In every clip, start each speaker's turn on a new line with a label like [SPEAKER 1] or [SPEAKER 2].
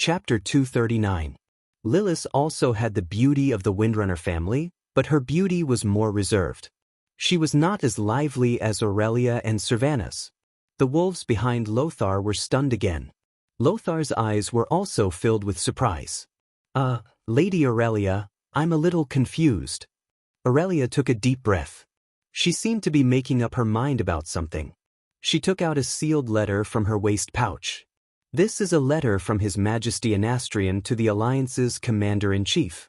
[SPEAKER 1] Chapter 239. Lilith also had the beauty of the Windrunner family, but her beauty was more reserved. She was not as lively as Aurelia and Sylvanas. The wolves behind Lothar were stunned again. Lothar's eyes were also filled with surprise. Lady Aurelia, I'm a little confused. Aurelia took a deep breath. She seemed to be making up her mind about something. She took out a sealed letter from her waist pouch. This is a letter from His Majesty Anastrian to the Alliance's Commander-in-Chief.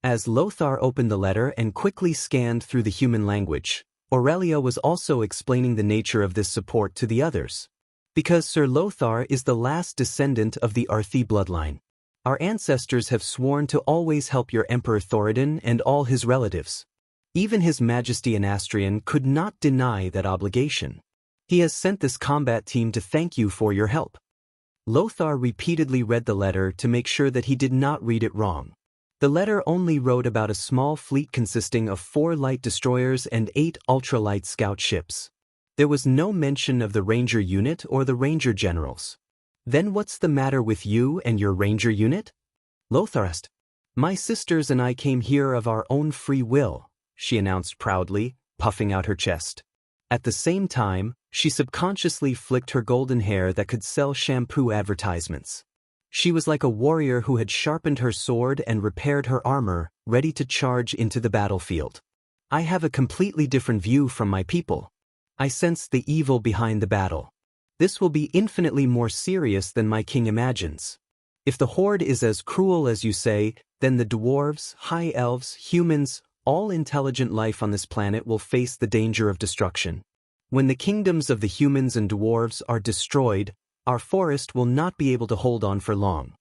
[SPEAKER 1] As Lothar opened the letter and quickly scanned through the human language, Aurelia was also explaining the nature of this support to the others. Because Sir Lothar is the last descendant of the Arthi bloodline. Our ancestors have sworn to always help your Emperor Thoradin and all his relatives. Even His Majesty Anastrian could not deny that obligation. He has sent this combat team to thank you for your help. Lothar repeatedly read the letter to make sure that he did not read it wrong. The letter only wrote about a small fleet consisting of 4 light destroyers and 8 ultralight scout ships. There was no mention of the Ranger unit or the Ranger generals. Then what's the matter with you and your Ranger unit? Lothar asked. My sisters and I came here of our own free will, she announced proudly, puffing out her chest. At the same time, she subconsciously flicked her golden hair that could sell shampoo advertisements. She was like a warrior who had sharpened her sword and repaired her armor, ready to charge into the battlefield. I have a completely different view from my people. I sense the evil behind the battle. This will be infinitely more serious than my king imagines. If the horde is as cruel as you say, then the dwarves, high elves, humans, all intelligent life on this planet will face the danger of destruction. When the kingdoms of the humans and dwarves are destroyed, our forest will not be able to hold on for long.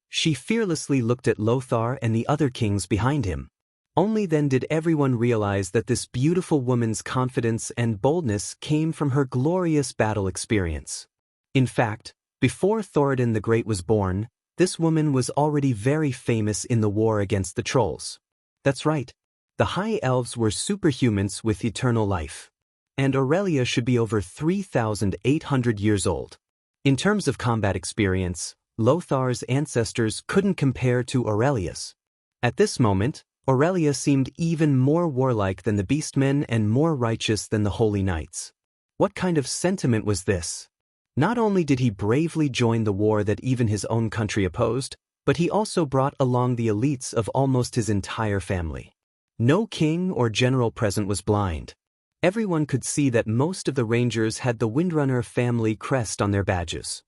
[SPEAKER 1] She fearlessly looked at Lothar and the other kings behind him. Only then did everyone realize that this beautiful woman's confidence and boldness came from her glorious battle experience. In fact, before Thoradin the Great was born, this woman was already very famous in the war against the trolls. That's right. The High Elves were superhumans with eternal life. And Aurelia should be over 3,800 years old. In terms of combat experience, Lothar's ancestors couldn't compare to Aurelia's. At this moment, Aurelia seemed even more warlike than the beastmen and more righteous than the holy knights. What kind of sentiment was this? Not only did he bravely join the war that even his own country opposed, but he also brought along the elites of almost his entire family. No king or general present was blind. Everyone could see that most of the Rangers had the Windrunner family crest on their badges.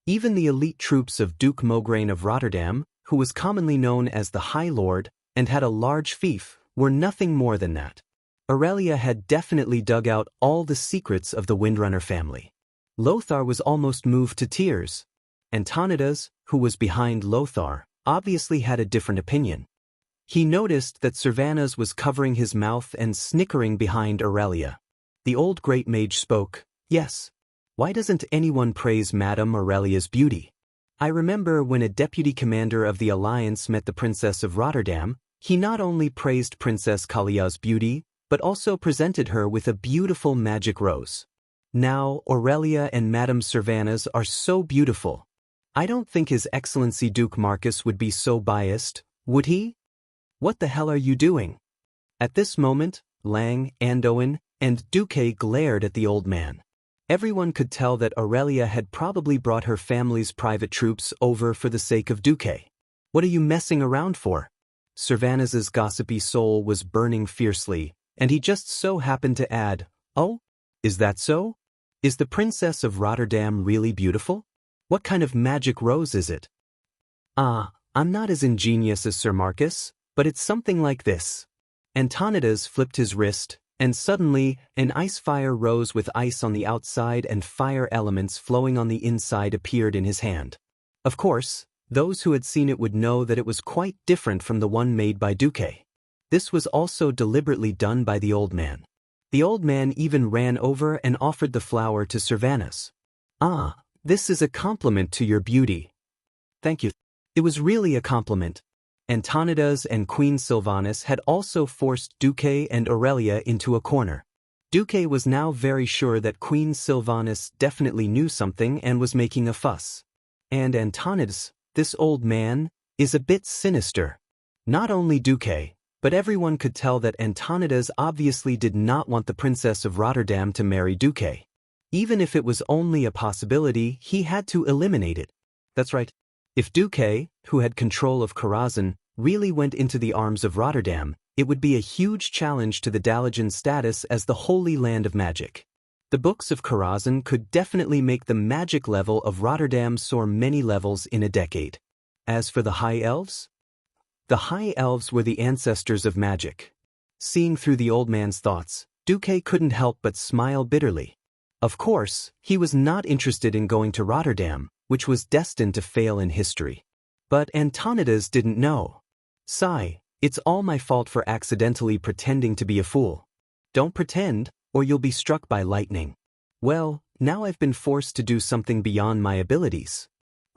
[SPEAKER 1] Even the elite troops of Duke Mograine of Rotterdam, who was commonly known as the High Lord and had a large fief, were nothing more than that. Aurelia had definitely dug out all the secrets of the Windrunner family. Lothar was almost moved to tears. Antonidas, who was behind Lothar, obviously had a different opinion. He noticed that Sylvanas was covering his mouth and snickering behind Aurelia. The old great mage spoke. Yes. Why doesn't anyone praise Madame Aurelia's beauty? I remember when a deputy commander of the Alliance met the Princess of Rotterdam, he not only praised Princess Kalia's beauty, but also presented her with a beautiful magic rose. Now Aurelia and Madame Sylvanas are so beautiful. I don't think His Excellency Duke Marcus would be so biased, would he? What the hell are you doing? At this moment, Lang, Andoin, and Duque glared at the old man. Everyone could tell that Aurelia had probably brought her family's private troops over for the sake of Duque. What are you messing around for? Sylvanas's gossipy soul was burning fiercely, and he just so happened to add, Oh? Is that so? Is the Princess of Rotterdam really beautiful? What kind of magic rose is it? I'm not as ingenious as Sir Marcus, but it's something like this. Antonidas flipped his wrist, and suddenly, an ice fire rose with ice on the outside and fire elements flowing on the inside appeared in his hand. Of course, those who had seen it would know that it was quite different from the one made by Duque. This was also deliberately done by the old man. The old man even ran over and offered the flower to Sylvanas. This is a compliment to your beauty. Thank you. It was really a compliment. Antonidas and Queen Sylvanas had also forced Duque and Aurelia into a corner. Duque was now very sure that Queen Sylvanas definitely knew something and was making a fuss. And Antonidas, this old man, is a bit sinister. Not only Duque, but everyone could tell that Antonidas obviously did not want the Princess of Rotterdam to marry Duque. Even if it was only a possibility, he had to eliminate it. That's right. If Duque, who had control of Karazhan, really went into the arms of Rotterdam, it would be a huge challenge to the Dalajan's status as the Holy Land of Magic. The books of Karazhan could definitely make the magic level of Rotterdam soar many levels in a decade. As for the High Elves? The High Elves were the ancestors of magic. Seeing through the old man's thoughts, Duque couldn't help but smile bitterly. Of course, he was not interested in going to Rotterdam, which was destined to fail in history. But Antonidas didn't know. Sigh, it's all my fault for accidentally pretending to be a fool. Don't pretend, or you'll be struck by lightning. Well, now I've been forced to do something beyond my abilities.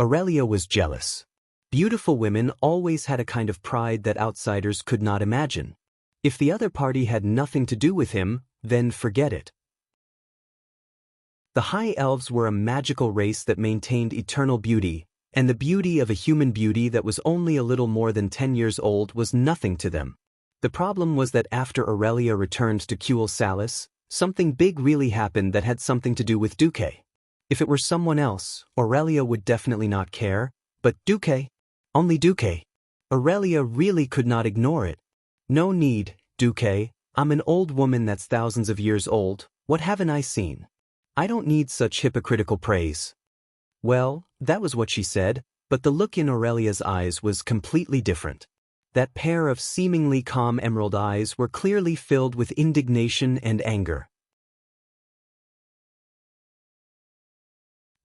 [SPEAKER 1] Aurelia was jealous. Beautiful women always had a kind of pride that outsiders could not imagine. If the other party had nothing to do with him, then forget it. The High Elves were a magical race that maintained eternal beauty, and the beauty of a human beauty that was only a little more than 10 years old was nothing to them. The problem was that after Aurelia returned to Cuel Salis, something big really happened that had something to do with Duque. If it were someone else, Aurelia would definitely not care, but Duque? Only Duque. Aurelia really could not ignore it. No need, Duque, I'm an old woman that's thousands of years old, what haven't I seen? I don't need such hypocritical praise. Well, that was what she said, but the look in Aurelia's eyes was completely different. That pair of seemingly calm emerald eyes were clearly filled with indignation and anger.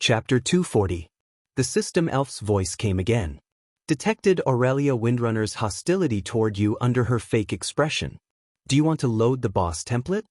[SPEAKER 1] Chapter 240. The System Elf's voice came again. Detected Aurelia Windrunner's hostility toward you under her fake expression. Do you want to load the boss template?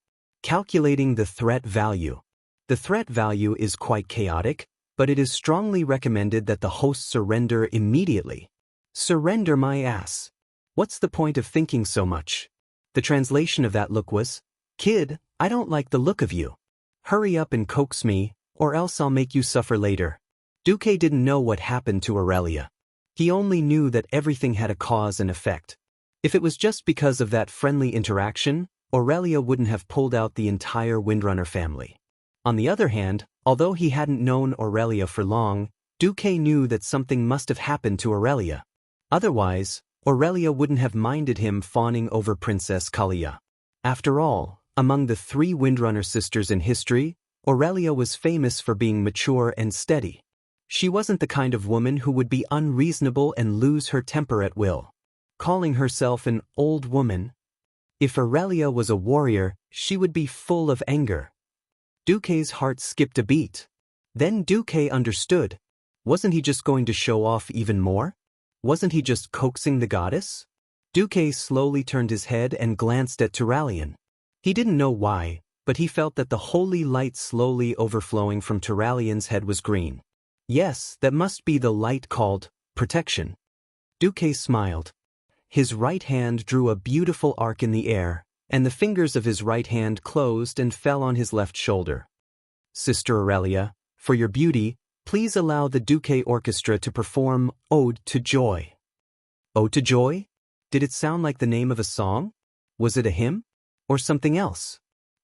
[SPEAKER 1] Calculating the threat value. The threat value is quite chaotic, but it is strongly recommended that the host surrender immediately. Surrender my ass. What's the point of thinking so much? The translation of that look was, Kid, I don't like the look of you. Hurry up and coax me, or else I'll make you suffer later. Duque didn't know what happened to Aurelia. He only knew that everything had a cause and effect. If it was just because of that friendly interaction, Aurelia wouldn't have pulled out the entire Windrunner family. On the other hand, although he hadn't known Aurelia for long, Duque knew that something must have happened to Aurelia. Otherwise, Aurelia wouldn't have minded him fawning over Princess Kalia. After all, among the 3 Windrunner sisters in history, Aurelia was famous for being mature and steady. She wasn't the kind of woman who would be unreasonable and lose her temper at will. Calling herself an old woman. If Aurelia was a warrior, she would be full of anger. Duque's heart skipped a beat. Then Duque understood. Wasn't he just going to show off even more? Wasn't he just coaxing the goddess? Duque slowly turned his head and glanced at Turalyon. He didn't know why, but he felt that the holy light slowly overflowing from Turalyon's head was green. Yes, that must be the light called protection. Duque smiled. His right hand drew a beautiful arc in the air, and the fingers of his right hand closed and fell on his left shoulder. Sister Aurelia, for your beauty, please allow the Duque Orchestra to perform Ode to Joy. Ode to Joy? Did it sound like the name of a song? Was it a hymn? Or something else?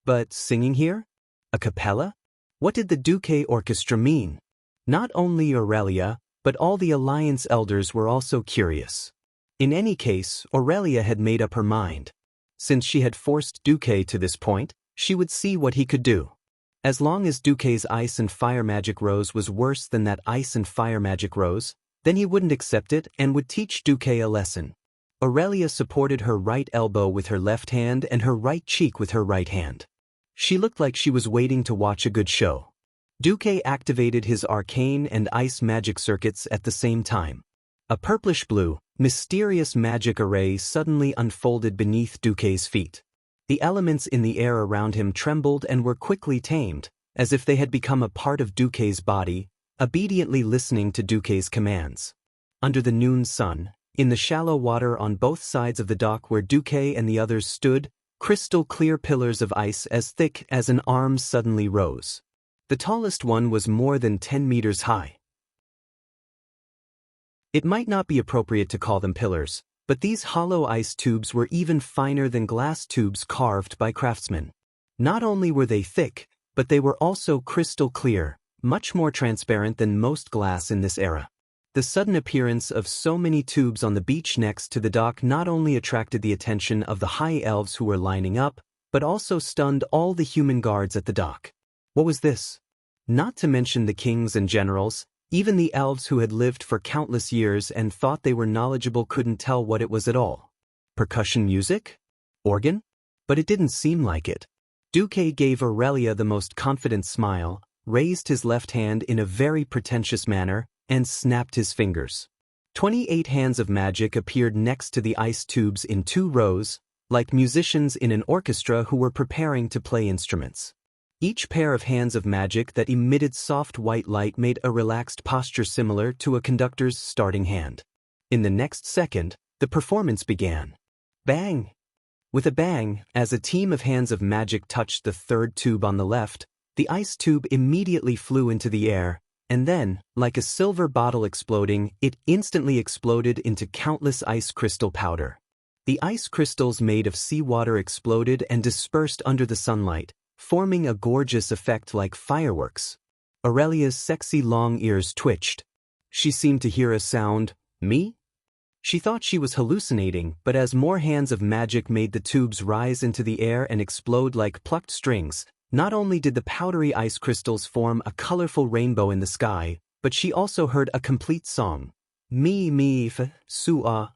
[SPEAKER 1] But singing here? A cappella? What did the Duque Orchestra mean? Not only Aurelia, but all the Alliance elders were also curious. In any case, Aurelia had made up her mind. Since she had forced Duque to this point, she would see what he could do. As long as Duque's ice and fire magic rose was worse than that ice and fire magic rose, then he wouldn't accept it and would teach Duque a lesson. Aurelia supported her right elbow with her left hand and her right cheek with her right hand. She looked like she was waiting to watch a good show. Duque activated his arcane and ice magic circuits at the same time. A purplish-blue, mysterious magic array suddenly unfolded beneath Duque's feet. The elements in the air around him trembled and were quickly tamed, as if they had become a part of Duque's body, obediently listening to Duque's commands. Under the noon sun, in the shallow water on both sides of the dock where Duque and the others stood, crystal-clear pillars of ice as thick as an arm suddenly rose. The tallest one was more than 10 meters high. It might not be appropriate to call them pillars, but these hollow ice tubes were even finer than glass tubes carved by craftsmen. Not only were they thick, but they were also crystal clear, much more transparent than most glass in this era. The sudden appearance of so many tubes on the beach next to the dock not only attracted the attention of the high elves who were lining up, but also stunned all the human guards at the dock. What was this? Not to mention the kings and generals, even the elves who had lived for countless years and thought they were knowledgeable couldn't tell what it was at all. Percussion music? Organ? But it didn't seem like it. Duque gave Aurelia the most confident smile, raised his left hand in a very pretentious manner, and snapped his fingers. 28 hands of magic appeared next to the ice tubes in 2 rows, like musicians in an orchestra who were preparing to play instruments. Each pair of hands of magic that emitted soft white light made a relaxed posture similar to a conductor's starting hand. In the next second, the performance began. Bang! With a bang, as a team of hands of magic touched the 3rd tube on the left, the ice tube immediately flew into the air, and then, like a silver bottle exploding, it instantly exploded into countless ice crystal powder. The ice crystals made of seawater exploded and dispersed under the sunlight, forming a gorgeous effect like fireworks. Aurelia's sexy long ears twitched. She seemed to hear a sound. Me? She thought she was hallucinating, but as more hands of magic made the tubes rise into the air and explode like plucked strings, not only did the powdery ice crystals form a colorful rainbow in the sky, but she also heard a complete song. Me f, su-ah,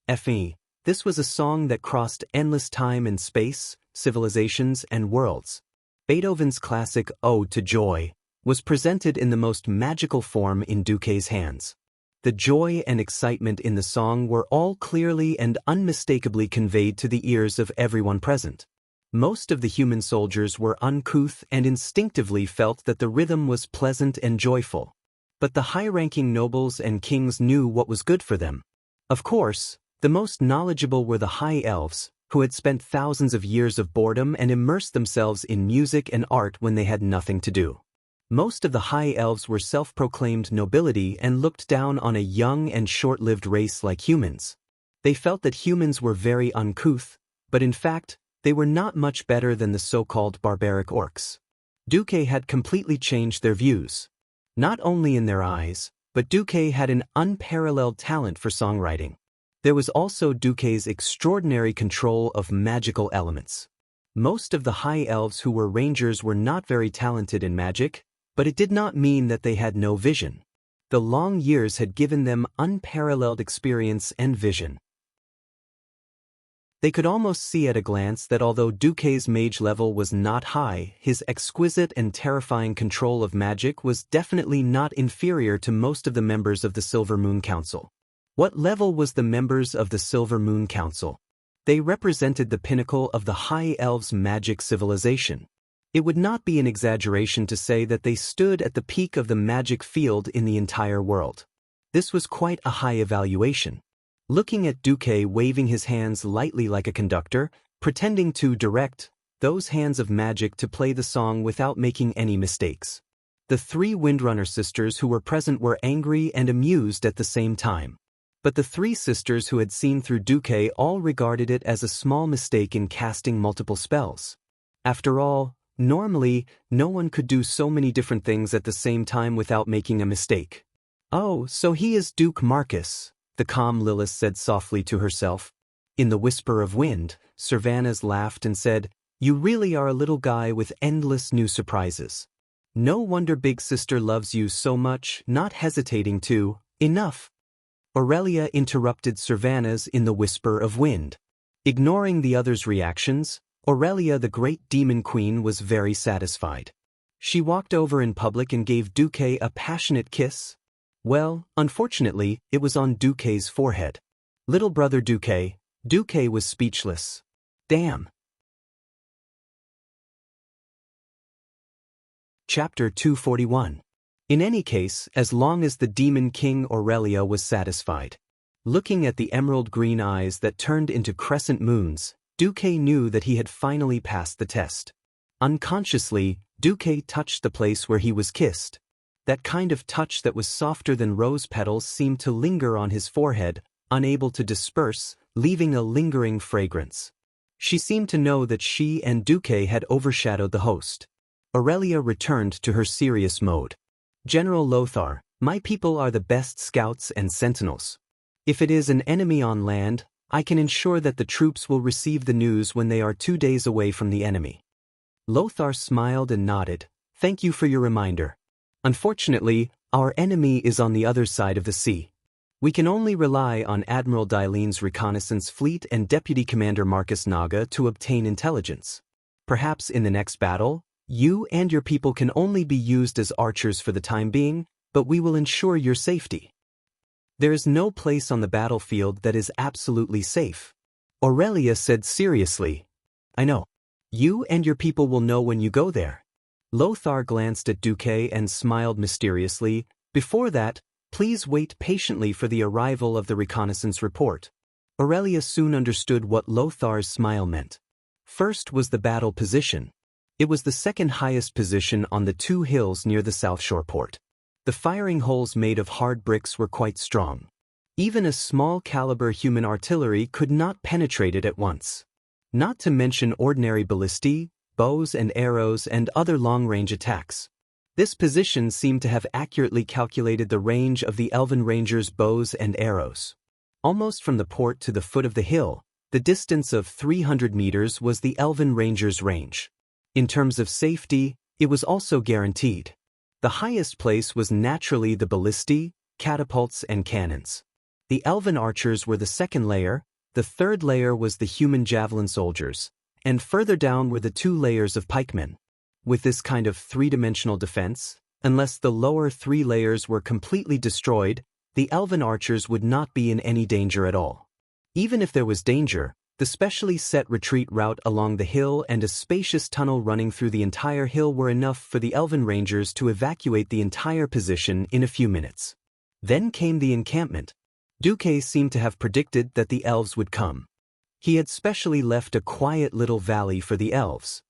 [SPEAKER 1] f-me. This was a song that crossed endless time and space, civilizations, and worlds. Beethoven's classic Ode to Joy was presented in the most magical form in Duque's hands. The joy and excitement in the song were all clearly and unmistakably conveyed to the ears of everyone present. Most of the human soldiers were uncouth and instinctively felt that the rhythm was pleasant and joyful. But the high-ranking nobles and kings knew what was good for them. Of course, the most knowledgeable were the high elves, who had spent thousands of years of boredom and immersed themselves in music and art when they had nothing to do. Most of the high elves were self-proclaimed nobility and looked down on a young and short-lived race like humans. They felt that humans were very uncouth, but in fact, they were not much better than the so-called barbaric orcs. Duque had completely changed their views. Not only in their eyes, but Duque had an unparalleled talent for songwriting. There was also Duque's extraordinary control of magical elements. Most of the high elves who were rangers were not very talented in magic, but it did not mean that they had no vision. The long years had given them unparalleled experience and vision. They could almost see at a glance that although Duque's mage level was not high, his exquisite and terrifying control of magic was definitely not inferior to most of the members of the Silver Moon Council. What level was the members of the Silver Moon Council? They represented the pinnacle of the High Elves' magic civilization. It would not be an exaggeration to say that they stood at the peak of the magic field in the entire world. This was quite a high evaluation. Looking at Duque waving his hands lightly like a conductor, pretending to direct those hands of magic to play the song without making any mistakes. The 3 Windrunner sisters who were present were angry and amused at the same time. But the 3 sisters who had seen through Duque all regarded it as a small mistake in casting multiple spells. After all, normally, no one could do so many different things at the same time without making a mistake. Oh, so he is Duke Marcus, the calm Lilith said softly to herself. In the whisper of wind, Servanas laughed and said, "You really are a little guy with endless new surprises. No wonder Big Sister loves you so much," not hesitating to, "Enough." Aurelia interrupted Servanas in the whisper of wind. Ignoring the others' reactions, Aurelia the great demon queen was very satisfied. She walked over in public and gave Duque a passionate kiss. Well, unfortunately, it was on Duque's forehead. Little brother Duque was speechless. Damn. Chapter 241. In any case, as long as the demon king Aurelia was satisfied. Looking at the emerald green eyes that turned into crescent moons, Duque knew that he had finally passed the test. Unconsciously, Duque touched the place where he was kissed. That kind of touch that was softer than rose petals seemed to linger on his forehead, unable to disperse, leaving a lingering fragrance. She seemed to know that she and Duque had overshadowed the host. Aurelia returned to her serious mode. General Lothar, my people are the best scouts and sentinels. If it is an enemy on land, I can ensure that the troops will receive the news when they are 2 days away from the enemy. Lothar smiled and nodded. Thank you for your reminder. Unfortunately, our enemy is on the other side of the sea. We can only rely on Admiral Dailin's reconnaissance fleet and Deputy Commander Marcus Naga to obtain intelligence. Perhaps in the next battle, you and your people can only be used as archers for the time being, but we will ensure your safety. There is no place on the battlefield that is absolutely safe. Aurelia said seriously. I know. You and your people will know when you go there. Lothar glanced at Duque and smiled mysteriously. Before that, please wait patiently for the arrival of the reconnaissance report. Aurelia soon understood what Lothar's smile meant. First was the battle position. It was the second highest position on the 2 hills near the South Shore port. The firing holes made of hard bricks were quite strong. Even a small-caliber human artillery could not penetrate it at once. Not to mention ordinary ballistae, bows and arrows and other long-range attacks. This position seemed to have accurately calculated the range of the Elven Rangers' bows and arrows. Almost from the port to the foot of the hill, the distance of 300 meters was the Elven Rangers' range. In terms of safety, it was also guaranteed. The highest place was naturally the ballistae, catapults and cannons. The Elven archers were the second layer, the third layer was the human javelin soldiers, and further down were the 2 layers of pikemen. With this kind of 3-dimensional defense, unless the lower 3 layers were completely destroyed, the Elven archers would not be in any danger at all. Even if there was danger, the specially set retreat route along the hill and a spacious tunnel running through the entire hill were enough for the Elven Rangers to evacuate the entire position in a few minutes. Then came the encampment. Duque seemed to have predicted that the elves would come. He had specially left a quiet little valley for the elves.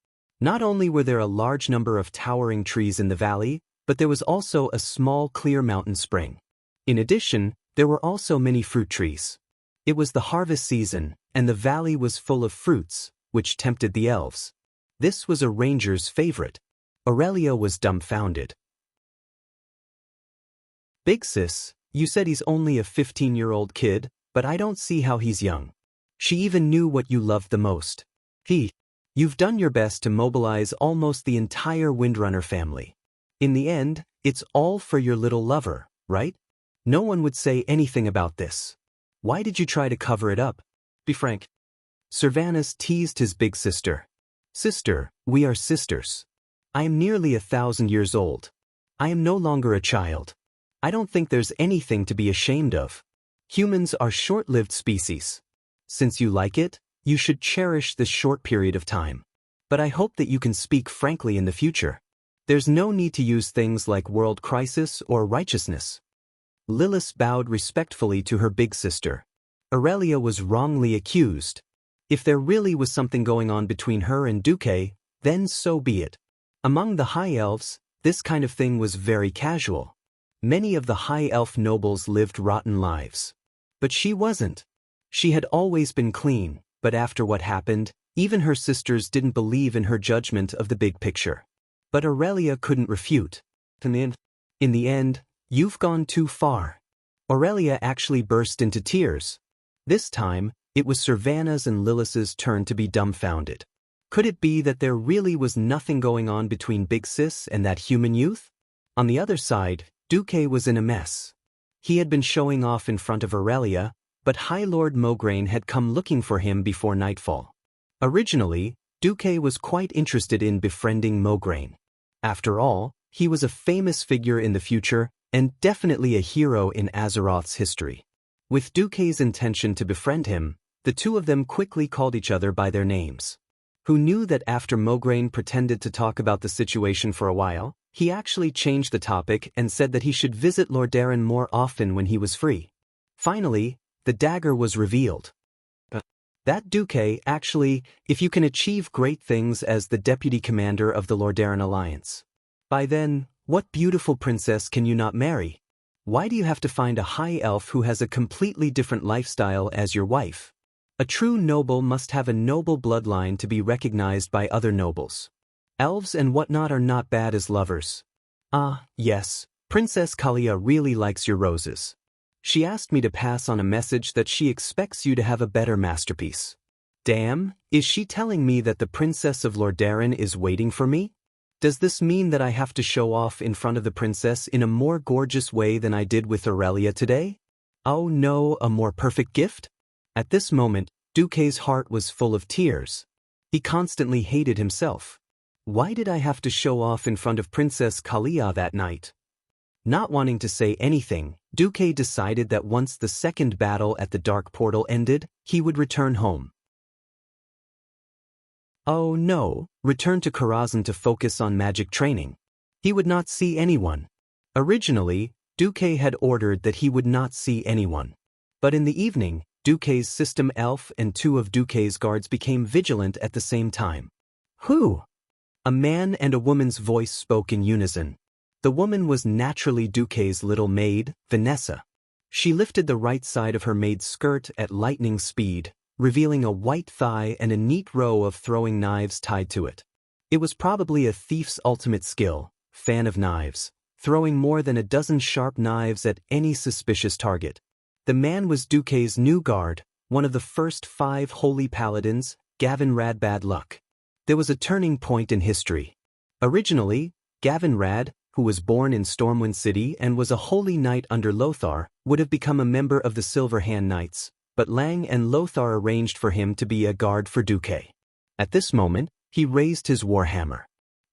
[SPEAKER 1] Not only were there a large number of towering trees in the valley, but there was also a small clear mountain spring. In addition, there were also many fruit trees. It was the harvest season, and the valley was full of fruits, which tempted the elves. This was a ranger's favorite. Aurelia was dumbfounded. Big sis, you said he's only a 15-year-old kid, but I don't see how he's young. She even knew what you loved the most. You've done your best to mobilize almost the entire Windrunner family. In the end, it's all for your little lover, right? No one would say anything about this. Why did you try to cover it up? Be frank. Servanus teased his big sister. Sister, we are sisters. I am nearly 1,000 years old. I am no longer a child. I don't think there's anything to be ashamed of. Humans are short-lived species. Since you like it, you should cherish this short period of time. But I hope that you can speak frankly in the future. There's no need to use things like world crisis or righteousness. Lilith bowed respectfully to her big sister. Aurelia was wrongly accused. If there really was something going on between her and Duque, then so be it. Among the High Elves, this kind of thing was very casual. Many of the High Elf nobles lived rotten lives. But she wasn't. She had always been clean, but after what happened, even her sisters didn't believe in her judgment of the big picture. But Aurelia couldn't refute. In the end, you've gone too far. Aurelia actually burst into tears. This time, it was Servana's and Lilith's turn to be dumbfounded. Could it be that there really was nothing going on between Big Sis and that human youth? On the other side, Duque was in a mess. He had been showing off in front of Aurelia, but High Lord Mograine had come looking for him before nightfall. Originally, Duque was quite interested in befriending Mograine. After all, he was a famous figure in the future, and definitely a hero in Azeroth's history. With Duque's intention to befriend him, the two of them quickly called each other by their names. Who knew that after Mograine pretended to talk about the situation for a while, he actually changed the topic and said that he should visit Lordaeron more often when he was free. Finally, the dagger was revealed. That Duque, actually, if you can achieve great things as the deputy commander of the Lordaeron Alliance. By then, What beautiful princess can you not marry? Why do you have to find a high elf who has a completely different lifestyle as your wife? A true noble must have a noble bloodline to be recognized by other nobles. Elves and whatnot are not bad as lovers. Ah, yes, Princess Kalia really likes your roses. She asked me to pass on a message that she expects you to have a better masterpiece. Damn, is she telling me that the Princess of Lordaeron is waiting for me? Does this mean that I have to show off in front of the princess in a more gorgeous way than I did with Aurelia today? Oh no, a more perfect gift? At this moment, Duque's heart was full of tears. He constantly hated himself. Why did I have to show off in front of Princess Kalia that night? Not wanting to say anything, Duque decided that once the second battle at the Dark Portal ended, he would return home. Oh no, return to Karazhan to focus on magic training. He would not see anyone. Originally, Duque had ordered that he would not see anyone. But in the evening, Duque's system elf and two of Duque's guards became vigilant at the same time. Who? A man and a woman's voice spoke in unison. The woman was naturally Duque's little maid, Vanessa. She lifted the right side of her maid's skirt at lightning speed, revealing a white thigh and a neat row of throwing knives tied to it. It was probably a thief's ultimate skill, fan of knives, throwing more than a dozen sharp knives at any suspicious target. The man was Duque's new guard, one of the first 5 holy paladins, Gavin Rad Bad Luck. There was a turning point in history. Originally, Gavin Rad, who was born in Stormwind City and was a holy knight under Lothar, would have become a member of the Silver Hand Knights, but Lang and Lothar arranged for him to be a guard for Duque. At this moment, he raised his warhammer.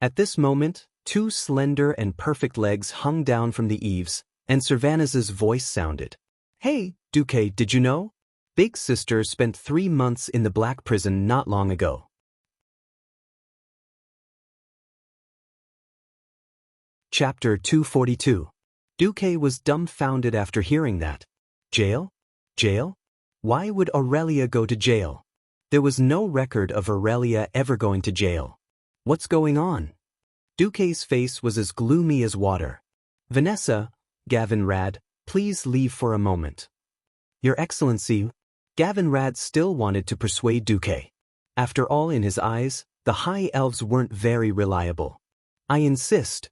[SPEAKER 1] At this moment, 2 slender and perfect legs hung down from the eaves, and Servanus's voice sounded. Hey, Duque, did you know? Big Sister spent 3 months in the Black Prison not long ago. Chapter 242. Duque was dumbfounded after hearing that. Jail? Jail? Why would Aurelia go to jail? There was no record of Aurelia ever going to jail. What's going on? Duque's face was as gloomy as water. Vanessa, Gavin Rad, please leave for a moment. Your Excellency, Gavin Rad still wanted to persuade Duque. After all, in his eyes, the High Elves weren't very reliable. I insist.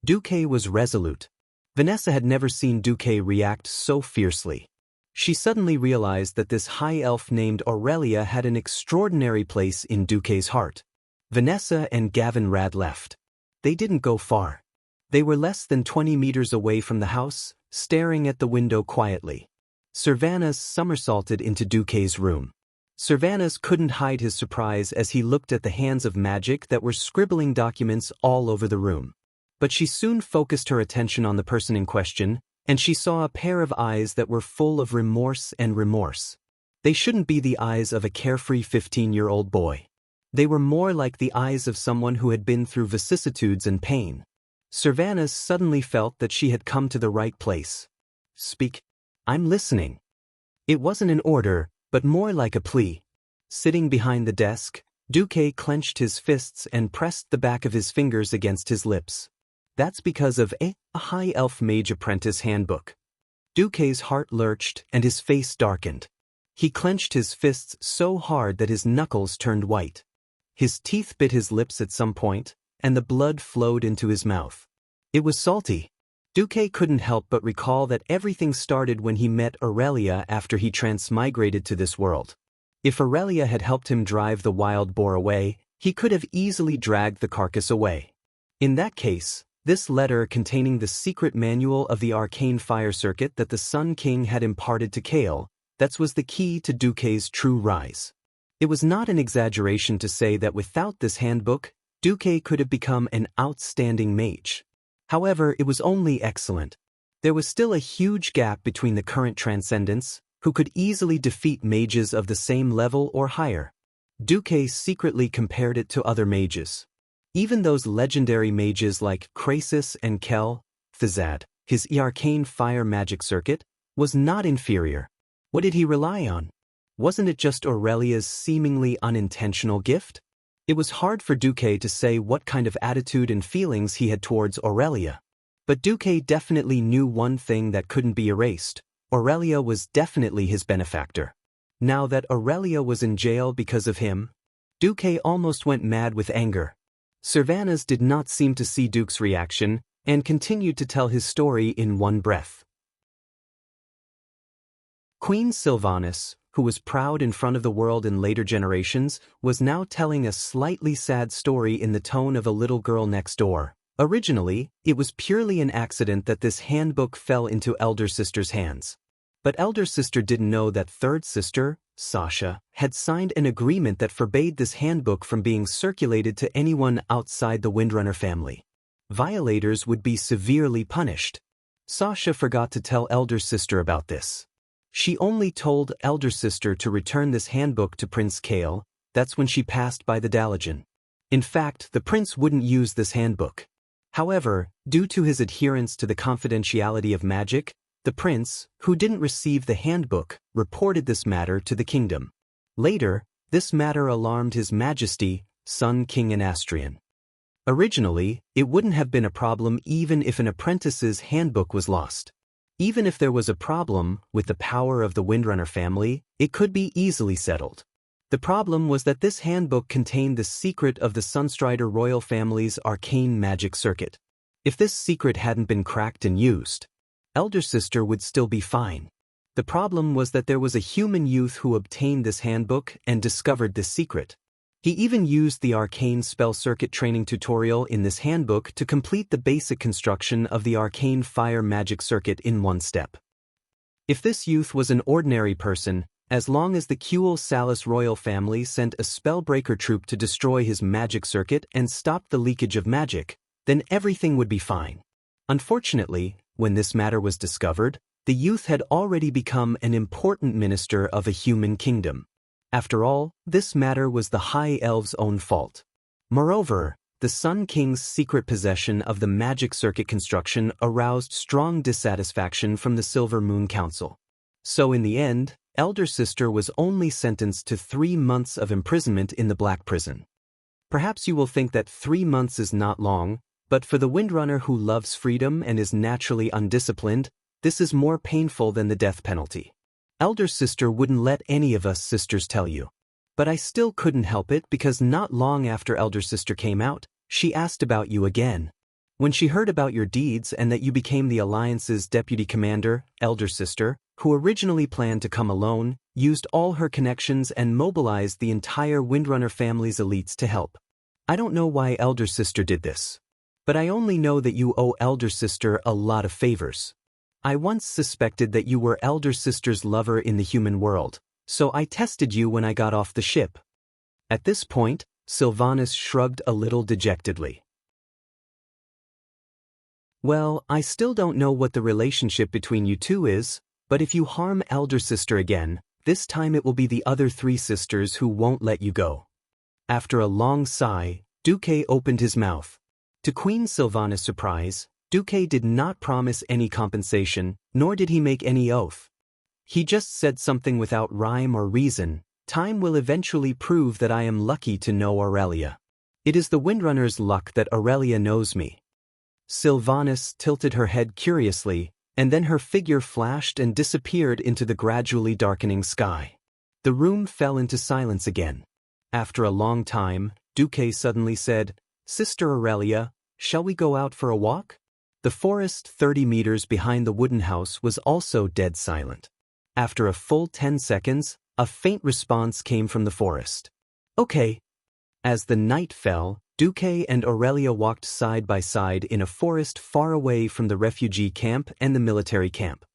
[SPEAKER 1] Duque was resolute. Vanessa had never seen Duque react so fiercely. She suddenly realized that this high elf named Aurelia had an extraordinary place in Duque's heart. Vanessa and Gavin Rad left. They didn't go far. They were less than 20 meters away from the house, staring at the window quietly. Servanus somersaulted into Duque's room. Servanus couldn't hide his surprise as he looked at the hands of magic that were scribbling documents all over the room. But she soon focused her attention on the person in question, and she saw a pair of eyes that were full of remorse and remorse. They shouldn't be the eyes of a carefree 15-year-old boy. They were more like the eyes of someone who had been through vicissitudes and pain. Servanus suddenly felt that she had come to the right place. Speak. I'm listening. It wasn't an order, but more like a plea. Sitting behind the desk, Duque clenched his fists and pressed the back of his fingers against his lips. That's because of a High Elf Mage Apprentice Handbook. Duque's heart lurched and his face darkened. He clenched his fists so hard that his knuckles turned white. His teeth bit his lips at some point, and the blood flowed into his mouth. It was salty. Duque couldn't help but recall that everything started when he met Aurelia after he transmigrated to this world. If Aurelia had helped him drive the wild boar away, he could have easily dragged the carcass away. In that case, this letter containing the secret manual of the arcane fire circuit that the Sun King had imparted to Kale, that was the key to Duque's true rise. It was not an exaggeration to say that without this handbook, Duque could have become an outstanding mage. However, it was only excellent. There was still a huge gap between the current transcendents, who could easily defeat mages of the same level or higher. Duque secretly compared it to other mages. Even those legendary mages like Krasis and Kel, Thizad, his arcane fire magic circuit, was not inferior. What did he rely on? Wasn't it just Aurelia's seemingly unintentional gift? It was hard for Duque to say what kind of attitude and feelings he had towards Aurelia. But Duque definitely knew one thing that couldn't be erased. Aurelia was definitely his benefactor. Now that Aurelia was in jail because of him, Duque almost went mad with anger. Cervantes did not seem to see Duke's reaction and continued to tell his story in one breath. Queen Sylvanas, who was proud in front of the world in later generations, was now telling a slightly sad story in the tone of a little girl next door. Originally, it was purely an accident that this handbook fell into elder sister's hands. But elder sister didn't know that third sister, Sasha, had signed an agreement that forbade this handbook from being circulated to anyone outside the Windrunner family. Violators would be severely punished. Sasha forgot to tell elder sister about this. She only told elder sister to return this handbook to Prince Kale. That's when she passed by the Dalajan. In fact, the prince wouldn't use this handbook. However, due to his adherence to the confidentiality of magic, the prince, who didn't receive the handbook, reported this matter to the kingdom. Later, this matter alarmed His Majesty, Sun King Anastrian. Originally, it wouldn't have been a problem even if an apprentice's handbook was lost. Even if there was a problem with the power of the Windrunner family, it could be easily settled. The problem was that this handbook contained the secret of the Sunstrider royal family's arcane magic circuit. If this secret hadn't been cracked and used, elder sister would still be fine. The problem was that there was a human youth who obtained this handbook and discovered this secret. He even used the arcane spell circuit training tutorial in this handbook to complete the basic construction of the arcane fire magic circuit in one step. If this youth was an ordinary person, as long as the Kuel Salus royal family sent a spellbreaker troop to destroy his magic circuit and stop the leakage of magic, then everything would be fine. Unfortunately, when this matter was discovered, the youth had already become an important minister of a human kingdom. After all, this matter was the High Elves' own fault. Moreover, the Sun King's secret possession of the magic circuit construction aroused strong dissatisfaction from the Silver Moon Council. So in the end, elder sister was only sentenced to 3 months of imprisonment in the Black Prison. Perhaps you will think that 3 months is not long, but for the Windrunner who loves freedom and is naturally undisciplined, this is more painful than the death penalty. Elder sister wouldn't let any of us sisters tell you. But I still couldn't help it because not long after elder sister came out, she asked about you again. When she heard about your deeds and that you became the Alliance's deputy commander, elder sister, who originally planned to come alone, used all her connections and mobilized the entire Windrunner family's elites to help. I don't know why elder sister did this. But I only know that you owe elder sister a lot of favors. I once suspected that you were elder sister's lover in the human world, so I tested you when I got off the ship. At this point, Sylvanas shrugged a little dejectedly. Well, I still don't know what the relationship between you two is, but if you harm elder sister again, this time it will be the other 3 sisters who won't let you go. After a long sigh, Duque opened his mouth. To Queen Sylvanas' surprise, Duque did not promise any compensation, nor did he make any oath. He just said something without rhyme or reason. Time will eventually prove that I am lucky to know Aurelia. It is the Windrunner's luck that Aurelia knows me. Sylvanas tilted her head curiously, and then her figure flashed and disappeared into the gradually darkening sky. The room fell into silence again. After a long time, Duque suddenly said, "Sister Aurelia, shall we go out for a walk?" The forest 30 meters behind the wooden house was also dead silent. After a full 10 seconds, a faint response came from the forest. "Okay." As the night fell, Duque and Aurelia walked side by side in a forest far away from the refugee camp and the military camp.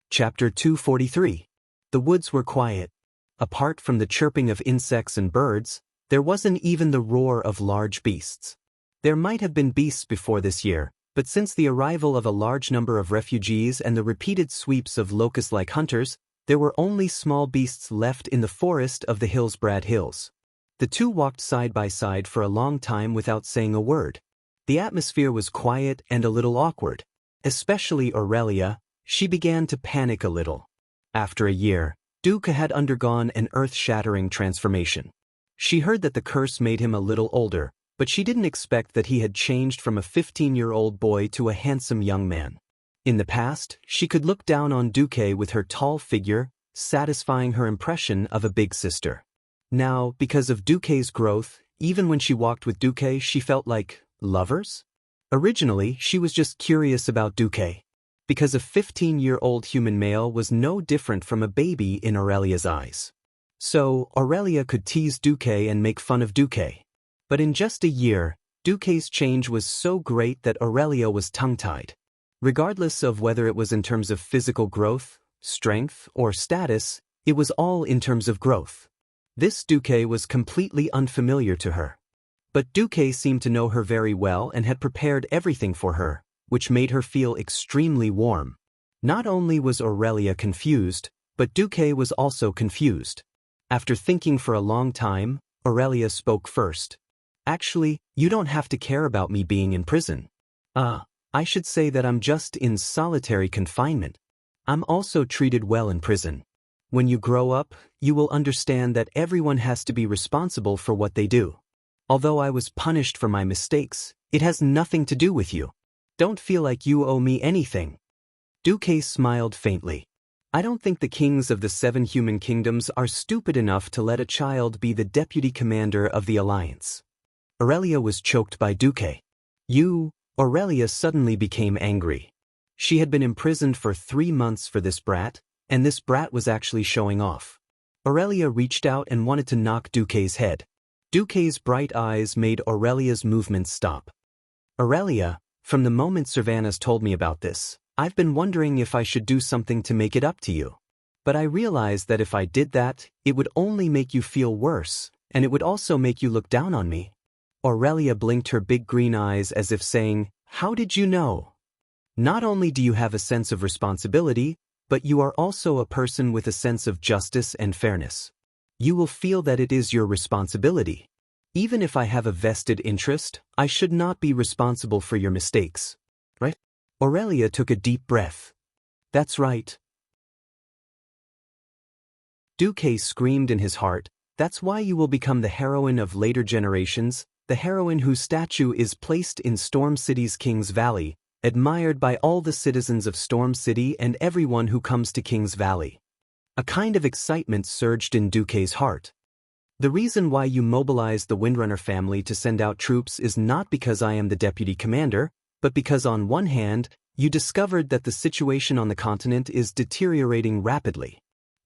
[SPEAKER 1] Chapter 243. The woods were quiet. Apart from the chirping of insects and birds, there wasn't even the roar of large beasts. There might have been beasts before this year, but since the arrival of a large number of refugees and the repeated sweeps of locust-like hunters, there were only small beasts left in the forest of the Hillsbrad Hills. The two walked side by side for a long time without saying a word. The atmosphere was quiet and a little awkward. Especially Aurelia, she began to panic a little. After a year, Duke had undergone an earth-shattering transformation. She heard that the curse made him a little older, but she didn't expect that he had changed from a 15-year-old boy to a handsome young man. In the past, she could look down on Duke with her tall figure, satisfying her impression of a big sister. Now, because of Duke's growth, even when she walked with Duke, she felt like lovers? Originally, she was just curious about Duke, because a 15-year-old human male was no different from a baby in Aurelia's eyes. So, Aurelia could tease Duke and make fun of Duke. But in just a year, Duke's change was so great that Aurelia was tongue-tied. Regardless of whether it was in terms of physical growth, strength, or status, it was all in terms of growth. This Duke was completely unfamiliar to her. But Duke seemed to know her very well and had prepared everything for her, which made her feel extremely warm. Not only was Aurelia confused, but Duke was also confused. After thinking for a long time, Aurelia spoke first. Actually, you don't have to care about me being in prison. I should say that I'm just in solitary confinement. I'm also treated well in prison. When you grow up, you will understand that everyone has to be responsible for what they do. Although I was punished for my mistakes, it has nothing to do with you. Don't feel like you owe me anything. Duque smiled faintly. I don't think the kings of the 7 human kingdoms are stupid enough to let a child be the deputy commander of the alliance. Aurelia was choked by Duque. Aurelia suddenly became angry. She had been imprisoned for 3 months for this brat, and this brat was actually showing off. Aurelia reached out and wanted to knock Duque's head. Duque's bright eyes made Aurelia's movements stop. Aurelia, from the moment Cervanus told me about this, I've been wondering if I should do something to make it up to you. But I realized that if I did that, it would only make you feel worse, and it would also make you look down on me. Aurelia blinked her big green eyes as if saying, How did you know? Not only do you have a sense of responsibility, but you are also a person with a sense of justice and fairness. You will feel that it is your responsibility. Even if I have a vested interest, I should not be responsible for your mistakes. Right? Aurelia took a deep breath. That's right. Duque screamed in his heart, That's why you will become the heroine of later generations, the heroine whose statue is placed in Storm City's King's Valley, admired by all the citizens of Storm City and everyone who comes to King's Valley. A kind of excitement surged in Duque's heart. The reason why you mobilized the Windrunner family to send out troops is not because I am the deputy commander, but because on one hand, you discovered that the situation on the continent is deteriorating rapidly.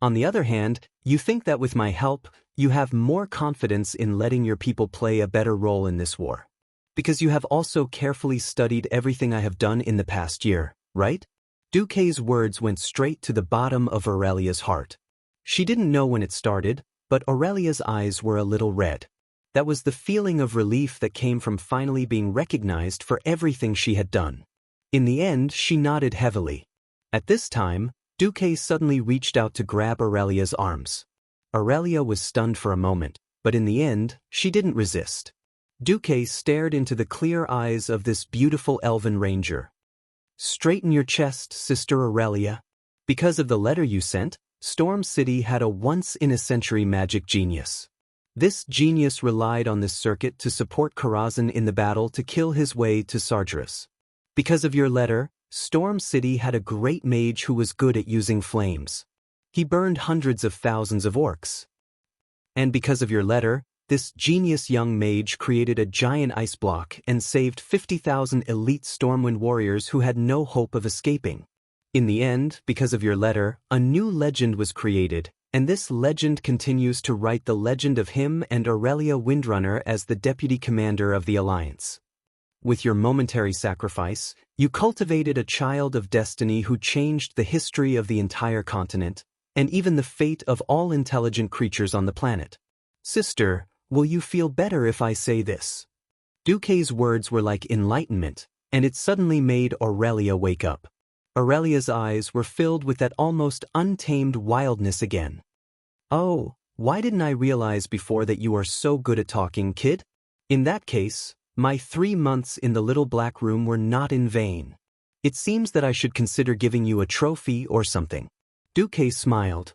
[SPEAKER 1] On the other hand, you think that with my help, you have more confidence in letting your people play a better role in this war. Because you have also carefully studied everything I have done in the past year, right? Duque's words went straight to the bottom of Aurelia's heart. She didn't know when it started, but Aurelia's eyes were a little red. That was the feeling of relief that came from finally being recognized for everything she had done. In the end, she nodded heavily. At this time, Duque suddenly reached out to grab Aurelia's arms. Aurelia was stunned for a moment, but in the end, she didn't resist. Duque stared into the clear eyes of this beautiful elven ranger. Straighten your chest, Sister Aurelia. Because of the letter you sent, Storm City had a once-in-a-century magic genius. This genius relied on this circuit to support Karazhan in the battle to kill his way to Sargeras. Because of your letter, Storm City had a great mage who was good at using flames. He burned hundreds of thousands of orcs. And because of your letter, this genius young mage created a giant ice block and saved 50,000 elite Stormwind warriors who had no hope of escaping. In the end, because of your letter, a new legend was created, and this legend continues to write the legend of him and Aurelia Windrunner as the deputy commander of the Alliance. With your momentary sacrifice, you cultivated a child of destiny who changed the history of the entire continent, and even the fate of all intelligent creatures on the planet. Sister, will you feel better if I say this? Duque's words were like enlightenment, and it suddenly made Aurelia wake up. Aurelia's eyes were filled with that almost untamed wildness again. Oh, why didn't I realize before that you are so good at talking, kid? In that case, my 3 months in the little black room were not in vain. It seems that I should consider giving you a trophy or something. Duque smiled.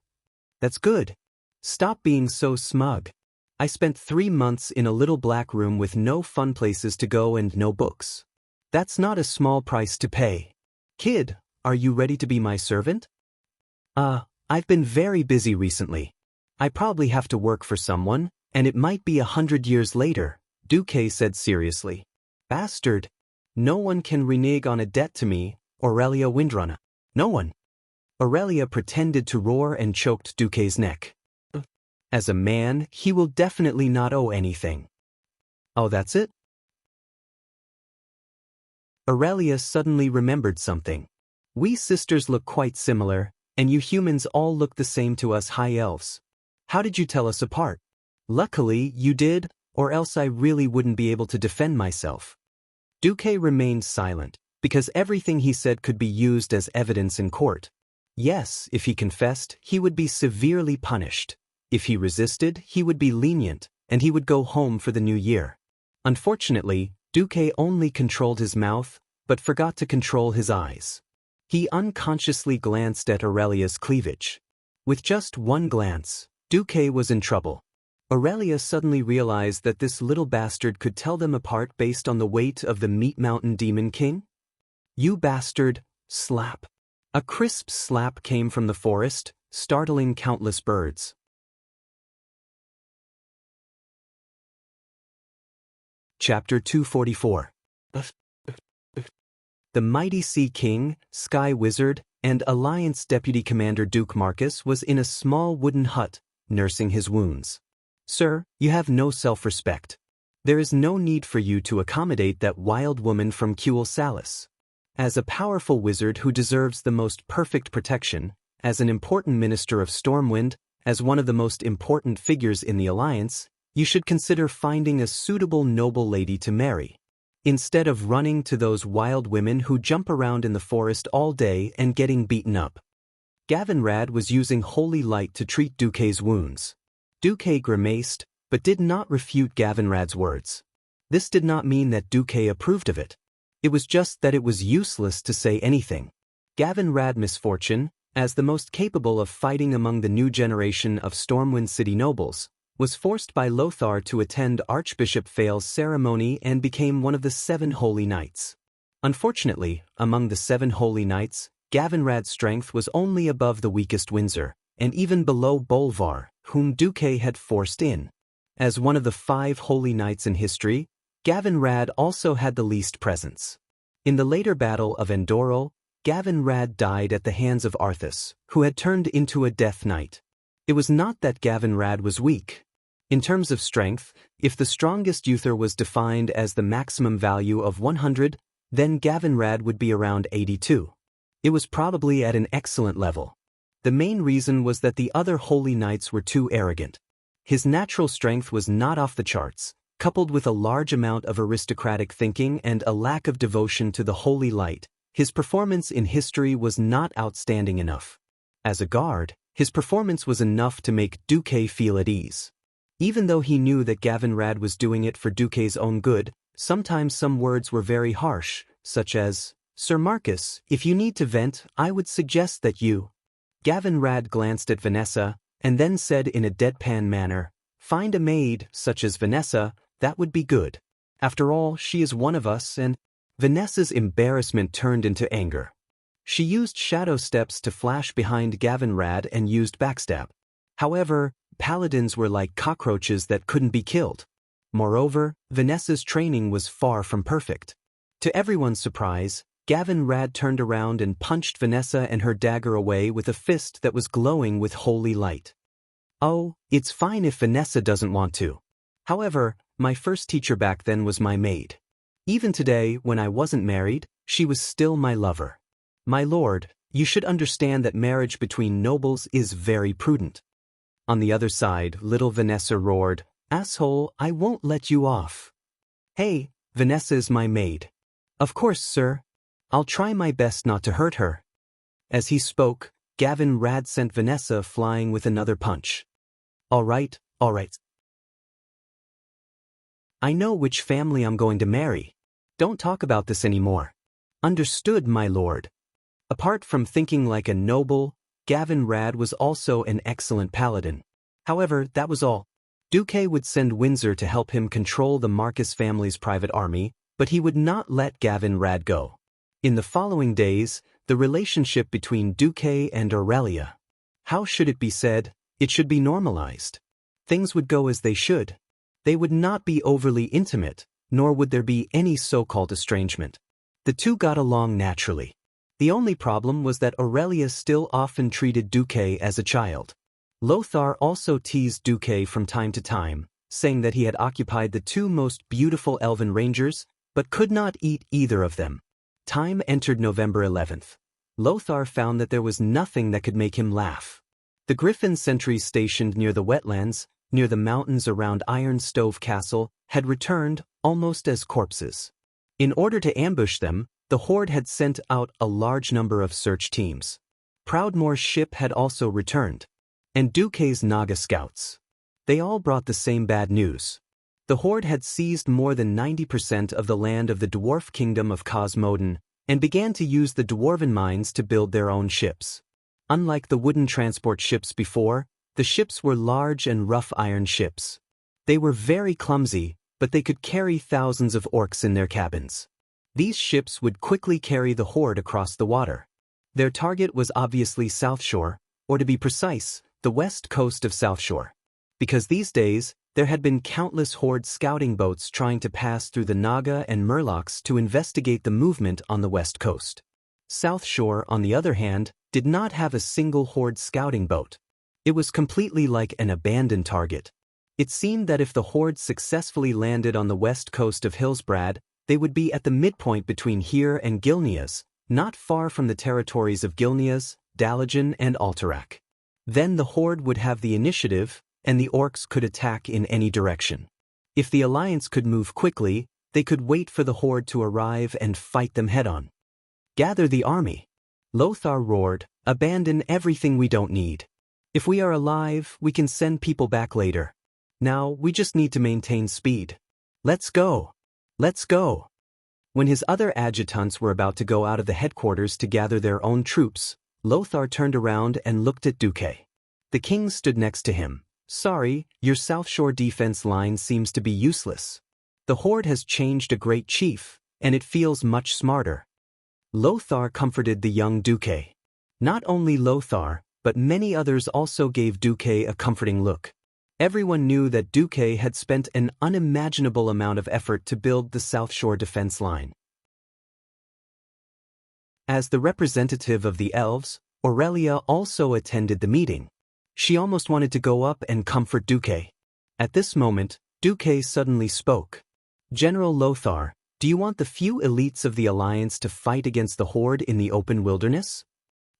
[SPEAKER 1] That's good. Stop being so smug. I spent 3 months in a little black room with no fun places to go and no books. That's not a small price to pay. Kid, are you ready to be my servant? I've been very busy recently. I probably have to work for someone, and it might be 100 years later, Duque said seriously. Bastard. No one can renege on a debt to me, Aurelia Windrunner. No one. Aurelia pretended to roar and choked Duque's neck. As a man, he will definitely not owe anything. Oh, that's it? Aurelia suddenly remembered something. We sisters look quite similar, and you humans all look the same to us high elves. How did you tell us apart? Luckily, you did, or else I really wouldn't be able to defend myself. Duque remained silent, because everything he said could be used as evidence in court. Yes, if he confessed, he would be severely punished. If he resisted, he would be lenient, and he would go home for the new year. Unfortunately, Duque only controlled his mouth, but forgot to control his eyes. He unconsciously glanced at Aurelia's cleavage. With just one glance, Duque was in trouble. Aurelia suddenly realized that this little bastard could tell them apart based on the weight of the Meat Mountain Demon King. You bastard, slap. A crisp slap came from the forest, startling countless birds. Chapter 244. The mighty Sea King, Sky Wizard, and Alliance Deputy Commander Duke Marcus was in a small wooden hut, nursing his wounds. Sir, you have no self-respect. There is no need for you to accommodate that wild woman from Kuel Salis. As a powerful wizard who deserves the most perfect protection, as an important minister of Stormwind, as one of the most important figures in the Alliance, you should consider finding a suitable noble lady to marry, instead of running to those wild women who jump around in the forest all day and getting beaten up. Gavinrad was using holy light to treat Duque's wounds. Duque grimaced, but did not refute Gavinrad's words. This did not mean that Duque approved of it. It was just that it was useless to say anything. Gavinrad Misfortune, as the most capable of fighting among the new generation of Stormwind City nobles, was forced by Lothar to attend Archbishop Fael's ceremony and became one of the 7 Holy Knights. Unfortunately, among the 7 Holy Knights, Gavinrad's strength was only above the weakest Windsor, and even below Bolvar, whom Duque had forced in. As one of the 5 Holy Knights in history, Gavinrad also had the least presence. In the later Battle of Endoril, Gavinrad died at the hands of Arthas, who had turned into a Death Knight. It was not that Gavinrad was weak. In terms of strength, if the strongest Uther was defined as the maximum value of 100, then Gavinrad would be around 82. It was probably at an excellent level. The main reason was that the other Holy Knights were too arrogant. His natural strength was not off the charts, coupled with a large amount of aristocratic thinking and a lack of devotion to the Holy Light. His performance in history was not outstanding enough. As a guard, his performance was enough to make Duque feel at ease. Even though he knew that Gavinrad was doing it for Duque's own good, sometimes some words were very harsh, such as, Sir Marcus, if you need to vent, I would suggest that you. Gavinrad glanced at Vanessa, and then said in a deadpan manner, find a maid, such as Vanessa, that would be good. After all, she is one of us, and Vanessa's embarrassment turned into anger. She used shadow steps to flash behind Gavinrad and used backstab. However, paladins were like cockroaches that couldn't be killed. Moreover, Vanessa's training was far from perfect. To everyone's surprise, Gavinrad turned around and punched Vanessa and her dagger away with a fist that was glowing with holy light. Oh, it's fine if Vanessa doesn't want to. However, my first teacher back then was my maid. Even today, when I wasn't married, she was still my lover. My lord, you should understand that marriage between nobles is very prudent. On the other side, little Vanessa roared, asshole, I won't let you off. Hey, Vanessa is my maid. Of course, sir. I'll try my best not to hurt her. As he spoke, Gavinrad sent Vanessa flying with another punch. All right. I know which family I'm going to marry. Don't talk about this anymore. Understood, my lord. Apart from thinking like a noble, Gavin Rad was also an excellent paladin. However, that was all. Duque would send Windsor to help him control the Marcus family's private army, but he would not let Gavin Rad go. In the following days, the relationship between Duque and Aurelia. How should it be said? It should be normalized. Things would go as they should. They would not be overly intimate, nor would there be any so-called estrangement. The two got along naturally. The only problem was that Aurelia still often treated Duque as a child. Lothar also teased Duque from time to time, saying that he had occupied the two most beautiful elven rangers, but could not eat either of them. Time entered November 11th. Lothar found that there was nothing that could make him laugh. The Griffin sentries stationed near the wetlands, near the mountains around Iron Stove Castle, had returned, almost as corpses. In order to ambush them, the Horde had sent out a large number of search teams. Proudmoore's ship had also returned. And Duque's Naga scouts. They all brought the same bad news. The Horde had seized more than 90% of the land of the dwarf kingdom of Cosmoden, and began to use the dwarven mines to build their own ships. Unlike the wooden transport ships before, the ships were large and rough iron ships. They were very clumsy, but they could carry thousands of orcs in their cabins. These ships would quickly carry the Horde across the water. Their target was obviously South Shore, or to be precise, the west coast of South Shore. Because these days, there had been countless Horde scouting boats trying to pass through the Naga and Murlocs to investigate the movement on the west coast. South Shore, on the other hand, did not have a single Horde scouting boat. It was completely like an abandoned target. It seemed that if the Horde successfully landed on the west coast of Hillsbrad, they would be at the midpoint between here and Gilneas, not far from the territories of Gilneas, Dalagen, and Alterac. Then the Horde would have the initiative, and the orcs could attack in any direction. If the Alliance could move quickly, they could wait for the Horde to arrive and fight them head-on. Gather the army. Lothar roared, abandon everything we don't need. If we are alive, we can send people back later. Now, we just need to maintain speed. Let's go. Let's go. When his other adjutants were about to go out of the headquarters to gather their own troops, Lothar turned around and looked at Duque. The king stood next to him. Sorry, your South Shore defense line seems to be useless. The Horde has changed a great chief, and it feels much smarter. Lothar comforted the young Duque. Not only Lothar, but many others also gave Duque a comforting look. Everyone knew that Duque had spent an unimaginable amount of effort to build the South Shore defense line. As the representative of the elves, Aurelia also attended the meeting. She almost wanted to go up and comfort Duque. At this moment, Duque suddenly spoke. General Lothar, do you want the few elites of the Alliance to fight against the Horde in the open wilderness?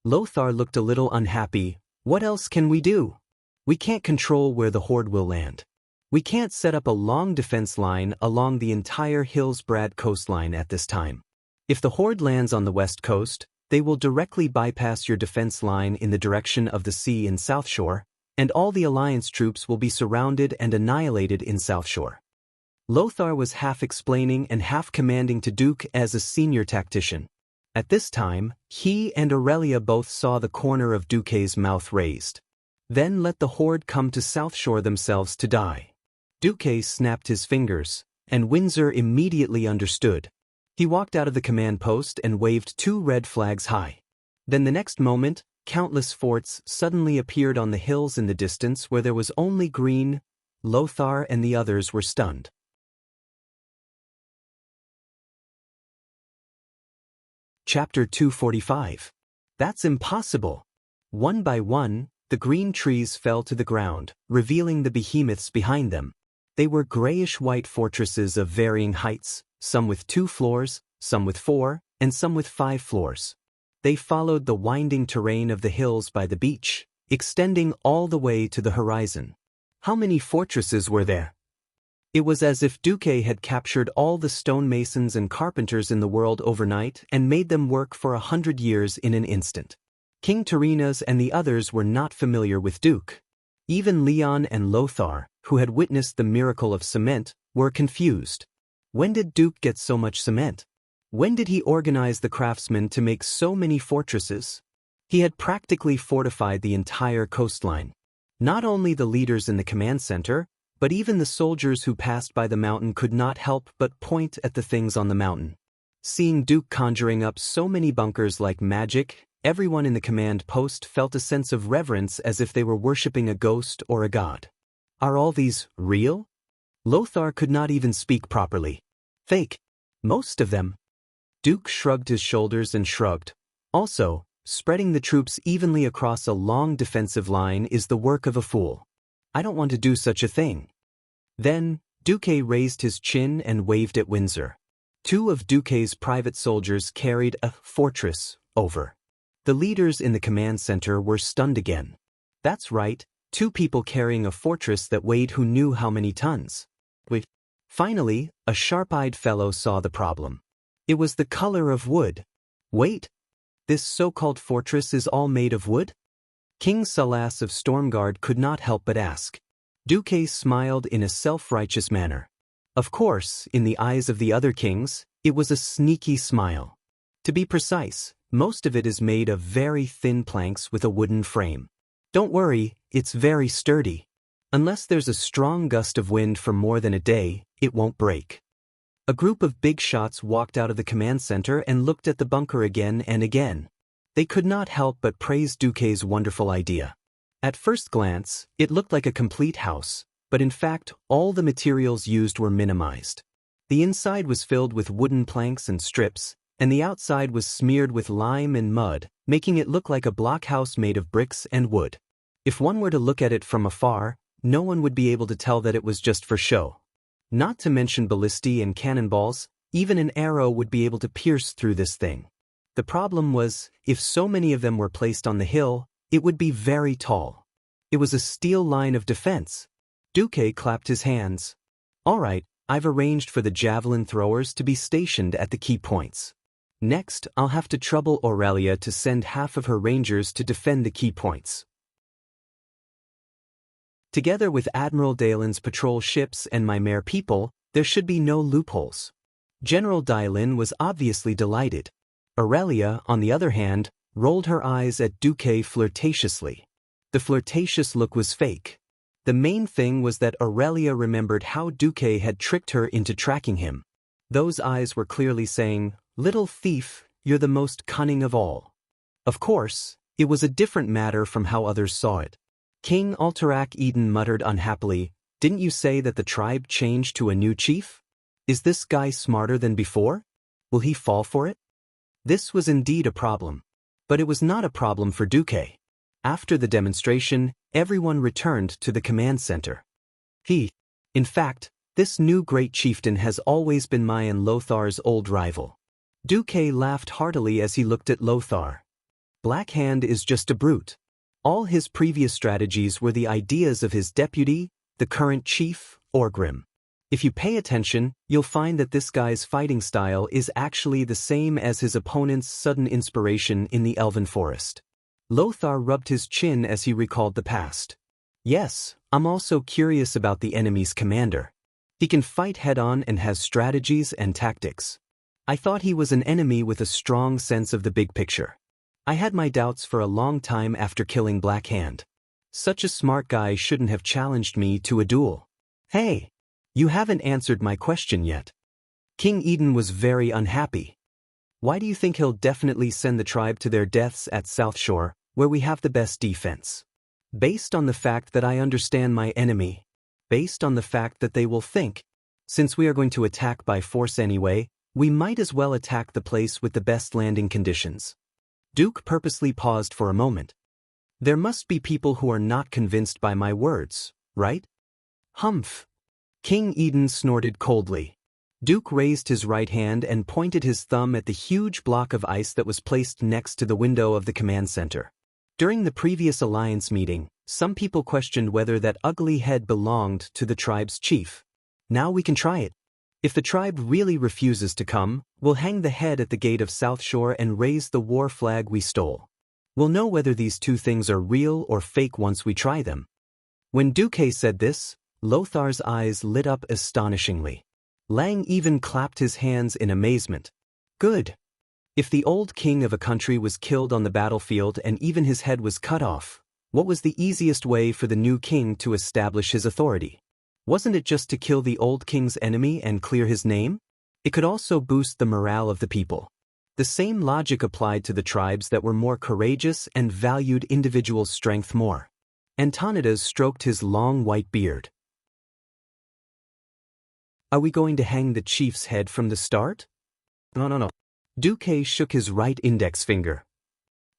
[SPEAKER 1] Lothar looked a little unhappy. What else can we do? We can't control where the Horde will land. We can't set up a long defense line along the entire Hillsbrad coastline at this time. If the Horde lands on the west coast, they will directly bypass your defense line in the direction of the sea in South Shore, and all the Alliance troops will be surrounded and annihilated in South Shore. Lothar was half explaining and half commanding to Duke as a senior tactician. At this time, he and Aurelia both saw the corner of Duque's mouth raised. Then let the Horde come to South Shore themselves to die. Duque snapped his fingers, and Windsor immediately understood. He walked out of the command post and waved 2 red flags high. Then the next moment, countless forts suddenly appeared on the hills in the distance where there was only green. Lothar and the others were stunned. Chapter 245. That's impossible. One by one, the green trees fell to the ground, revealing the behemoths behind them. They were grayish-white fortresses of varying heights, some with 2 floors, some with 4, and some with 5 floors. They followed the winding terrain of the hills by the beach, extending all the way to the horizon. How many fortresses were there? It was as if Duque had captured all the stonemasons and carpenters in the world overnight and made them work for 100 years in an instant. King Terinas and the others were not familiar with Duke. Even Leon and Lothar, who had witnessed the miracle of cement, were confused. When did Duke get so much cement? When did he organize the craftsmen to make so many fortresses? He had practically fortified the entire coastline. Not only the leaders in the command center, but even the soldiers who passed by the mountain could not help but point at the things on the mountain. Seeing Duke conjuring up so many bunkers like magic, everyone in the command post felt a sense of reverence as if they were worshipping a ghost or a god. Are all these real? Lothar could not even speak properly. Fake. Most of them. Duke shrugged his shoulders and shrugged. Also, spreading the troops evenly across a long defensive line is the work of a fool. I don't want to do such a thing. Then, Duque raised his chin and waved at Windsor. 2 of Duque's private soldiers carried a fortress over. The leaders in the command center were stunned again. That's right, 2 people carrying a fortress that weighed who knew how many tons. Finally, a sharp-eyed fellow saw the problem. It was the color of wood. Wait, this so-called fortress is all made of wood? King Salas of Stormguard could not help but ask. Duque smiled in a self-righteous manner. Of course, in the eyes of the other kings, it was a sneaky smile. To be precise, most of it is made of very thin planks with a wooden frame. Don't worry, it's very sturdy. Unless there's a strong gust of wind for more than a day, it won't break. A group of big shots walked out of the command center and looked at the bunker again and again. They could not help but praise Duque's wonderful idea. At first glance, it looked like a complete house, but in fact, all the materials used were minimized. The inside was filled with wooden planks and strips, and the outside was smeared with lime and mud, making it look like a blockhouse made of bricks and wood. If one were to look at it from afar, no one would be able to tell that it was just for show. Not to mention ballistae and cannonballs, even an arrow would be able to pierce through this thing. The problem was, if so many of them were placed on the hill, it would be very tall. It was a steel line of defense. Duque clapped his hands. All right, I've arranged for the javelin throwers to be stationed at the key points. Next, I'll have to trouble Aurelia to send half of her rangers to defend the key points. Together with Admiral Dalin's patrol ships and my mere people, there should be no loopholes. General Dalin was obviously delighted. Aurelia, on the other hand, rolled her eyes at Duque flirtatiously. The flirtatious look was fake. The main thing was that Aurelia remembered how Duque had tricked her into tracking him. Those eyes were clearly saying, "Little thief, you're the most cunning of all." Of course, it was a different matter from how others saw it. King Alterac Eden muttered unhappily, "Didn't you say that the tribe changed to a new chief? Is this guy smarter than before? Will he fall for it?" This was indeed a problem. But it was not a problem for Duque. After the demonstration, everyone returned to the command center. In fact, this new great chieftain has always been my and Lothar's old rival. Duque laughed heartily as he looked at Lothar. Black Hand is just a brute. All his previous strategies were the ideas of his deputy, the current chief, Orgrim. If you pay attention, you'll find that this guy's fighting style is actually the same as his opponent's sudden inspiration in the Elven Forest. Lothar rubbed his chin as he recalled the past. Yes, I'm also curious about the enemy's commander. He can fight head-on and has strategies and tactics. I thought he was an enemy with a strong sense of the big picture. I had my doubts for a long time after killing Black Hand. Such a smart guy shouldn't have challenged me to a duel. Hey, you haven't answered my question yet. King Eden was very unhappy. Why do you think he'll definitely send the tribe to their deaths at South Shore, where we have the best defense? Based on the fact that I understand my enemy. Based on the fact that they will think, since we are going to attack by force anyway, we might as well attack the place with the best landing conditions. Duke purposely paused for a moment. There must be people who are not convinced by my words, right? Humph. King Eden snorted coldly. Duke raised his right hand and pointed his thumb at the huge block of ice that was placed next to the window of the command center. During the previous alliance meeting, some people questioned whether that ugly head belonged to the tribe's chief. Now we can try it. If the tribe really refuses to come, we'll hang the head at the gate of South Shore and raise the war flag we stole. We'll know whether these two things are real or fake once we try them. When Duque said this, Lothar's eyes lit up astonishingly. Lang even clapped his hands in amazement. Good. If the old king of a country was killed on the battlefield and even his head was cut off, what was the easiest way for the new king to establish his authority? Wasn't it just to kill the old king's enemy and clear his name? It could also boost the morale of the people. The same logic applied to the tribes that were more courageous and valued individual strength more. Antonidas stroked his long white beard. Are we going to hang the chief's head from the start? No. Duque shook his right index finger.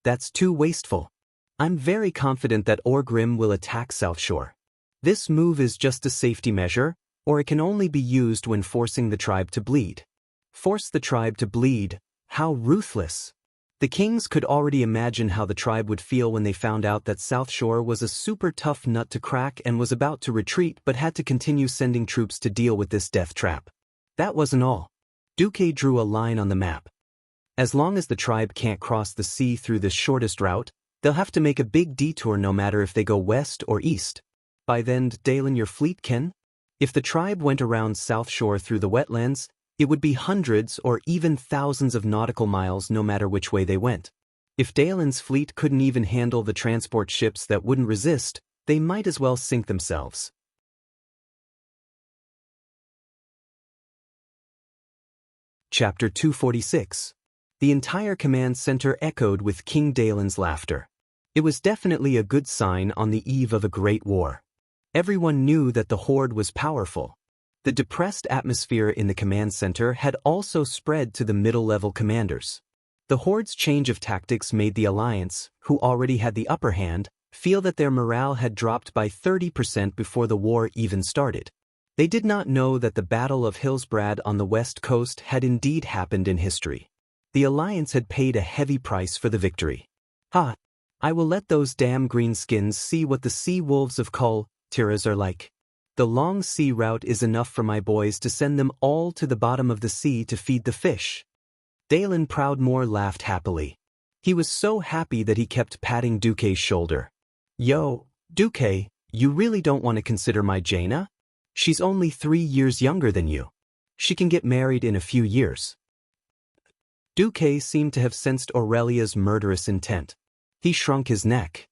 [SPEAKER 1] That's too wasteful. I'm very confident that Orgrim will attack South Shore. This move is just a safety measure, or it can only be used when forcing the tribe to bleed. Force the tribe to bleed? How ruthless! The kings could already imagine how the tribe would feel when they found out that South Shore was a super tough nut to crack and was about to retreat but had to continue sending troops to deal with this death trap. That wasn't all. Duque drew a line on the map. As long as the tribe can't cross the sea through the shortest route, they'll have to make a big detour no matter if they go west or east. By then, Dalen, your fleet can? If the tribe went around South Shore through the wetlands, it would be hundreds or even thousands of nautical miles no matter which way they went. If Dalen's fleet couldn't even handle the transport ships that wouldn't resist, they might as well sink themselves. Chapter 246. The entire command center echoed with King Dalen's laughter. It was definitely a good sign on the eve of a great war. Everyone knew that the Horde was powerful. The depressed atmosphere in the command center had also spread to the middle-level commanders. The Horde's change of tactics made the Alliance, who already had the upper hand, feel that their morale had dropped by 30% before the war even started. They did not know that the Battle of Hillsbrad on the west coast had indeed happened in history. The Alliance had paid a heavy price for the victory. I will let those damn greenskins see what the sea wolves of Cultivation are like. The long sea route is enough for my boys to send them all to the bottom of the sea to feed the fish. Dalen Proudmoore laughed happily. He was so happy that he kept patting Duque's shoulder. Yo, Duque, you really don't want to consider my Jaina? She's only 3 years younger than you. She can get married in a few years. Duque seemed to have sensed Aurelia's murderous intent. He shrunk his neck.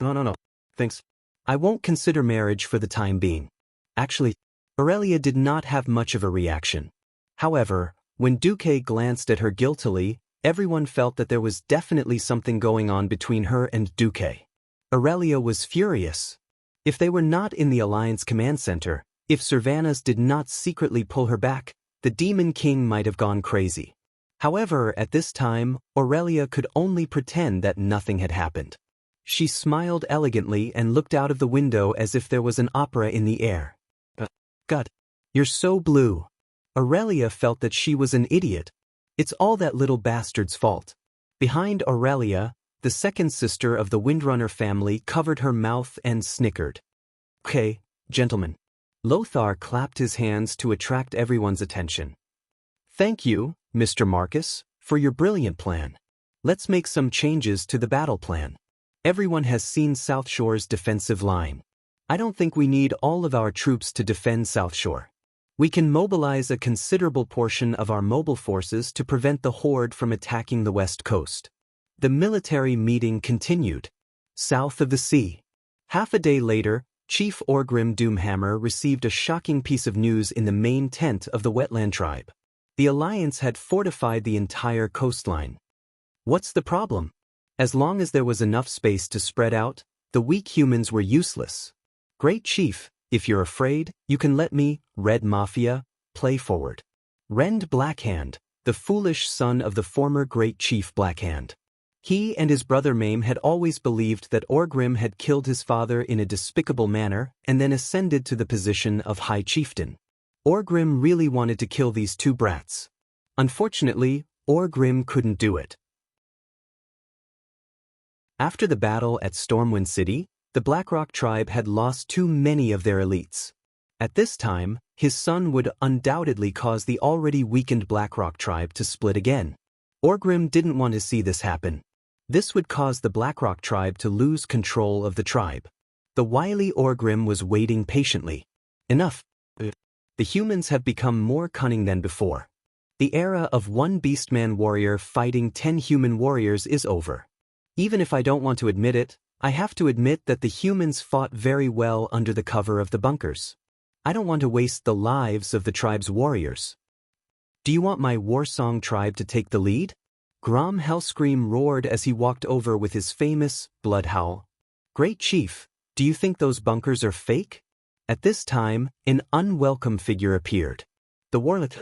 [SPEAKER 1] No. Thanks. I won't consider marriage for the time being. Actually, Aurelia did not have much of a reaction. However, when Duque glanced at her guiltily, everyone felt that there was definitely something going on between her and Duque. Aurelia was furious. If they were not in the Alliance command center, if Servanas did not secretly pull her back, the Demon King might have gone crazy. However, at this time, Aurelia could only pretend that nothing had happened. She smiled elegantly and looked out of the window as if there was an opera in the air. God, you're so blue. Aurelia felt that she was an idiot. It's all that little bastard's fault. Behind Aurelia, the second sister of the Windrunner family covered her mouth and snickered. Okay, gentlemen. Lothar clapped his hands to attract everyone's attention. Thank you, Mr. Marcus, for your brilliant plan. Let's make some changes to the battle plan. Everyone has seen South Shore's defensive line. I don't think we need all of our troops to defend South Shore. We can mobilize a considerable portion of our mobile forces to prevent the Horde from attacking the west coast. The military meeting continued. South of the sea. Half a day later, Chief Orgrim Doomhammer received a shocking piece of news in the main tent of the wetland tribe. The Alliance had fortified the entire coastline. What's the problem? As long as there was enough space to spread out, the weak humans were useless. Great Chief, if you're afraid, you can let me, Red Mafia, play forward. Rend Blackhand, the foolish son of the former Great Chief Blackhand. He and his brother Mame had always believed that Orgrim had killed his father in a despicable manner and then ascended to the position of High Chieftain. Orgrim really wanted to kill these two brats. Unfortunately, Orgrim couldn't do it. After the battle at Stormwind City, the Blackrock tribe had lost too many of their elites. At this time, his son would undoubtedly cause the already weakened Blackrock tribe to split again. Orgrim didn't want to see this happen. This would cause the Blackrock tribe to lose control of the tribe. The wily Orgrim was waiting patiently. Enough. The humans have become more cunning than before. The era of one beastman warrior fighting 10 human warriors is over. Even if I don't want to admit it, I have to admit that the humans fought very well under the cover of the bunkers. I don't want to waste the lives of the tribe's warriors. Do you want my warsong tribe to take the lead? Grom Hellscream roared as he walked over with his famous blood howl. Great Chief, do you think those bunkers are fake? At this time, an unwelcome figure appeared. The warlock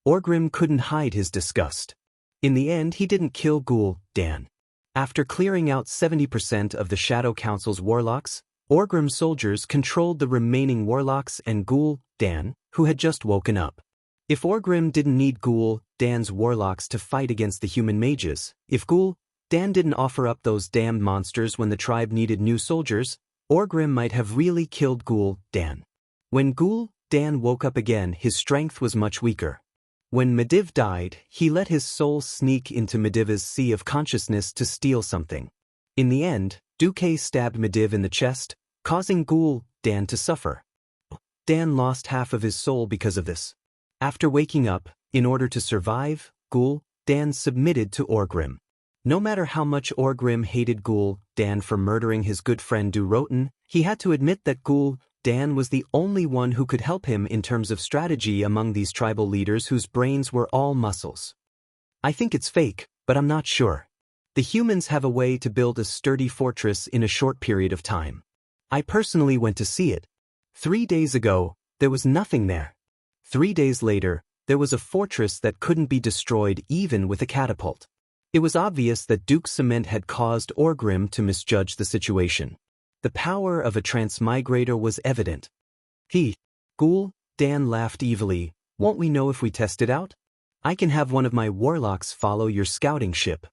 [SPEAKER 1] Orgrim couldn't hide his disgust. In the end, he didn't kill Ghoul Dan. After clearing out 70% of the Shadow Council's warlocks, Orgrim's soldiers controlled the remaining warlocks and Ghoul Dan, who had just woken up. If Orgrim didn't need Ghoul Dan's warlocks to fight against the human mages, if Ghoul Dan didn't offer up those damned monsters when the tribe needed new soldiers, Orgrim might have really killed Ghoul Dan. When Ghoul Dan woke up again, his strength was much weaker. When Medivh died, he let his soul sneak into Medivh's sea of consciousness to steal something. In the end, Duque stabbed Medivh in the chest, causing Ghoul Dan to suffer. Dan lost half of his soul because of this. After waking up, in order to survive, Ghoul Dan submitted to Orgrim. No matter how much Orgrim hated Ghoul Dan for murdering his good friend Durotan, he had to admit that Ghoul Dan was the only one who could help him in terms of strategy among these tribal leaders whose brains were all muscles. I think it's fake, but I'm not sure. The humans have a way to build a sturdy fortress in a short period of time. I personally went to see it. 3 days ago, there was nothing there. 3 days later, there was a fortress that couldn't be destroyed even with a catapult. It was obvious that Duke Cement had caused Orgrim to misjudge the situation. The power of a transmigrator was evident. Ghoul Dan laughed evilly. Won't we know if we test it out? I can have one of my warlocks follow your scouting ship.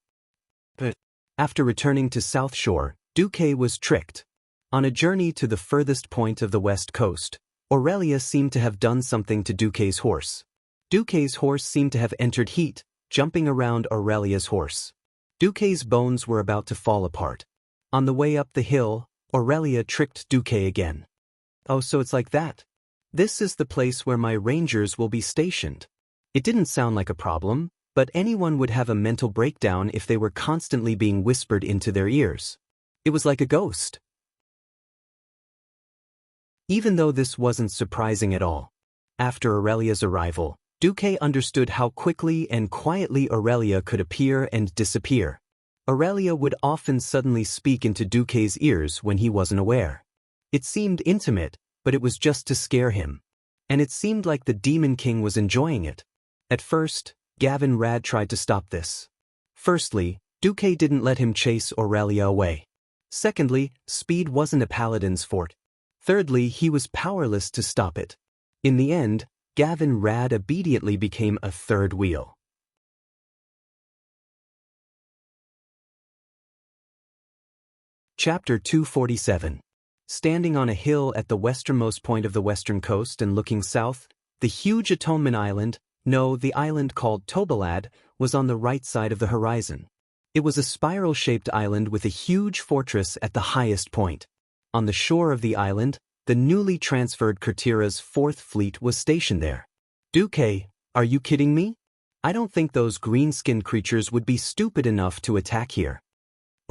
[SPEAKER 1] But after returning to South Shore, Duque was tricked. On a journey to the furthest point of the west coast, Aurelia seemed to have done something to Duque's horse. Duque's horse seemed to have entered heat, jumping around Aurelia's horse. Duque's bones were about to fall apart. On the way up the hill, Aurelia tricked Duque again. Oh, so it's like that. This is the place where my rangers will be stationed. It didn't sound like a problem, but anyone would have a mental breakdown if they were constantly being whispered into their ears. It was like a ghost. Even though this wasn't surprising at all. After Aurelia's arrival, Duque understood how quickly and quietly Aurelia could appear and disappear. Aurelia would often suddenly speak into Duque's ears when he wasn't aware. It seemed intimate, but it was just to scare him. And it seemed like the Demon King was enjoying it. At first, Gavin Rad tried to stop this. Firstly, Duque didn't let him chase Aurelia away. Secondly, speed wasn't a paladin's fort. Thirdly, he was powerless to stop it. In the end, Gavin Rad obediently became a third wheel. Chapter 247. Standing on a hill at the westernmost point of the western coast and looking south, the huge Atonement Island, the island called Tobalad, was on the right side of the horizon. It was a spiral-shaped island with a huge fortress at the highest point. On the shore of the island, the newly transferred Kurtira's 4th Fleet was stationed there. Duque, are you kidding me? I don't think those green-skinned creatures would be stupid enough to attack here.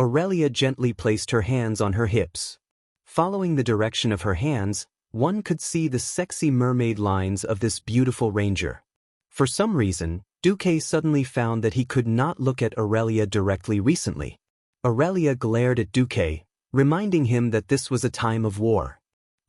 [SPEAKER 1] Aurelia gently placed her hands on her hips. Following the direction of her hands, one could see the sexy mermaid lines of this beautiful ranger. For some reason, Duque suddenly found that he could not look at Aurelia directly recently. Aurelia glared at Duque, reminding him that this was a time of war.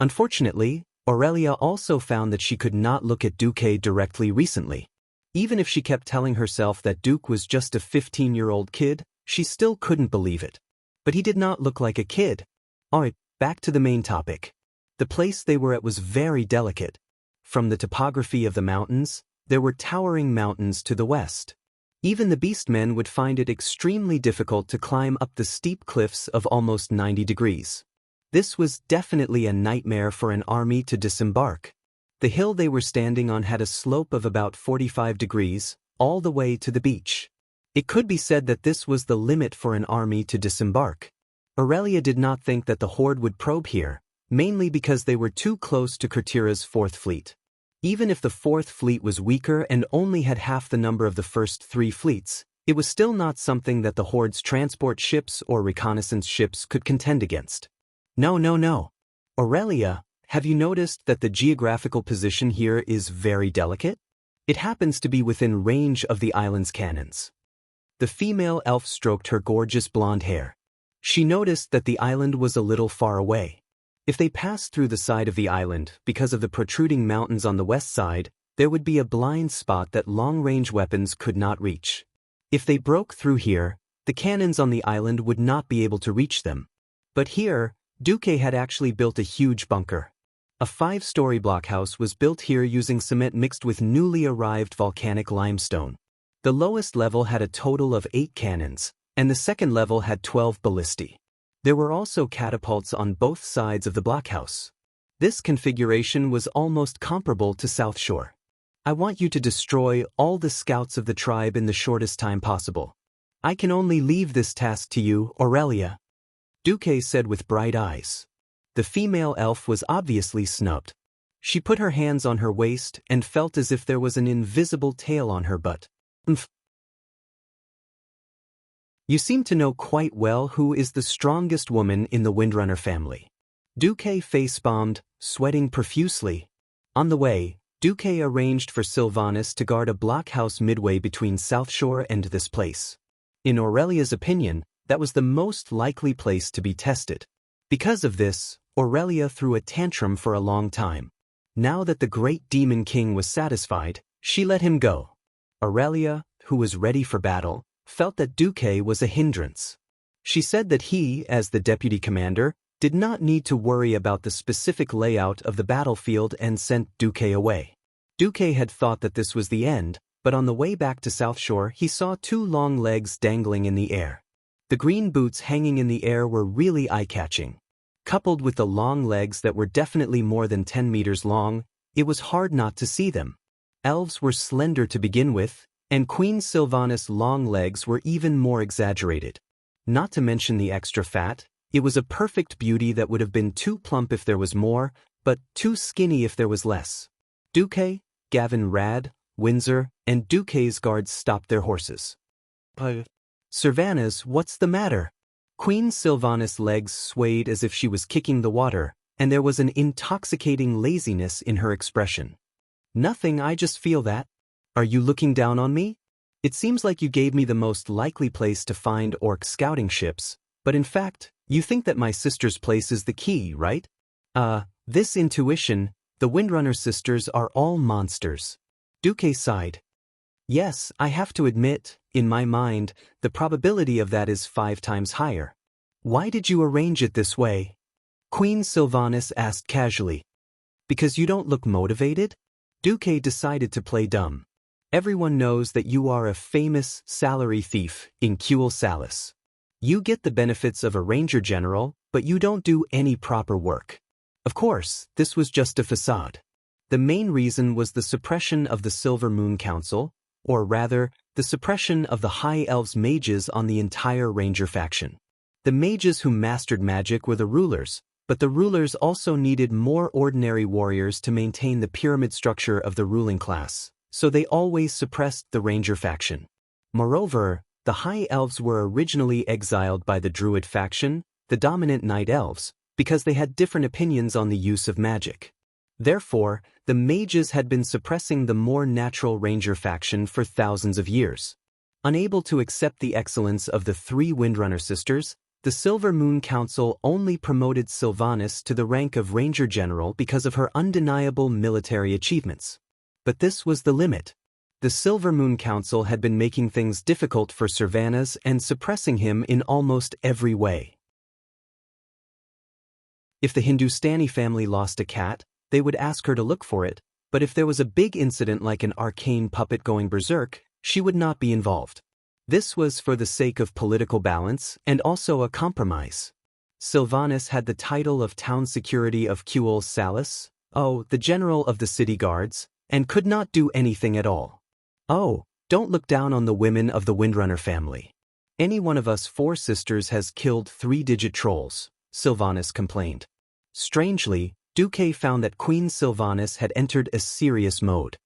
[SPEAKER 1] Unfortunately, Aurelia also found that she could not look at Duque directly recently. Even if she kept telling herself that Duque was just a 15-year-old kid, she still couldn't believe it. But he did not look like a kid. Alright, back to the main topic. The place they were at was very delicate. From the topography of the mountains, there were towering mountains to the west. Even the beastmen would find it extremely difficult to climb up the steep cliffs of almost 90 degrees. This was definitely a nightmare for an army to disembark. The hill they were standing on had a slope of about 45 degrees, all the way to the beach. It could be said that this was the limit for an army to disembark. Aurelia did not think that the horde would probe here, mainly because they were too close to Kurtira's 4th Fleet. Even if the fourth fleet was weaker and only had half the number of the first three fleets, it was still not something that the Horde's transport ships or reconnaissance ships could contend against. No. Aurelia, have you noticed that the geographical position here is very delicate? It happens to be within range of the island's cannons. The female elf stroked her gorgeous blonde hair. She noticed that the island was a little far away. If they passed through the side of the island, because of the protruding mountains on the west side, there would be a blind spot that long-range weapons could not reach. If they broke through here, the cannons on the island would not be able to reach them. But here, Duque had actually built a huge bunker. A 5-story blockhouse was built here using cement mixed with newly arrived volcanic limestone. The lowest level had a total of 8 cannons, and the second level had 12 ballistae. There were also catapults on both sides of the blockhouse. This configuration was almost comparable to South Shore. I want you to destroy all the scouts of the tribe in the shortest time possible. I can only leave this task to you, Aurelia, Duque said with bright eyes. The female elf was obviously snubbed. She put her hands on her waist and felt as if there was an invisible tail on her butt. You seem to know quite well who is the strongest woman in the Windrunner family. Duque face-bombed, sweating profusely. On the way, Duque arranged for Sylvanas to guard a blockhouse midway between South Shore and this place. In Aurelia's opinion, that was the most likely place to be tested. Because of this, Aurelia threw a tantrum for a long time. Now that the great demon king was satisfied, she let him go. Aurelia, who was ready for battle, felt that Duque was a hindrance. She said that he, as the deputy commander, did not need to worry about the specific layout of the battlefield and sent Duque away. Duque had thought that this was the end, but on the way back to South Shore he saw 2 long legs dangling in the air. The green boots hanging in the air were really eye-catching. Coupled with the long legs that were definitely more than 10 meters long, it was hard not to see them. Elves were slender to begin with, and Queen Sylvanas' long legs were even more exaggerated. Not to mention the extra fat, it was a perfect beauty that would have been too plump if there was more, but too skinny if there was less. Duque, Gavin Rad, Windsor, and Duque's guards stopped their horses. Sylvanas, what's the matter? Queen Sylvanas' legs swayed as if she was kicking the water, and there was an intoxicating laziness in her expression. Nothing, I just feel that. Are you looking down on me? It seems like you gave me the most likely place to find orc scouting ships, but in fact, you think that my sister's place is the key, right? This intuition, the Windrunner sisters are all monsters. Duque sighed. Yes, I have to admit, in my mind, the probability of that is 5 times higher. Why did you arrange it this way? Queen Sylvanas asked casually. Because you don't look motivated? Duque decided to play dumb. Everyone knows that you are a famous salary thief in Cuel Salis. You get the benefits of a ranger general, but you don't do any proper work. Of course, this was just a facade. The main reason was the suppression of the Silver Moon Council, or rather, the suppression of the High Elves mages on the entire ranger faction. The mages who mastered magic were the rulers, but the rulers also needed more ordinary warriors to maintain the pyramid structure of the ruling class, so they always suppressed the ranger faction. Moreover, the High Elves were originally exiled by the Druid faction, the dominant Night Elves, because they had different opinions on the use of magic. Therefore, the mages had been suppressing the more natural ranger faction for thousands of years. Unable to accept the excellence of the 3 Windrunner sisters, the Silver Moon Council only promoted Sylvanas to the rank of Ranger General because of her undeniable military achievements. But this was the limit. The Silver Moon Council had been making things difficult for Sylvanas and suppressing him in almost every way. If the Hindustani family lost a cat, they would ask her to look for it, but if there was a big incident like an arcane puppet going berserk, she would not be involved. This was for the sake of political balance and also a compromise. Sylvanas had the title of Town Security of Cuel Salis, the General of the City Guards, and could not do anything at all. Don't look down on the women of the Windrunner family. Any one of us 4 sisters has killed 3-digit trolls, Sylvanas complained. Strangely, Duque found that Queen Sylvanas had entered a serious mode.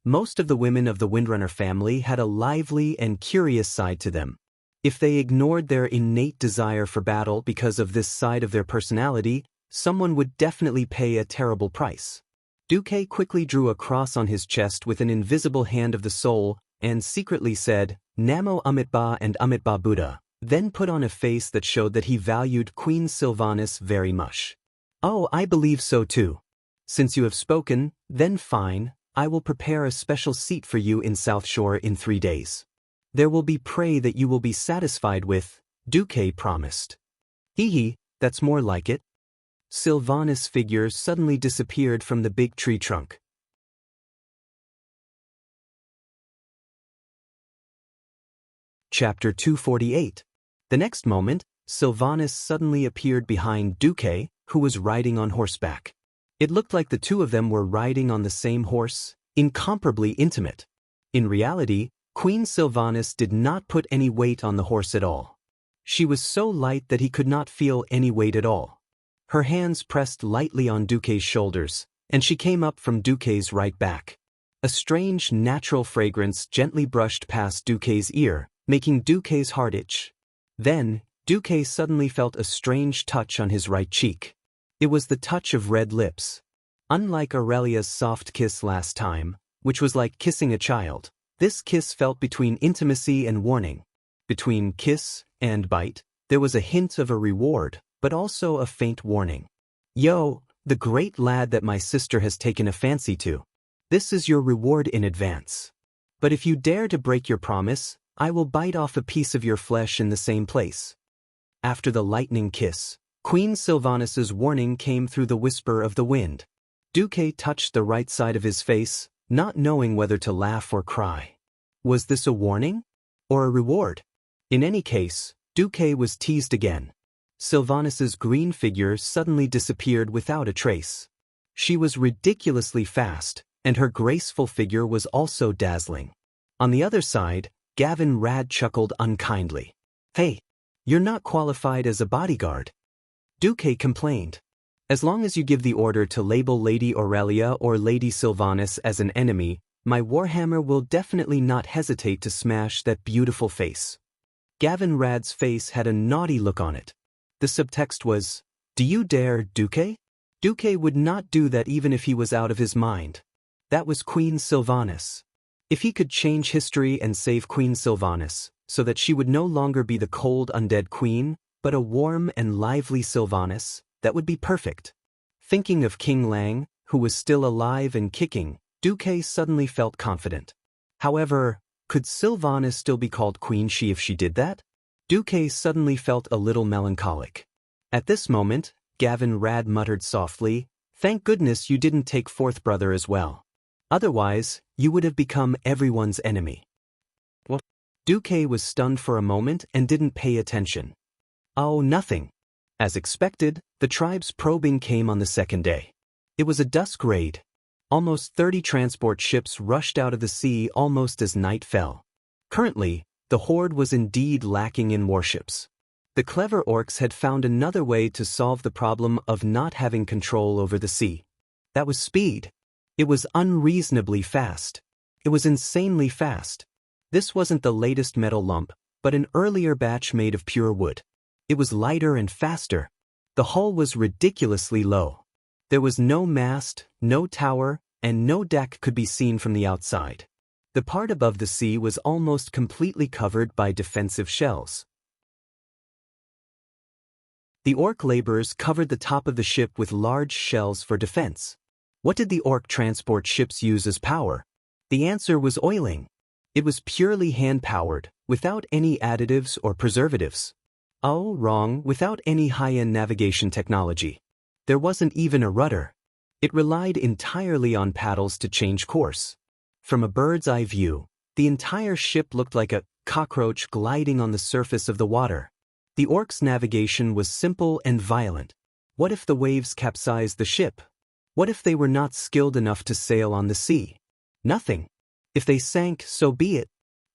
[SPEAKER 1] Most of the women of the Windrunner family had a lively and curious side to them. If they ignored their innate desire for battle because of this side of their personality, someone would definitely pay a terrible price. Duque quickly drew a cross on his chest with an invisible hand of the soul and secretly said, Namo Amitba and Amitba Buddha, then put on a face that showed that he valued Queen Sylvanas very much. Oh, I believe so too. Since you have spoken, then fine, I will prepare a special seat for you in South Shore in 3 days. There will be prey that you will be satisfied with, Duque promised. Hee, that's more like it. Sylvanas' figure suddenly disappeared from the big tree trunk. Chapter 248. The next moment, Sylvanas suddenly appeared behind Duque, who was riding on horseback. It looked like the two of them were riding on the same horse, incomparably intimate. In reality, Queen Sylvanas did not put any weight on the horse at all. She was so light that he could not feel any weight at all. Her hands pressed lightly on Duque's shoulders, and she came up from Duque's right back. A strange, natural fragrance gently brushed past Duque's ear, making Duque's heart itch. Then, Duque suddenly felt a strange touch on his right cheek. It was the touch of red lips. Unlike Aurelia's soft kiss last time, which was like kissing a child, this kiss felt between intimacy and warning. Between kiss and bite, there was a hint of a reward, but also a faint warning. Yo, the great lad that my sister has taken a fancy to. This is your reward in advance. But if you dare to break your promise, I will bite off a piece of your flesh in the same place. After the lightning kiss, Queen Sylvanas's warning came through the whisper of the wind. Duque touched the right side of his face, not knowing whether to laugh or cry. Was this a warning? Or a reward? In any case, Duque was teased again. Sylvanas's green figure suddenly disappeared without a trace. She was ridiculously fast, and her graceful figure was also dazzling. On the other side, Gavin Rad chuckled unkindly. Hey, you're not qualified as a bodyguard. Duque complained. As long as you give the order to label Lady Aurelia or Lady Sylvanas as an enemy, my warhammer will definitely not hesitate to smash that beautiful face. Gavin Rad's face had a naughty look on it. The subtext was, do you dare, Duque? Duque would not do that even if he was out of his mind. That was Queen Sylvanas. If he could change history and save Queen Sylvanas, so that she would no longer be the cold undead queen, but a warm and lively Sylvanas, that would be perfect. Thinking of King Lang, who was still alive and kicking, Duque suddenly felt confident. However, could Sylvanas still be called Queen She if she did that? Duque suddenly felt a little melancholic. At this moment, Gavin Rad muttered softly, Thank goodness you didn't take fourth brother as well. Otherwise, you would have become everyone's enemy. What? Duque was stunned for a moment and didn't pay attention. Oh, nothing. As expected, the tribe's probing came on the second day. It was a dusk raid. Almost 30 transport ships rushed out of the sea almost as night fell. Currently, the horde was indeed lacking in warships. The clever orcs had found another way to solve the problem of not having control over the sea. That was speed. It was unreasonably fast. It was insanely fast. This wasn't the latest metal lump, but an earlier batch made of pure wood. It was lighter and faster. The hull was ridiculously low. There was no mast, no tower, and no deck could be seen from the outside. The part above the sea was almost completely covered by defensive shells. The orc laborers covered the top of the ship with large shells for defense. What did the orc transport ships use as power? The answer was oiling. It was purely hand-powered, without any additives or preservatives. Oh, wrong, without any high-end navigation technology. There wasn't even a rudder. It relied entirely on paddles to change course. From a bird's-eye view, the entire ship looked like a cockroach gliding on the surface of the water. The orcs' navigation was simple and violent. What if the waves capsized the ship? What if they were not skilled enough to sail on the sea? Nothing. If they sank, so be it.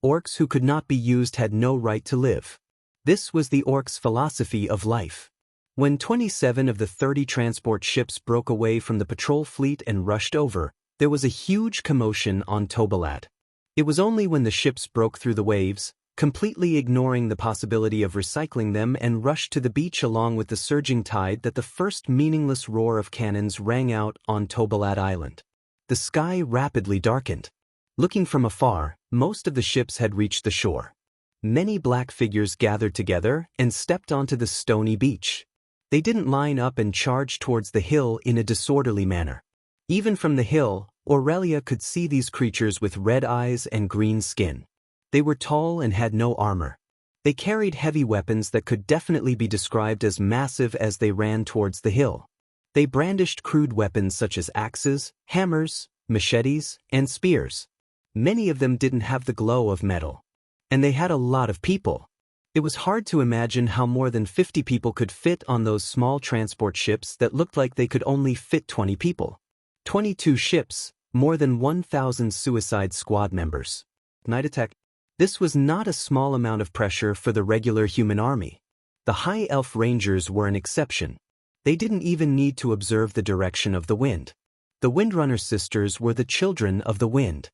[SPEAKER 1] Orcs who could not be used had no right to live. This was the orcs' philosophy of life. When 27 of the 30 transport ships broke away from the patrol fleet and rushed over, there was a huge commotion on Tobalad. It was only when the ships broke through the waves, completely ignoring the possibility of recycling them and rushed to the beach along with the surging tide, that the first meaningless roar of cannons rang out on Tobalad Island. The sky rapidly darkened. Looking from afar, most of the ships had reached the shore. Many black figures gathered together and stepped onto the stony beach. They didn't line up and charge towards the hill in a disorderly manner. Even from the hill, Aurelia could see these creatures with red eyes and green skin. They were tall and had no armor. They carried heavy weapons that could definitely be described as massive as they ran towards the hill. They brandished crude weapons such as axes, hammers, machetes, and spears. Many of them didn't have the glow of metal. And they had a lot of people. It was hard to imagine how more than 50 people could fit on those small transport ships that looked like they could only fit 20 people. 22 ships, more than 1,000 suicide squad members. Night attack. This was not a small amount of pressure for the regular human army. The High Elf Rangers were an exception. They didn't even need to observe the direction of the wind. The Windrunner sisters were the children of the wind.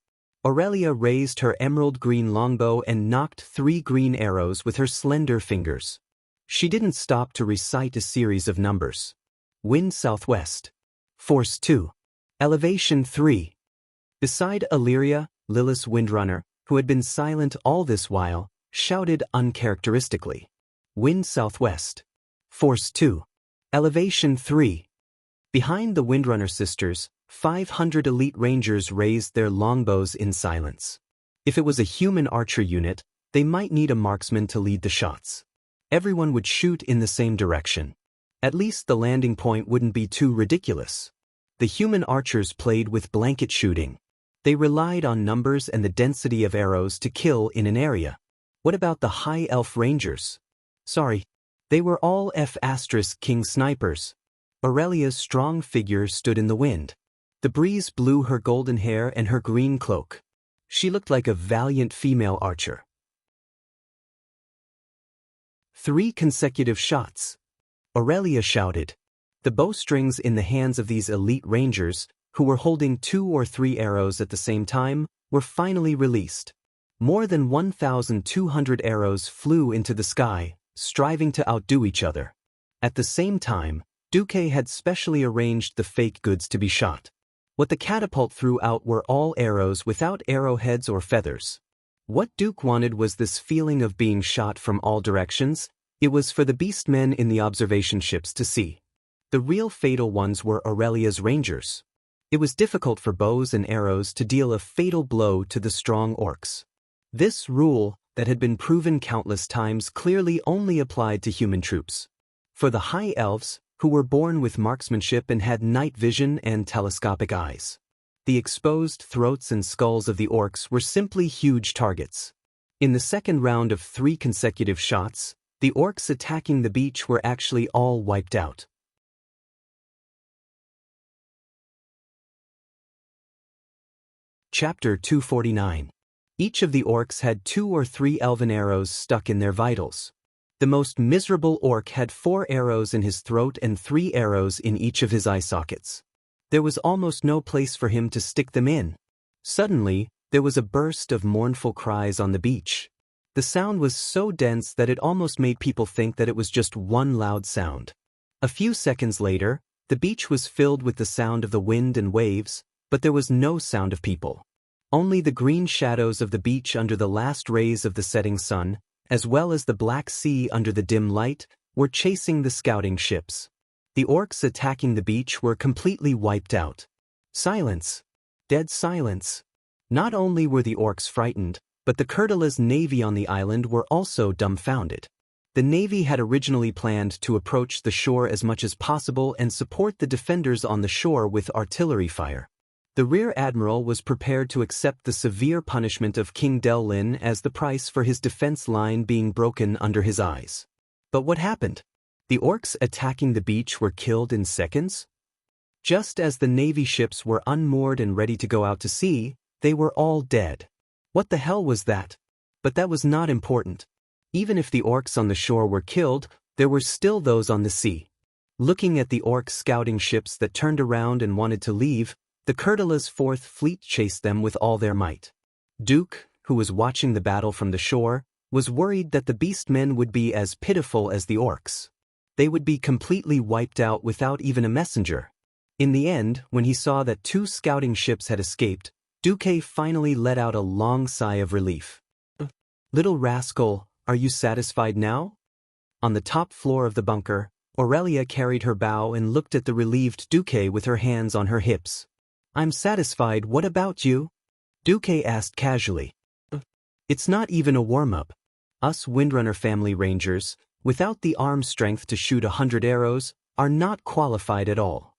[SPEAKER 1] Aurelia raised her emerald green longbow and knocked 3 green arrows with her slender fingers. She didn't stop to recite a series of numbers. Wind southwest. Force 2. Elevation 3. Beside Illyria, Lilith's Windrunner, who had been silent all this while, shouted uncharacteristically. Wind southwest. Force 2. Elevation 3. Behind the Windrunner sisters, 500 elite rangers raised their longbows in silence. If it was a human archer unit, they might need a marksman to lead the shots. Everyone would shoot in the same direction. At least the landing point wouldn't be too ridiculous. The human archers played with blanket shooting. They relied on numbers and the density of arrows to kill in an area. What about the High Elf Rangers? Sorry, they were all F*King snipers. Aurelia's strong figure stood in the wind. The breeze blew her golden hair and her green cloak. She looked like a valiant female archer. 3 consecutive shots. Aurelia shouted. The bowstrings in the hands of these elite rangers, who were holding 2 or 3 arrows at the same time, were finally released. More than 1,200 arrows flew into the sky, striving to outdo each other. At the same time, Duque had specially arranged the fake goods to be shot. What the catapult threw out were all arrows without arrowheads or feathers. What Duke wanted was this feeling of being shot from all directions. It was for the beastmen in the observation ships to see. The real fatal ones were Aurelia's rangers. It was difficult for bows and arrows to deal a fatal blow to the strong orcs. This rule, that had been proven countless times, clearly only applied to human troops. For the High Elves, who were born with marksmanship and had night vision and telescopic eyes, the exposed throats and skulls of the orcs were simply huge targets. In the second round of 3 consecutive shots, the orcs attacking the beach were actually all wiped out. Chapter 249. Each of the orcs had 2 or 3 elven arrows stuck in their vitals. The most miserable orc had 4 arrows in his throat and 3 arrows in each of his eye sockets. There was almost no place for him to stick them in. Suddenly, there was a burst of mournful cries on the beach. The sound was so dense that it almost made people think that it was just one loud sound. A few seconds later, the beach was filled with the sound of the wind and waves, but there was no sound of people. Only the green shadows of the beach under the last rays of the setting sun, as well as the black sea under the dim light, were chasing the scouting ships. The orcs attacking the beach were completely wiped out. Silence. Dead silence. Not only were the orcs frightened, but the Kurtula's navy on the island were also dumbfounded. The navy had originally planned to approach the shore as much as possible and support the defenders on the shore with artillery fire. The rear admiral was prepared to accept the severe punishment of King Lin as the price for his defense line being broken under his eyes. But what happened? The orcs attacking the beach were killed in seconds? Just as the navy ships were unmoored and ready to go out to sea, they were all dead. What the hell was that? But that was not important. Even if the orcs on the shore were killed, there were still those on the sea, Looking at the orc scouting ships that turned around and wanted to leave, the Kurtula's fourth fleet chased them with all their might. Duke, who was watching the battle from the shore, was worried that the beastmen would be as pitiful as the orcs. They would be completely wiped out without even a messenger. In the end, when he saw that 2 scouting ships had escaped, Duque finally let out a long sigh of relief. "Little rascal, are you satisfied now?" On the top floor of the bunker, Aurelia carried her bow and looked at the relieved Duque with her hands on her hips. "I'm satisfied, what about you?" Duque asked casually. "It's not even a warm-up. Us Windrunner family rangers, without the arm strength to shoot 100 arrows, are not qualified at all."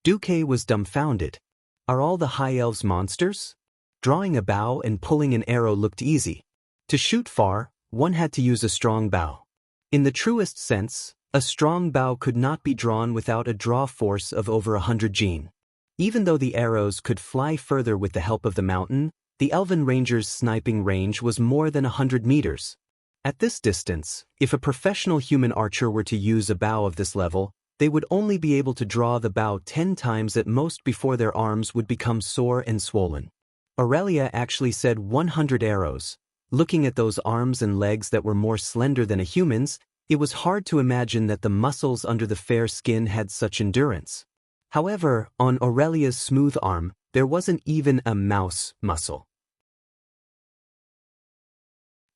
[SPEAKER 1] Duque was dumbfounded. Are all the High Elves monsters? Drawing a bow and pulling an arrow looked easy. To shoot far, one had to use a strong bow. In the truest sense, a strong bow could not be drawn without a draw force of over 100 Gene. Even though the arrows could fly further with the help of the mountain, the Elven Ranger's sniping range was more than 100 meters. At this distance, if a professional human archer were to use a bow of this level, they would only be able to draw the bow 10 times at most before their arms would become sore and swollen. Aurelia actually said 100 arrows. Looking at those arms and legs that were more slender than a human's, it was hard to imagine that the muscles under the fair skin had such endurance. However, on Aurelia's smooth arm, there wasn't even a mouse muscle.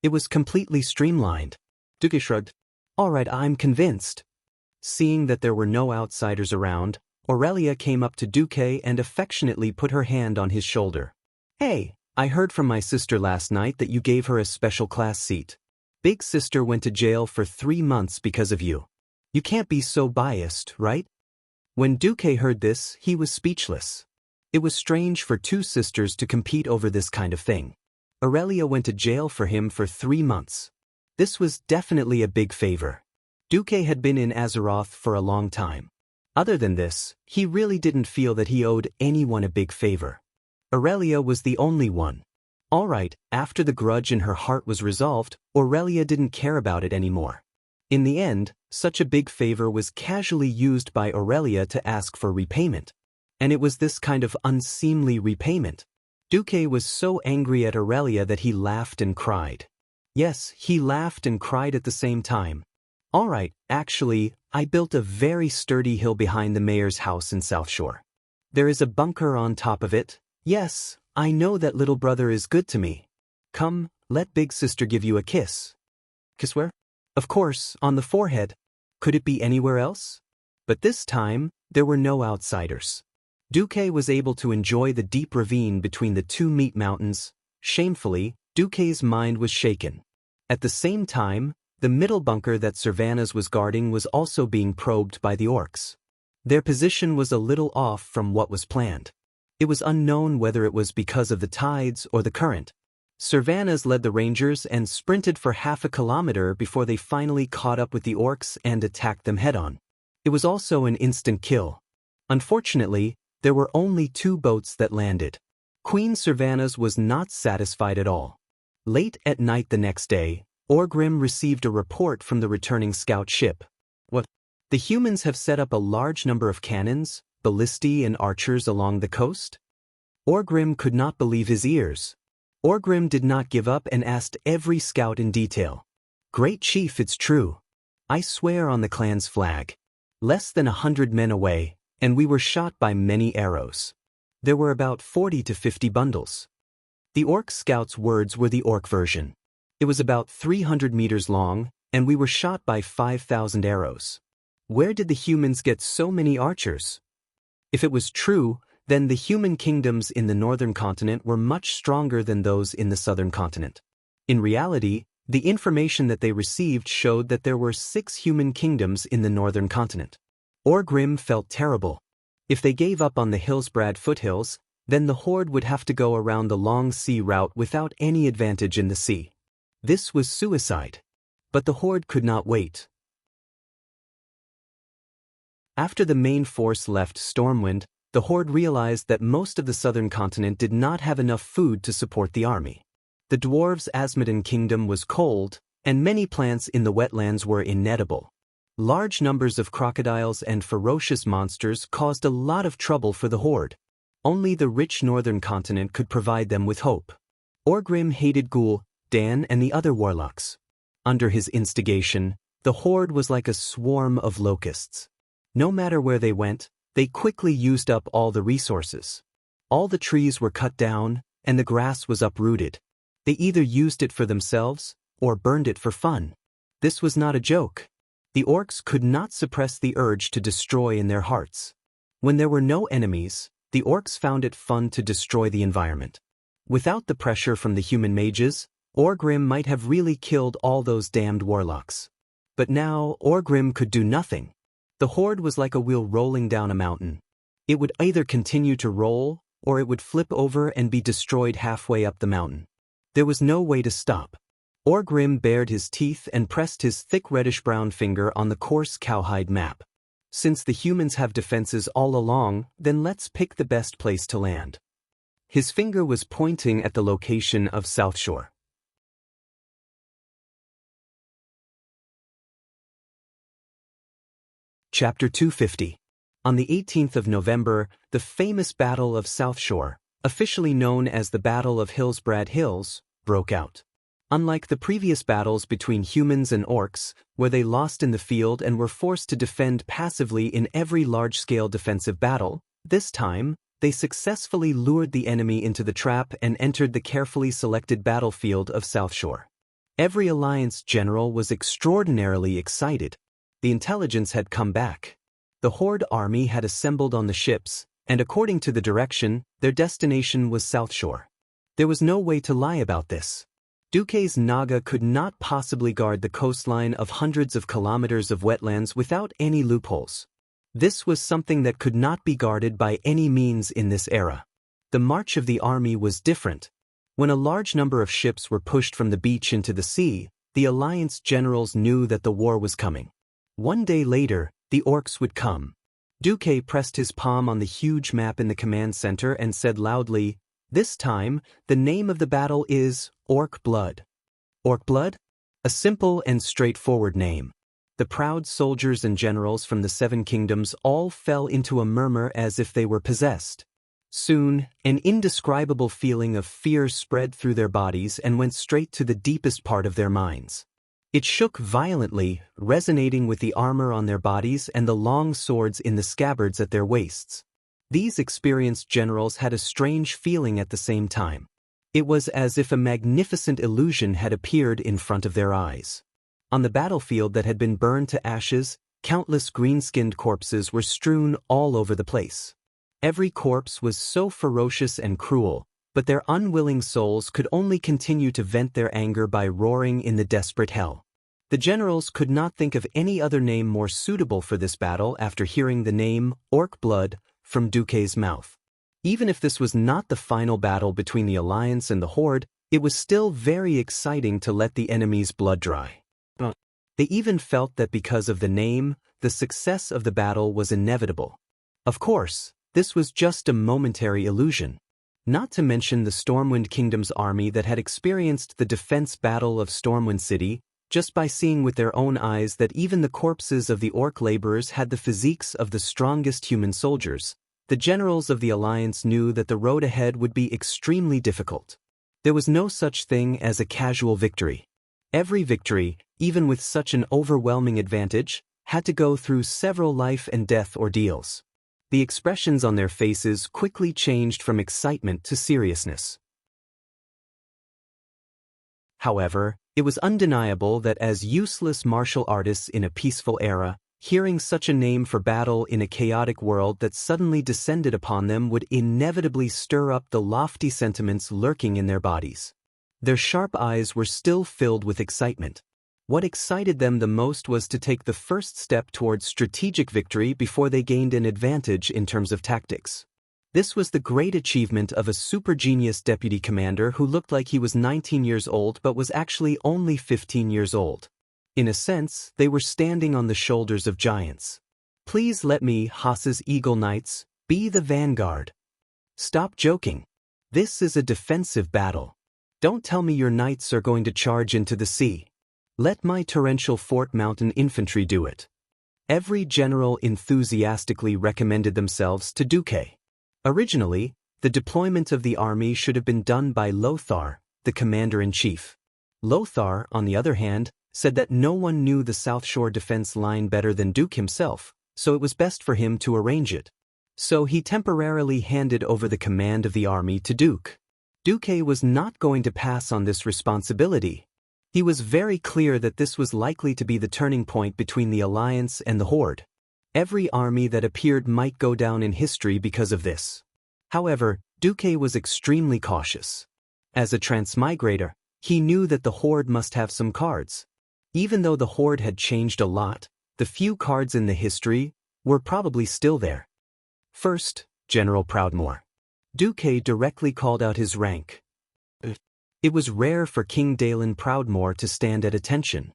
[SPEAKER 1] It was completely streamlined. Duque shrugged. "All right, I'm convinced." Seeing that there were no outsiders around, Aurelia came up to Duque and affectionately put her hand on his shoulder. "Hey, I heard from my sister last night that you gave her a special class seat. Big sister went to jail for 3 months because of you. You can't be so biased, right?" When Duque heard this, he was speechless. It was strange for 2 sisters to compete over this kind of thing. Aurelia went to jail for him for 3 months. This was definitely a big favor. Duque had been in Azeroth for a long time. Other than this, he really didn't feel that he owed anyone a big favor. Aurelia was the only one. All right, after the grudge in her heart was resolved, Aurelia didn't care about it anymore. In the end, such a big favor was casually used by Aurelia to ask for repayment. And it was this kind of unseemly repayment. Duque was so angry at Aurelia that he laughed and cried. Yes, he laughed and cried at the same time. "All right, actually, I built a very sturdy hill behind the mayor's house in South Shore. There is a bunker on top of it. Yes, I know that little brother is good to me. Come, let big sister give you a kiss." "Kiss where?" "Of course, on the forehead. Could it be anywhere else?" But this time, there were no outsiders. Duque was able to enjoy the deep ravine between the 2 meat mountains. Shamefully, Duque's mind was shaken. At the same time, the middle bunker that Sylvanas was guarding was also being probed by the orcs. Their position was a little off from what was planned. It was unknown whether it was because of the tides or the current. Sylvanas led the rangers and sprinted for half a kilometer before they finally caught up with the orcs and attacked them head-on. It was also an instant kill. Unfortunately, there were only 2 boats that landed. Queen Sylvanas was not satisfied at all. Late at night the next day, Orgrim received a report from the returning scout ship. "What? The humans have set up a large number of cannons, ballistae and archers along the coast?" Orgrim could not believe his ears. Orgrim did not give up and asked every scout in detail. "Great chief, it's true. I swear on the clan's flag. Less than 100 men away, and we were shot by many arrows. There were about 40 to 50 bundles." The orc scout's words were the orc version. It was about 300 meters long, and we were shot by 5,000 arrows. Where did the humans get so many archers? If it was true, then the human kingdoms in the northern continent were much stronger than those in the southern continent. In reality, the information that they received showed that there were 6 human kingdoms in the northern continent. Orgrim felt terrible. If they gave up on the Hillsbrad foothills, then the horde would have to go around the long sea route without any advantage in the sea. This was suicide. But the horde could not wait. After the main force left Stormwind, the horde realized that most of the southern continent did not have enough food to support the army. The dwarves' Asmodean kingdom was cold, and many plants in the wetlands were inedible. Large numbers of crocodiles and ferocious monsters caused a lot of trouble for the horde. Only the rich northern continent could provide them with hope. Orgrim hated Ghoul, Dan and the other warlocks. Under his instigation, the horde was like a swarm of locusts. No matter where they went, they quickly used up all the resources. All the trees were cut down, and the grass was uprooted. They either used it for themselves, or burned it for fun. This was not a joke. The orcs could not suppress the urge to destroy in their hearts. When there were no enemies, the orcs found it fun to destroy the environment. Without the pressure from the human mages, Orgrim might have really killed all those damned warlocks. But now, Orgrim could do nothing. The horde was like a wheel rolling down a mountain. It would either continue to roll, or it would flip over and be destroyed halfway up the mountain. There was no way to stop. Orgrim bared his teeth and pressed his thick reddish-brown finger on the coarse cowhide map. Since the humans have defenses all along, then let's pick the best place to land. His finger was pointing at the location of South Shore. Chapter 250. On the 18th of November, the famous Battle of South Shore, officially known as the Battle of Hillsbrad Hills, broke out. Unlike the previous battles between humans and orcs, where they lost in the field and were forced to defend passively in every large-scale defensive battle, this time, they successfully lured the enemy into the trap and entered the carefully selected battlefield of South Shore. Every alliance general was extraordinarily excited. The intelligence had come back. The horde army had assembled on the ships, and according to the direction, their destination was South Shore. There was no way to lie about this. Duque's Naga could not possibly guard the coastline of hundreds of kilometers of wetlands without any loopholes. This was something that could not be guarded by any means in this era. The march of the army was different. When a large number of ships were pushed from the beach into the sea, the alliance generals knew that the war was coming. One day later, the orcs would come. Duque pressed his palm on the huge map in the command center and said loudly, "This time, the name of the battle is Orc Blood." Orc Blood? A simple and straightforward name. The proud soldiers and generals from the Seven Kingdoms all fell into a murmur as if they were possessed. Soon, an indescribable feeling of fear spread through their bodies and went straight to the deepest part of their minds. It shook violently, resonating with the armor on their bodies and the long swords in the scabbards at their waists. These experienced generals had a strange feeling at the same time. It was as if a magnificent illusion had appeared in front of their eyes. On the battlefield that had been burned to ashes, countless green-skinned corpses were strewn all over the place. Every corpse was so ferocious and cruel, but their unwilling souls could only continue to vent their anger by roaring in the desperate hell. The generals could not think of any other name more suitable for this battle after hearing the name Orc Blood from Duque's mouth. Even if this was not the final battle between the Alliance and the Horde, it was still very exciting to let the enemy's blood dry. They even felt that because of the name, the success of the battle was inevitable. Of course, this was just a momentary illusion. Not to mention the Stormwind Kingdom's army that had experienced the defense battle of Stormwind City, just by seeing with their own eyes that even the corpses of the orc laborers had the physiques of the strongest human soldiers. The generals of the Alliance knew that the road ahead would be extremely difficult. There was no such thing as a casual victory. Every victory, even with such an overwhelming advantage, had to go through several life and death ordeals. The expressions on their faces quickly changed from excitement to seriousness. However, it was undeniable that as useless martial artists in a peaceful era, hearing such a name for battle in a chaotic world that suddenly descended upon them would inevitably stir up the lofty sentiments lurking in their bodies. Their sharp eyes were still filled with excitement. What excited them the most was to take the first step towards strategic victory before they gained an advantage in terms of tactics. This was the great achievement of a super genius deputy commander who looked like he was 19 years old but was actually only 15 years old. In a sense, they were standing on the shoulders of giants. Please let me, Haas's Eagle Knights, be the vanguard. Stop joking. This is a defensive battle. Don't tell me your knights are going to charge into the sea. Let my torrential Fort Mountain infantry do it. Every general enthusiastically recommended themselves to Duque. Originally, the deployment of the army should have been done by Lothar, the commander-in-chief. Lothar, on the other hand, said that no one knew the South Shore defense line better than Duque himself, so it was best for him to arrange it. So he temporarily handed over the command of the army to Duque. Duque was not going to pass on this responsibility. He was very clear that this was likely to be the turning point between the alliance and the horde. Every army that appeared might go down in history because of this. However, Duque was extremely cautious. As a transmigrator, he knew that the horde must have some cards. Even though the horde had changed a lot, the few cards in the history were probably still there. First, General Proudmoore. Duque directly called out his rank. It was rare for King Dalen Proudmoore to stand at attention.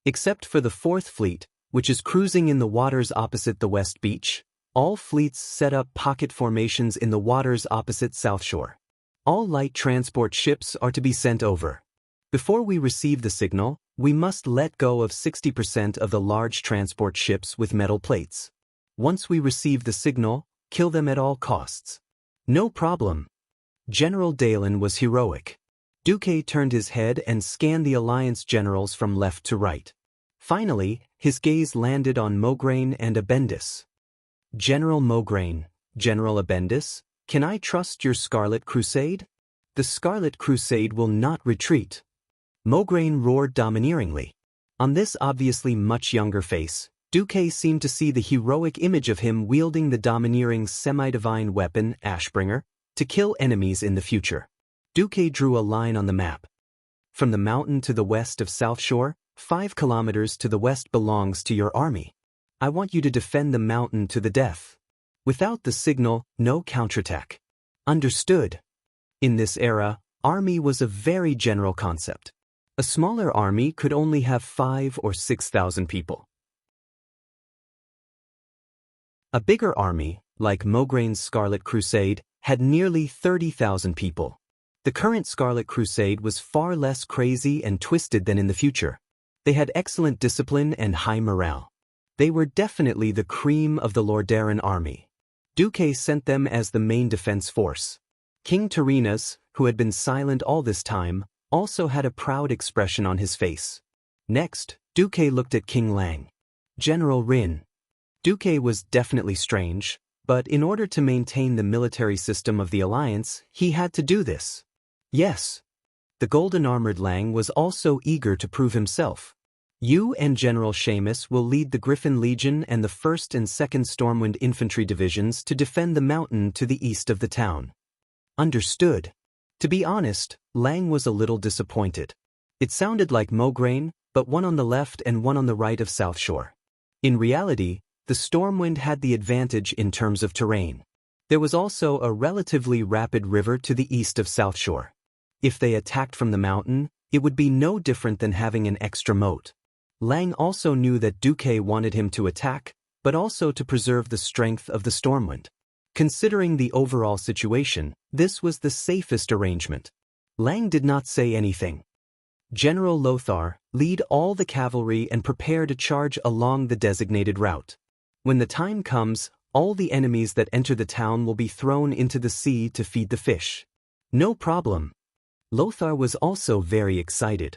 [SPEAKER 1] Except for the 4th Fleet, which is cruising in the waters opposite the West Beach, all fleets set up pocket formations in the waters opposite South Shore. All light transport ships are to be sent over. Before we receive the signal, we must let go of 60% of the large transport ships with metal plates. Once we receive the signal, kill them at all costs. No problem. General Dalen was heroic. Duque turned his head and scanned the alliance generals from left to right. Finally, his gaze landed on Mograine and Abendis. General Mograine, General Abendis, can I trust your Scarlet Crusade? The Scarlet Crusade will not retreat. Mograine roared domineeringly. On this obviously much younger face, Duque seemed to see the heroic image of him wielding the domineering semi-divine weapon, Ashbringer, to kill enemies in the future. Duque drew a line on the map. From the mountain to the west of South Shore, 5 kilometers to the west belongs to your army. I want you to defend the mountain to the death. Without the signal, no counterattack. Understood. In this era, army was a very general concept. A smaller army could only have 5 or 6,000 people. A bigger army, like Mograine's Scarlet Crusade, had nearly 30,000 people. The current Scarlet Crusade was far less crazy and twisted than in the future. They had excellent discipline and high morale. They were definitely the cream of the Lordaeron army. Duque sent them as the main defense force. King Tarinas, who had been silent all this time, also had a proud expression on his face. Next, Duque looked at King Lang. General Rin. Duque was definitely strange, but in order to maintain the military system of the alliance, he had to do this. Yes. The golden-armored Lang was also eager to prove himself. You and General Seamus will lead the Griffin Legion and the 1st and 2nd Stormwind Infantry Divisions to defend the mountain to the east of the town. Understood. To be honest, Lang was a little disappointed. It sounded like Mograine, but one on the left and one on the right of South Shore. In reality, the Stormwind had the advantage in terms of terrain. There was also a relatively rapid river to the east of South Shore. If they attacked from the mountain, it would be no different than having an extra moat. Lang also knew that Duque wanted him to attack, but also to preserve the strength of the Stormwind. Considering the overall situation, this was the safest arrangement. Lang did not say anything. General Lothar, lead all the cavalry and prepare to charge along the designated route. When the time comes, all the enemies that enter the town will be thrown into the sea to feed the fish. No problem. Lothar was also very excited.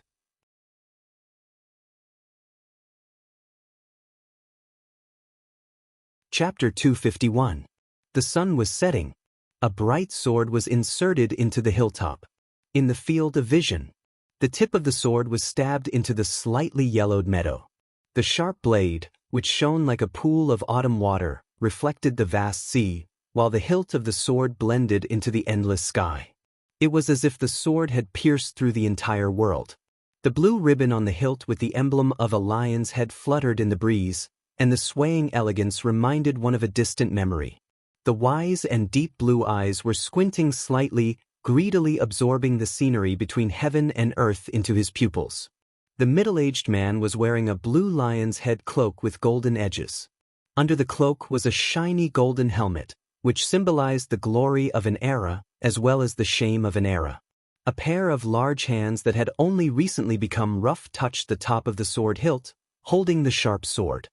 [SPEAKER 1] Chapter 251. The sun was setting. A bright sword was inserted into the hilltop. In the field of vision, the tip of the sword was stabbed into the slightly yellowed meadow. The sharp blade, which shone like a pool of autumn water, reflected the vast sea, while the hilt of the sword blended into the endless sky. It was as if the sword had pierced through the entire world. The blue ribbon on the hilt with the emblem of a lion's head fluttered in the breeze, and the swaying elegance reminded one of a distant memory. The wise and deep blue eyes were squinting slightly, greedily absorbing the scenery between heaven and earth into his pupils. The middle-aged man was wearing a blue lion's head cloak with golden edges. Under the cloak was a shiny golden helmet, which symbolized the glory of an era as well as the shame of an era. A pair of large hands that had only recently become rough touched the top of the sword hilt, holding the sharp sword.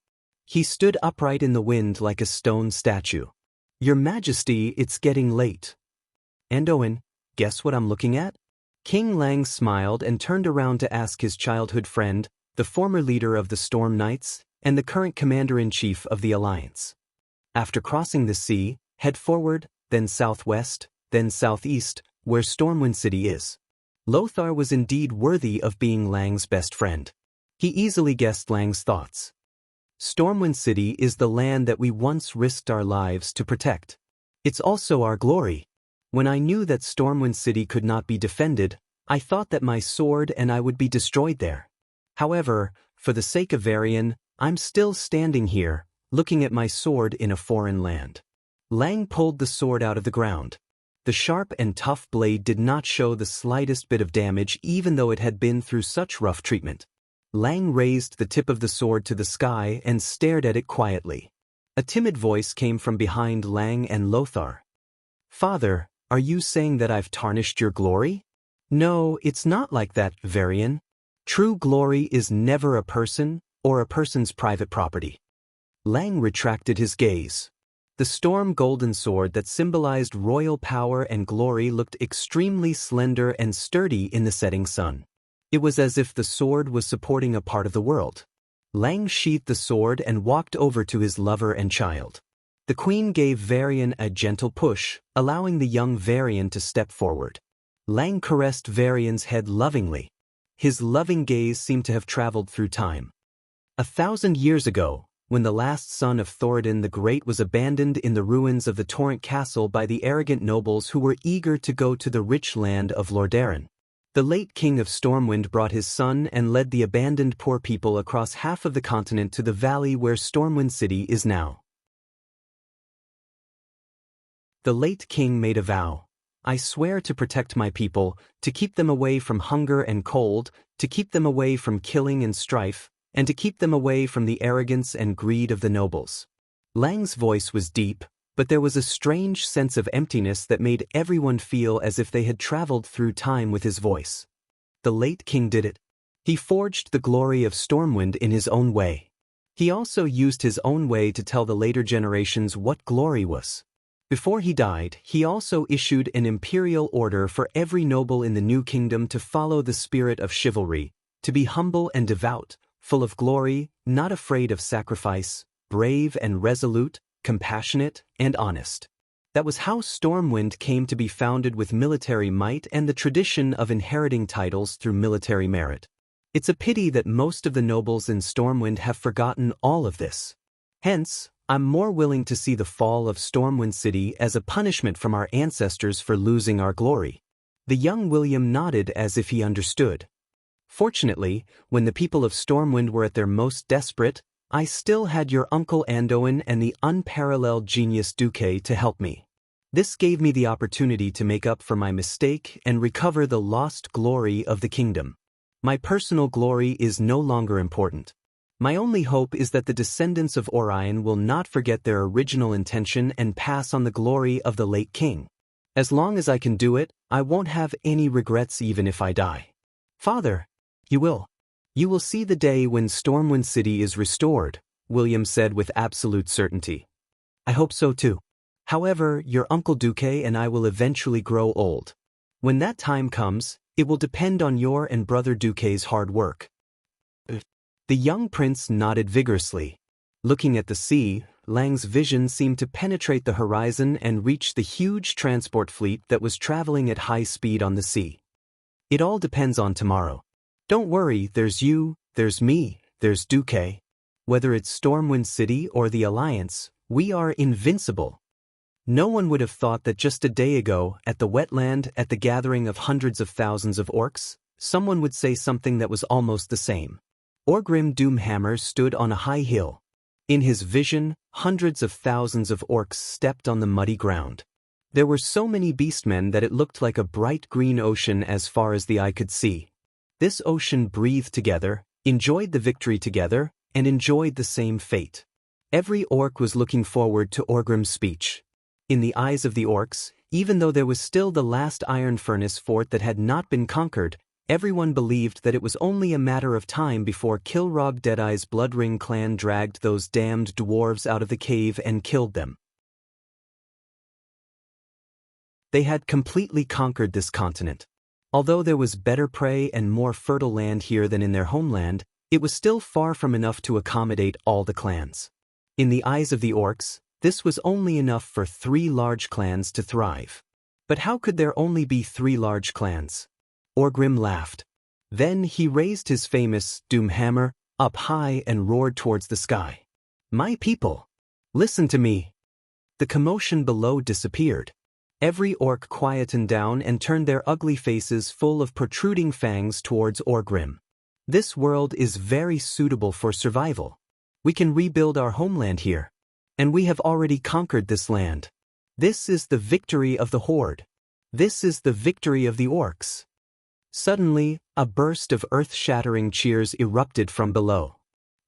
[SPEAKER 1] He stood upright in the wind like a stone statue. "Your Majesty, it's getting late." "Andoin, guess what I'm looking at?" King Lang smiled and turned around to ask his childhood friend, the former leader of the Storm Knights, and the current commander-in-chief of the Alliance. "After crossing the sea, head forward, then southwest, then southeast, where Stormwind City is." Lothar was indeed worthy of being Lang's best friend. He easily guessed Lang's thoughts. Stormwind City is the land that we once risked our lives to protect. It's also our glory. When I knew that Stormwind City could not be defended, I thought that my sword and I would be destroyed there. However, for the sake of Varian, I'm still standing here, looking at my sword in a foreign land. Lang pulled the sword out of the ground. The sharp and tough blade did not show the slightest bit of damage even though it had been through such rough treatment. Lang raised the tip of the sword to the sky and stared at it quietly. A timid voice came from behind Lang and Lothar. "Father, are you saying that I've tarnished your glory?" "No, it's not like that, Varian. True glory is never a person or a person's private property." Lang retracted his gaze. The storm golden sword that symbolized royal power and glory looked extremely slender and sturdy in the setting sun. It was as if the sword was supporting a part of the world. Lang sheathed the sword and walked over to his lover and child. The queen gave Varian a gentle push, allowing the young Varian to step forward. Lang caressed Varian's head lovingly. His loving gaze seemed to have traveled through time. 1,000 years ago, when the last son of Thoradin the Great was abandoned in the ruins of the Torrent Castle by the arrogant nobles who were eager to go to the rich land of Lordaeron. The late king of Stormwind brought his son and led the abandoned poor people across half of the continent to the valley where Stormwind City is now. The late king made a vow. "I swear to protect my people, to keep them away from hunger and cold, to keep them away from killing and strife, and to keep them away from the arrogance and greed of the nobles." Lang's voice was deep, but there was a strange sense of emptiness that made everyone feel as if they had traveled through time with his voice. The late king did it. He forged the glory of Stormwind in his own way. He also used his own way to tell the later generations what glory was. Before he died, he also issued an imperial order for every noble in the new kingdom to follow the spirit of chivalry, to be humble and devout, full of glory, not afraid of sacrifice, brave and resolute, compassionate, and honest. That was how Stormwind came to be founded, with military might and the tradition of inheriting titles through military merit. It's a pity that most of the nobles in Stormwind have forgotten all of this. Hence, I'm more willing to see the fall of Stormwind City as a punishment from our ancestors for losing our glory. The young William nodded as if he understood. Fortunately, when the people of Stormwind were at their most desperate, I still had your uncle Andoin and the unparalleled genius Duque to help me. This gave me the opportunity to make up for my mistake and recover the lost glory of the kingdom. My personal glory is no longer important. My only hope is that the descendants of Orion will not forget their original intention and pass on the glory of the late king. As long as I can do it, I won't have any regrets even if I die." "Father, you will. You will see the day when Stormwind City is restored," William said with absolute certainty. "I hope so too. However, your Uncle Duque and I will eventually grow old. When that time comes, it will depend on your and Brother Duque's hard work." The young prince nodded vigorously. Looking at the sea, Lang's vision seemed to penetrate the horizon and reach the huge transport fleet that was traveling at high speed on the sea. "It all depends on tomorrow. Don't worry, there's you, there's me, there's Duque. Whether it's Stormwind City or the Alliance, we are invincible." No one would have thought that just a day ago, at the wetland, at the gathering of hundreds of thousands of orcs, someone would say something that was almost the same. Orgrim Doomhammer stood on a high hill. In his vision, hundreds of thousands of orcs stepped on the muddy ground. There were so many beastmen that it looked like a bright green ocean as far as the eye could see. This ocean breathed together, enjoyed the victory together, and enjoyed the same fate. Every orc was looking forward to Orgrim's speech. In the eyes of the orcs, even though there was still the last iron furnace fort that had not been conquered, Everyone believed that it was only a matter of time before Kilrog Deadeye's Bloodring clan dragged those damned dwarves out of the cave and killed them. They had completely conquered this continent. Although there was better prey and more fertile land here than in their homeland, it was still far from enough to accommodate all the clans. In the eyes of the orcs, this was only enough for 3 large clans to thrive. But how could there only be 3 large clans? Orgrim laughed. Then he raised his famous doom hammer up high and roared towards the sky. "My people, listen to me." The commotion below disappeared. Every orc quietened down and turned their ugly faces full of protruding fangs towards Orgrim. "This world is very suitable for survival. We can rebuild our homeland here. And we have already conquered this land. This is the victory of the Horde. This is the victory of the orcs." Suddenly, a burst of earth-shattering cheers erupted from below.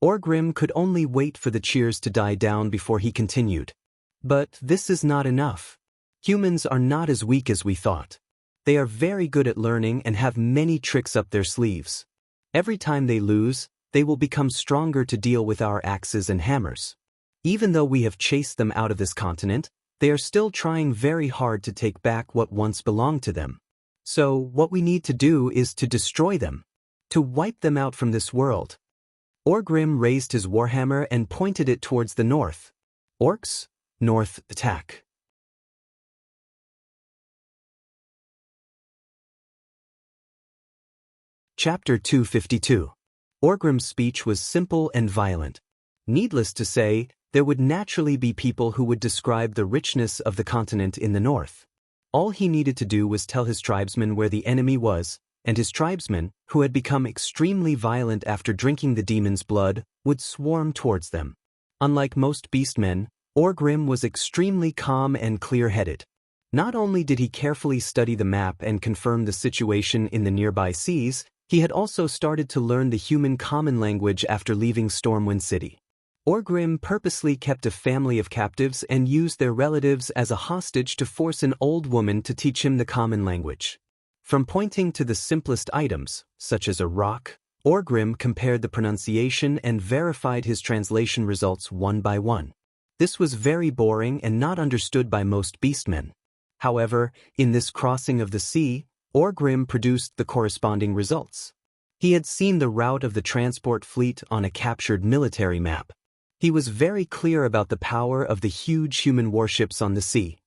[SPEAKER 1] Orgrim could only wait for the cheers to die down before he continued. "But this is not enough. Humans are not as weak as we thought. They are very good at learning and have many tricks up their sleeves. Every time they lose, they will become stronger to deal with our axes and hammers. Even though we have chased them out of this continent, they are still trying very hard to take back what once belonged to them. So, what we need to do is to destroy them, to wipe them out from this world." Orgrim raised his warhammer and pointed it towards the north. "Orcs, north, attack." Chapter 252. Orgrim's speech was simple and violent. Needless to say, there would naturally be people who would describe the richness of the continent in the north. All he needed to do was tell his tribesmen where the enemy was, and his tribesmen, who had become extremely violent after drinking the demon's blood, would swarm towards them. Unlike most beastmen, Orgrim was extremely calm and clear-headed. Not only did he carefully study the map and confirm the situation in the nearby seas, he had also started to learn the human common language after leaving Stormwind City. Orgrim purposely kept a family of captives and used their relatives as a hostage to force an old woman to teach him the common language. From pointing to the simplest items, such as a rock, Orgrim compared the pronunciation and verified his translation results one by one. This was very boring and not understood by most beastmen. However, in this crossing of the sea, Orgrim produced the corresponding results. He had seen the route of the transport fleet on a captured military map. He was very clear about the power of the huge human warships on the sea.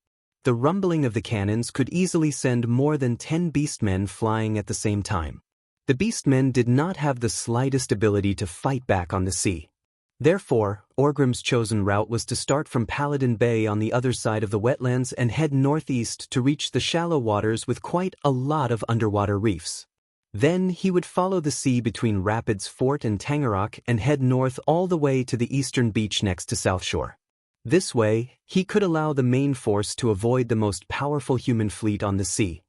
[SPEAKER 1] The rumbling of the cannons could easily send more than 10 beastmen flying at the same time. The beastmen did not have the slightest ability to fight back on the sea. Therefore, Orgrim's chosen route was to start from Paladin Bay on the other side of the wetlands and head northeast to reach the shallow waters with quite a lot of underwater reefs. Then he would follow the sea between Rapids Fort and Tangarock and head north all the way to the eastern beach next to South Shore. This way, he could allow the main force to avoid the most powerful human fleet on the sea.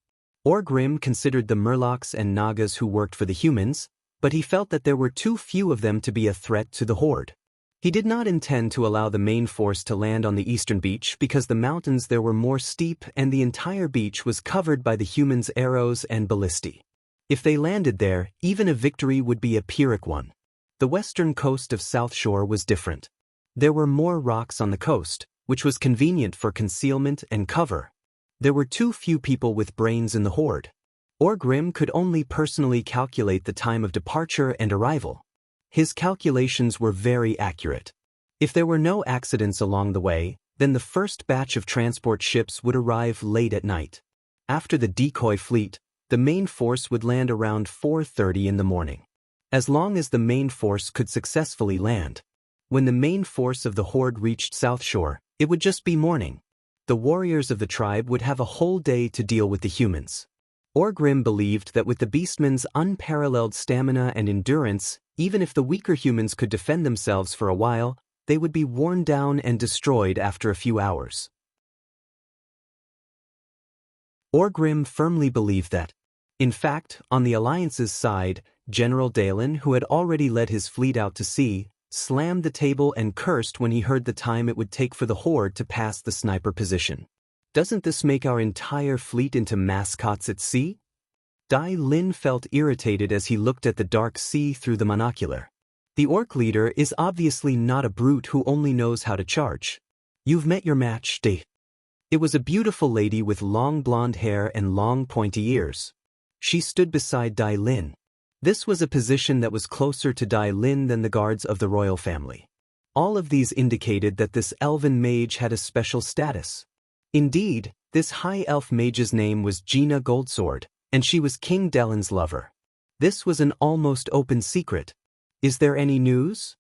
[SPEAKER 1] Orgrim considered the Murlocs and Nagas who worked for the humans, but he felt that there were too few of them to be a threat to the Horde. He did not intend to allow the main force to land on the eastern beach because the mountains there were more steep and the entire beach was covered by the humans' arrows and ballistae. If they landed there, even a victory would be a Pyrrhic one. The western coast of South Shore was different. There were more rocks on the coast, which was convenient for concealment and cover. There were too few people with brains in the Horde. Orgrim could only personally calculate the time of departure and arrival. His calculations were very accurate. If there were no accidents along the way, then the first batch of transport ships would arrive late at night. After the decoy fleet, the main force would land around 4:30 in the morning. As long as the main force could successfully land. When the main force of the Horde reached South Shore, it would just be morning. The warriors of the tribe would have a whole day to deal with the humans. Orgrim believed that with the beastmen's unparalleled stamina and endurance, even if the weaker humans could defend themselves for a while, they would be worn down and destroyed after a few hours. Orgrim firmly believed that. In fact, on the Alliance's side, General Dalen, who had already led his fleet out to sea, slammed the table and cursed when he heard the time it would take for the Horde to pass the sniper position. Doesn't this make our entire fleet into mascots at sea? Dai Lin felt irritated as he looked at the dark sea through the monocular. The orc leader is obviously not a brute who only knows how to charge. You've met your match, Dai. It was a beautiful lady with long blonde hair and long pointy ears. She stood beside Dai Lin. This was a position that was closer to Dai Lin than the guards of the royal family. All of these indicated that this elven mage had a special status. Indeed, this high elf mage's name was Gina Goldsword, and she was King Dellen's lover. This was an almost open secret. Is there any news?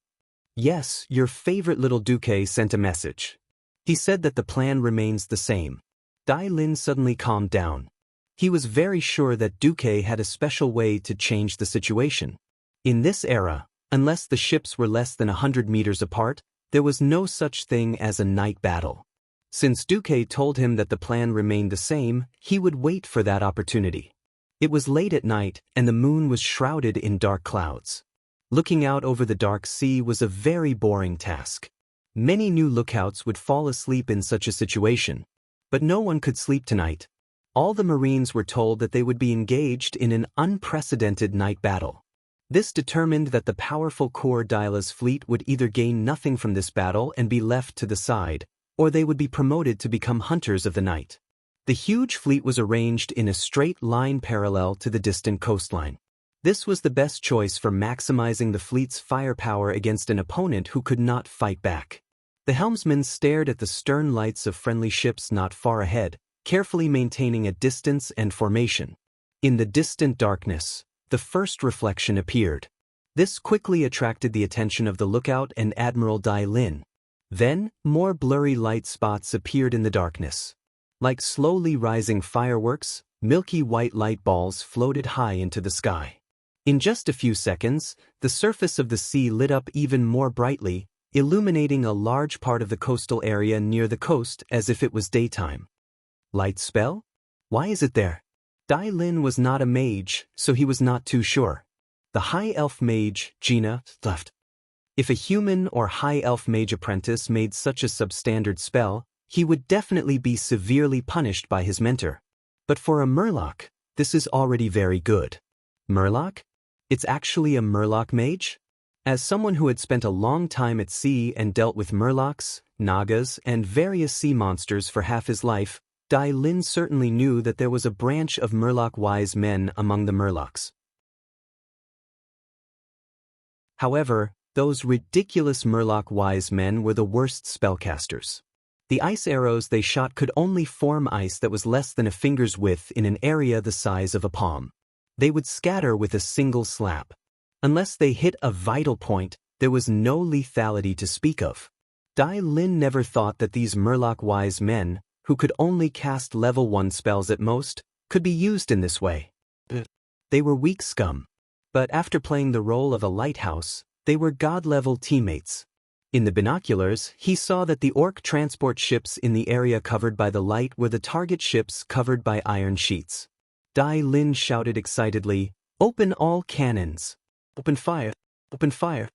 [SPEAKER 1] Yes, your favorite little Duque sent a message. He said that the plan remains the same. Dai Lin suddenly calmed down. He was very sure that Duque had a special way to change the situation. In this era, unless the ships were less than 100 meters apart, there was no such thing as a night battle. Since Duque told him that the plan remained the same, he would wait for that opportunity. It was late at night, and the moon was shrouded in dark clouds. Looking out over the dark sea was a very boring task. Many new lookouts would fall asleep in such a situation. But no one could sleep tonight. All the Marines were told that they would be engaged in an unprecedented night battle. This determined that the powerful Kor Dyla's fleet would either gain nothing from this battle and be left to the side, or they would be promoted to become hunters of the night. The huge fleet was arranged in a straight line parallel to the distant coastline. This was the best choice for maximizing the fleet's firepower against an opponent who could not fight back. The helmsman stared at the stern lights of friendly ships not far ahead, carefully maintaining a distance and formation. In the distant darkness, the first reflection appeared. This quickly attracted the attention of the lookout and Admiral Dai Lin. Then, more blurry light spots appeared in the darkness. Like slowly rising fireworks, milky white light balls floated high into the sky. In just a few seconds, the surface of the sea lit up even more brightly, illuminating a large part of the coastal area near the coast as if it was daytime. Light spell? Why is it there? Dai Lin was not a mage, so he was not too sure. The high elf mage, Gina, left. If a human or high elf mage apprentice made such a substandard spell, he would definitely be severely punished by his mentor. But for a murloc, this is already very good. Murloc? It's actually a murloc mage? As someone who had spent a long time at sea and dealt with murlocs, nagas, and various sea monsters for half his life, Dai Lin certainly knew that there was a branch of murloc wise men among the murlocs. However, those ridiculous murloc wise men were the worst spellcasters. The ice arrows they shot could only form ice that was less than a finger's width in an area the size of a palm. They would scatter with a single slap. Unless they hit a vital point, there was no lethality to speak of. Dai Lin never thought that these murloc wise men, who could only cast level 1 spells at most, could be used in this way. They were weak scum. But after playing the role of a lighthouse, they were god-level teammates. In the binoculars, he saw that the orc transport ships in the area covered by the light were the target ships covered by iron sheets. Dai Lin shouted excitedly, "Open all cannons! Open fire! Open fire!"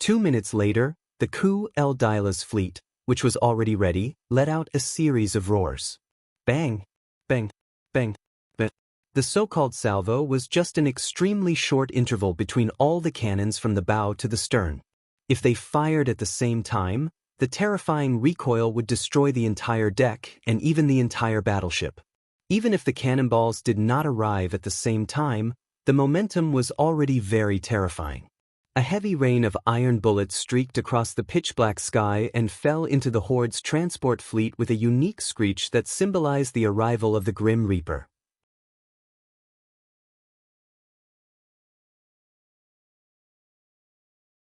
[SPEAKER 1] 2 minutes later, the Ku El Dyla's fleet, which was already ready, let out a series of roars. Bang! Bang! Bang! Bang! The so-called salvo was just an extremely short interval between all the cannons from the bow to the stern. If they fired at the same time, the terrifying recoil would destroy the entire deck and even the entire battleship. Even if the cannonballs did not arrive at the same time, the momentum was already very terrifying. A heavy rain of iron bullets streaked across the pitch-black sky and fell into the Horde's transport fleet with a unique screech that symbolized the arrival of the Grim Reaper.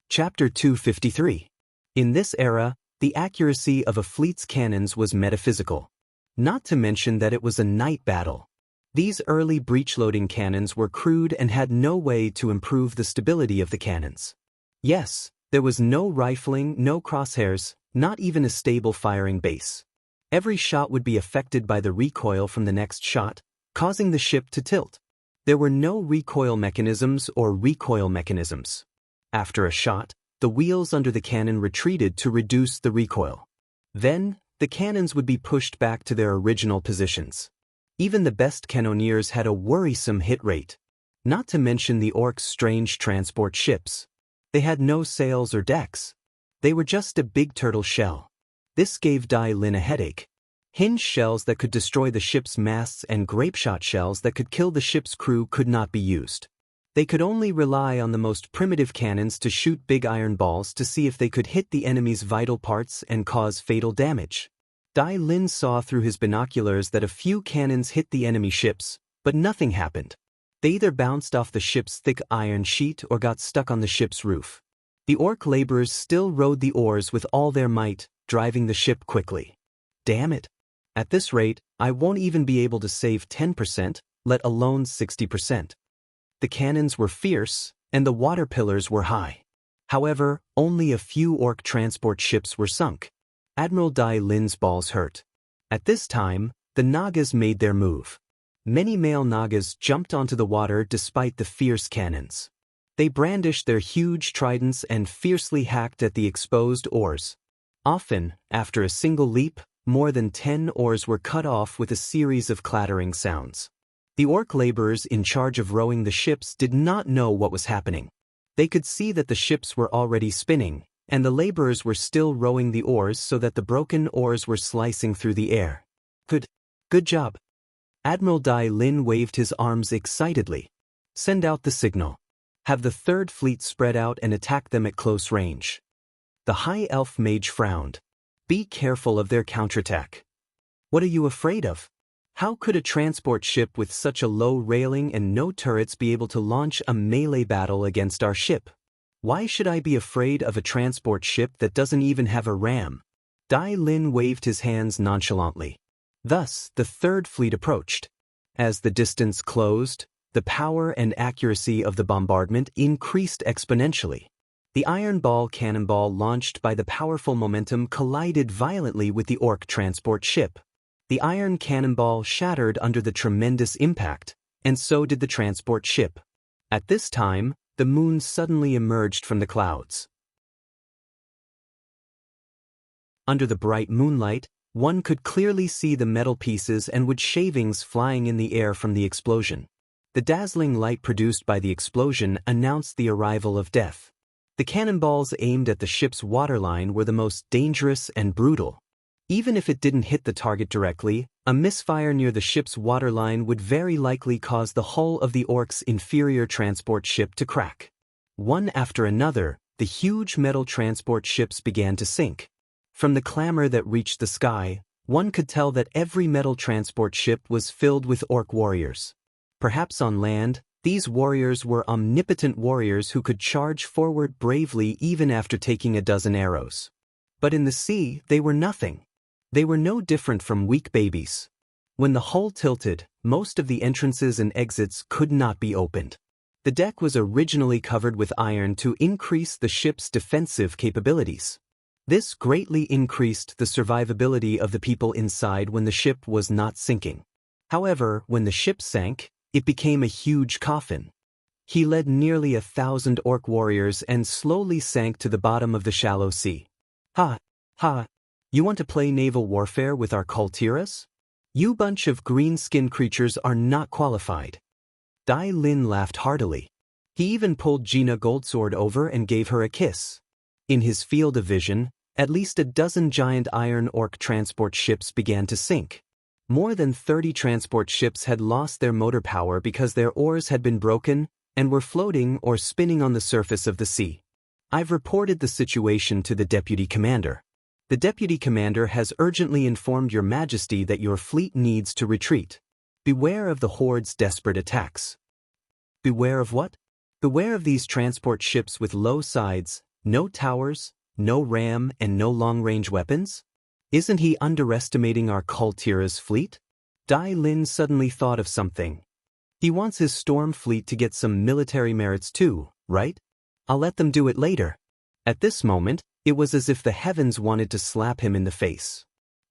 [SPEAKER 1] Chapter 253. In this era, the accuracy of a fleet's cannons was metaphysical. Not to mention that it was a night battle. These early breech-loading cannons were crude and had no way to improve the stability of the cannons. Yes, there was no rifling, no crosshairs, not even a stable firing base. Every shot would be affected by the recoil from the next shot, causing the ship to tilt. There were no recoil mechanisms or recoil mechanisms. After a shot, the wheels under the cannon retreated to reduce the recoil. Then, the cannons would be pushed back to their original positions. Even the best cannoneers had a worrisome hit rate. Not to mention the orcs' strange transport ships. They had no sails or decks. They were just a big turtle shell. This gave Dai Lin a headache. Hinge shells that could destroy the ship's masts and grapeshot shells that could kill the ship's crew could not be used. They could only rely on the most primitive cannons to shoot big iron balls to see if they could hit the enemy's vital parts and cause fatal damage. Dai Lin saw through his binoculars that a few cannons hit the enemy ships, but nothing happened. They either bounced off the ship's thick iron sheet or got stuck on the ship's roof. The orc laborers still rowed the oars with all their might, driving the ship quickly. Damn it! At this rate, I won't even be able to save 10%, let alone 60%. The cannons were fierce, and the water pillars were high. However, only a few orc transport ships were sunk. Admiral Dai Lin's balls hurt. At this time, the Nagas made their move. Many male Nagas jumped onto the water despite the fierce cannons. They brandished their huge tridents and fiercely hacked at the exposed oars. Often, after a single leap, more than 10 oars were cut off with a series of clattering sounds. The orc laborers in charge of rowing the ships did not know what was happening. They could see that the ships were already spinning, and the laborers were still rowing the oars so that the broken oars were slicing through the air. Good job. Admiral Dai Lin waved his arms excitedly. Send out the signal. Have the Third Fleet spread out and attack them at close range. The High Elf Mage frowned. Be careful of their counterattack. What are you afraid of? How could a transport ship with such a low railing and no turrets be able to launch a melee battle against our ship? Why should I be afraid of a transport ship that doesn't even have a ram? Dai Lin waved his hands nonchalantly. Thus, the Third Fleet approached. As the distance closed, the power and accuracy of the bombardment increased exponentially. The iron ball cannonball launched by the powerful momentum collided violently with the orc transport ship. The iron cannonball shattered under the tremendous impact, and so did the transport ship. At this time, the moon suddenly emerged from the clouds. Under the bright moonlight, one could clearly see the metal pieces and wood shavings flying in the air from the explosion. The dazzling light produced by the explosion announced the arrival of death. The cannonballs aimed at the ship's waterline were the most dangerous and brutal. Even if it didn't hit the target directly, a misfire near the ship's waterline would very likely cause the hull of the orc's inferior transport ship to crack. One after another, the huge metal transport ships began to sink. From the clamor that reached the sky, one could tell that every metal transport ship was filled with orc warriors. Perhaps on land, these warriors were omnipotent warriors who could charge forward bravely even after taking a dozen arrows. But in the sea, they were nothing. They were no different from weak babies. When the hull tilted, most of the entrances and exits could not be opened. The deck was originally covered with iron to increase the ship's defensive capabilities. This greatly increased the survivability of the people inside when the ship was not sinking. However, when the ship sank, it became a huge coffin. He led nearly 1,000 orc warriors and slowly sank to the bottom of the shallow sea. Ha! You want to play naval warfare with our cultiras? You bunch of green-skinned creatures are not qualified. Dai Lin laughed heartily. He even pulled Gina Goldsword over and gave her a kiss. In his field of vision, at least a dozen giant iron orc transport ships began to sink. More than 30 transport ships had lost their motor power because their oars had been broken and were floating or spinning on the surface of the sea. I've reported the situation to the Deputy Commander. The Deputy Commander has urgently informed Your Majesty that your fleet needs to retreat. Beware of the Horde's desperate attacks. Beware of what? Beware of these transport ships with low sides, no towers, no ram, and no long-range weapons? Isn't he underestimating our Kultira's fleet? Dai Lin suddenly thought of something. He wants his storm fleet to get some military merits too, right? I'll let them do it later. At this moment, it was as if the heavens wanted to slap him in the face.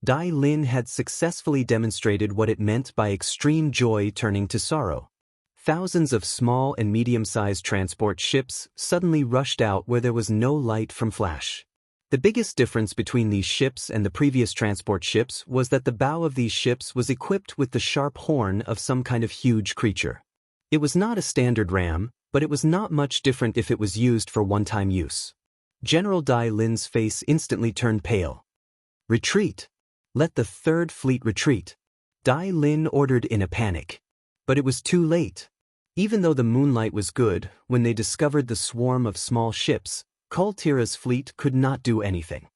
[SPEAKER 1] Dai Lin had successfully demonstrated what it meant by extreme joy turning to sorrow. Thousands of small and medium-sized transport ships suddenly rushed out where there was no light from flash. The biggest difference between these ships and the previous transport ships was that the bow of these ships was equipped with the sharp horn of some kind of huge creature. It was not a standard ram, but it was not much different if it was used for one-time use. General Dai Lin's face instantly turned pale. Retreat! Let the Third Fleet retreat! Dai Lin ordered in a panic. But it was too late. Even though the moonlight was good, when they discovered the swarm of small ships, Kultira's fleet could not do anything.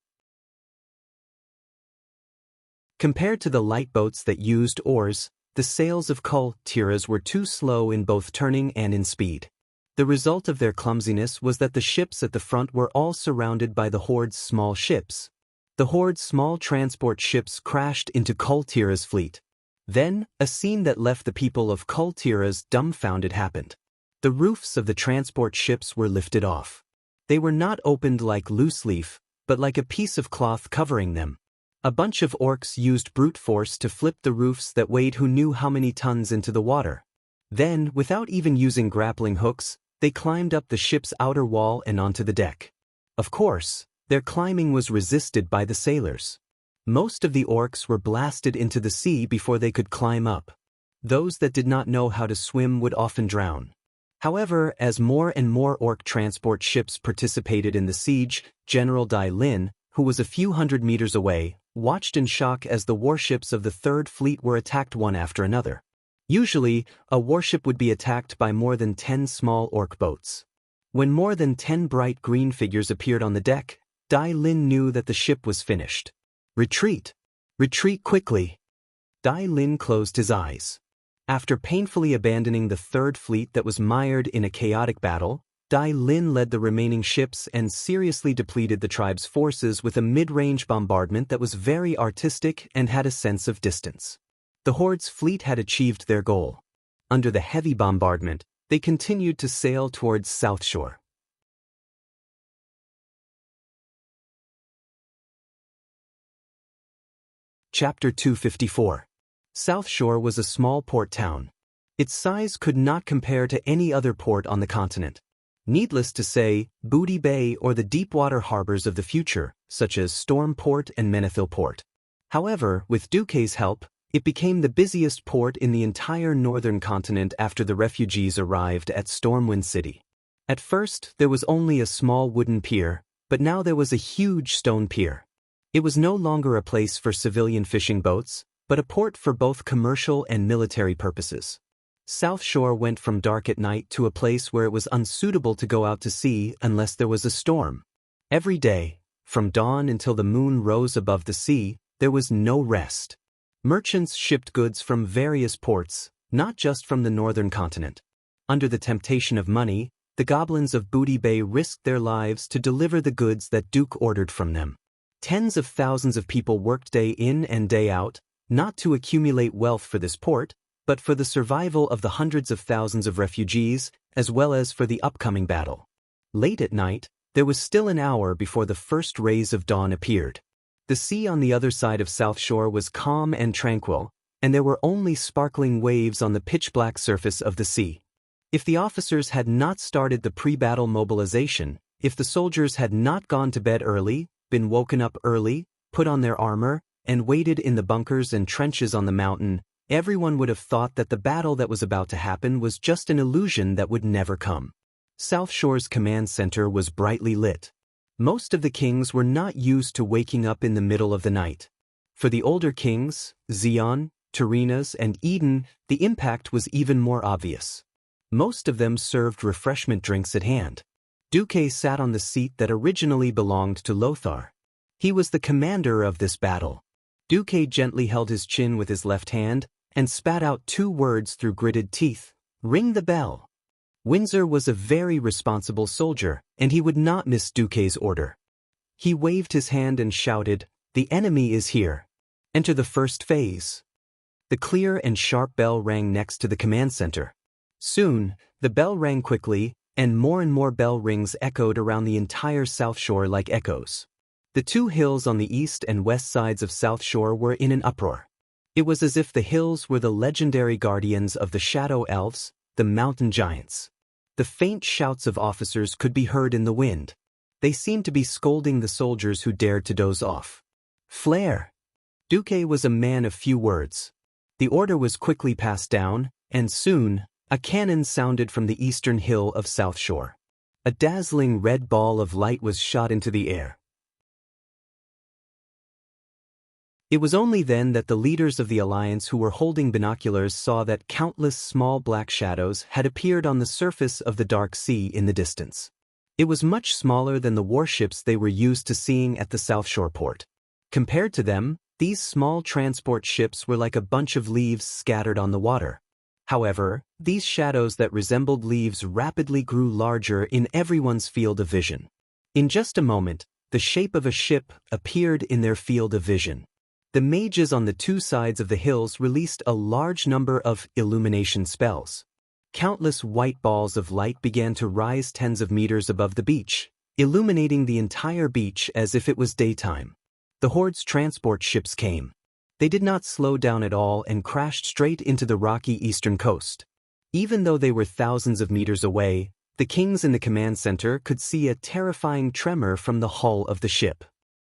[SPEAKER 1] Compared to the light boats that used oars, the sails of Kultira's were too slow in both turning and in speed. The result of their clumsiness was that the ships at the front were all surrounded by the Horde's small ships. The Horde's small transport ships crashed into Kultira's fleet. Then, a scene that left the people of Kultira's dumbfounded happened. The roofs of the transport ships were lifted off. They were not opened like loose leaf, but like a piece of cloth covering them. A bunch of orcs used brute force to flip the roofs that weighed who knew how many tons into the water. Then, without even using grappling hooks, they climbed up the ship's outer wall and onto the deck. Of course, their climbing was resisted by the sailors. Most of the orcs were blasted into the sea before they could climb up. Those that did not know how to swim would often drown. However, as more and more orc transport ships participated in the siege, General Dai Lin, who was a few hundred meters away, watched in shock as the warships of the Third Fleet were attacked one after another. Usually, a warship would be attacked by more than 10 small orc boats. When more than 10 bright green figures appeared on the deck, Dai Lin knew that the ship was finished. Retreat! Retreat quickly! Dai Lin closed his eyes. After painfully abandoning the Third Fleet that was mired in a chaotic battle, Dai Lin led the remaining ships and seriously depleted the tribe's forces with a mid-range bombardment that was very artistic and had a sense of distance. The Horde's fleet had achieved their goal. Under the heavy bombardment, they continued to sail towards South Shore. Chapter 254. South Shore was a small port town. Its size could not compare to any other port on the continent. Needless to say, Booty Bay or the deep-water harbors of the future, such as Storm Port and Menethil Port. However, with Duque's help, it became the busiest port in the entire northern continent after the refugees arrived at Stormwind City. At first, there was only a small wooden pier, but now there was a huge stone pier. It was no longer a place for civilian fishing boats, but a port for both commercial and military purposes. South Shore went from dark at night to a place where it was unsuitable to go out to sea unless there was a storm. Every day, from dawn until the moon rose above the sea, there was no rest. Merchants shipped goods from various ports, not just from the northern continent. Under the temptation of money, the goblins of Booty Bay risked their lives to deliver the goods that Duke ordered from them. Tens of thousands of people worked day in and day out, not to accumulate wealth for this port, but for the survival of the hundreds of thousands of refugees, as well as for the upcoming battle. Late at night, there was still an hour before the first rays of dawn appeared. The sea on the other side of South Shore was calm and tranquil, and there were only sparkling waves on the pitch-black surface of the sea. If the officers had not started the pre-battle mobilization, if the soldiers had not gone to bed early, been woken up early, put on their armor, and waited in the bunkers and trenches on the mountain, everyone would have thought that the battle that was about to happen was just an illusion that would never come. South Shore's command center was brightly lit. Most of the kings were not used to waking up in the middle of the night. For the older kings, Xion, Turinas, and Eden, the impact was even more obvious. Most of them served refreshment drinks at hand. Duque sat on the seat that originally belonged to Lothar. He was the commander of this battle. Duque gently held his chin with his left hand and spat out 2 words through gritted teeth: "Ring the bell." Windsor was a very responsible soldier, and he would not miss Duque's order. He waved his hand and shouted, "The enemy is here. Enter the first phase." The clear and sharp bell rang next to the command center. Soon, the bell rang quickly, and more bell rings echoed around the entire South Shore like echoes. The 2 hills on the east and west sides of South Shore were in an uproar. It was as if the hills were the legendary guardians of the shadow elves, the mountain giants. The faint shouts of officers could be heard in the wind. They seemed to be scolding the soldiers who dared to doze off. Flare! Duque was a man of few words. The order was quickly passed down, and soon, a cannon sounded from the eastern hill of South Shore. A dazzling red ball of light was shot into the air. It was only then that the leaders of the alliance who were holding binoculars saw that countless small black shadows had appeared on the surface of the dark sea in the distance. It was much smaller than the warships they were used to seeing at the South Shore port. Compared to them, these small transport ships were like a bunch of leaves scattered on the water. However, these shadows that resembled leaves rapidly grew larger in everyone's field of vision. In just a moment, the shape of a ship appeared in their field of vision. The mages on the two sides of the hills released a large number of illumination spells. Countless white balls of light began to rise tens of meters above the beach, illuminating the entire beach as if it was daytime. The Horde's transport ships came. They did not slow down at all and crashed straight into the rocky eastern coast. Even though they were thousands of meters away, the kings in the command center could see a terrifying tremor from the hull of the ship.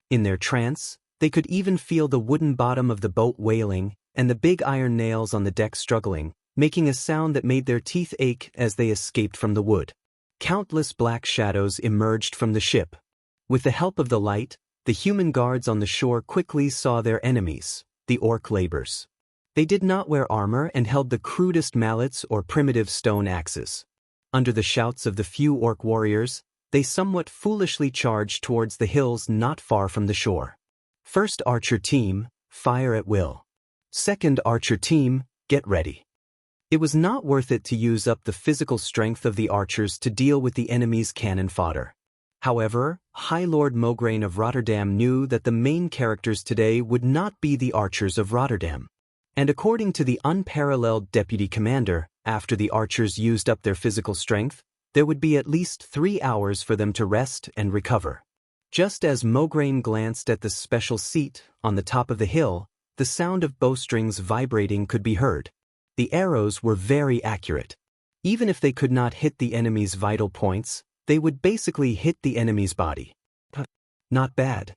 [SPEAKER 1] In their trance, they could even feel the wooden bottom of the boat wailing and the big iron nails on the deck struggling, making a sound that made their teeth ache as they escaped from the wood. Countless black shadows emerged from the ship. With the help of the light, the human guards on the shore quickly saw their enemies, the orc laborers. They did not wear armor and held the crudest mallets or primitive stone axes. Under the shouts of the few orc warriors, they somewhat foolishly charged towards the hills not far from the shore. First archer team, fire at will. Second archer team, get ready. It was not worth it to use up the physical strength of the archers to deal with the enemy's cannon fodder. However, High Lord Mograine of Rotterdam knew that the main characters today would not be the archers of Rotterdam. And according to the unparalleled deputy commander, after the archers used up their physical strength, there would be at least 3 hours for them to rest and recover. Just as Mograine glanced at the special seat on the top of the hill, the sound of bowstrings vibrating could be heard. The arrows were very accurate. Even if they could not hit the enemy's vital points, they would basically hit the enemy's body. Not bad.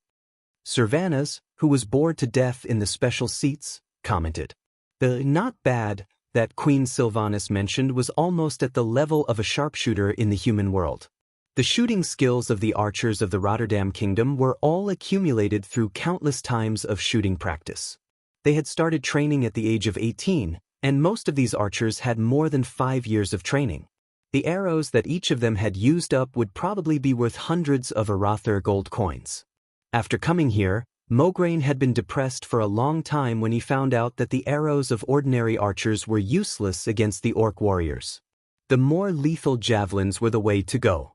[SPEAKER 1] Servanas, who was bored to death in the special seats, commented. The not bad that Queen Sylvanas mentioned was almost at the level of a sharpshooter in the human world. The shooting skills of the archers of the Rotterdam Kingdom were all accumulated through countless times of shooting practice. They had started training at the age of 18, and most of these archers had more than 5 years of training. The arrows that each of them had used up would probably be worth hundreds of Arather gold coins. After coming here, Mograine had been depressed for a long time when he found out that the arrows of ordinary archers were useless against the orc warriors. The more lethal javelins were the way to go.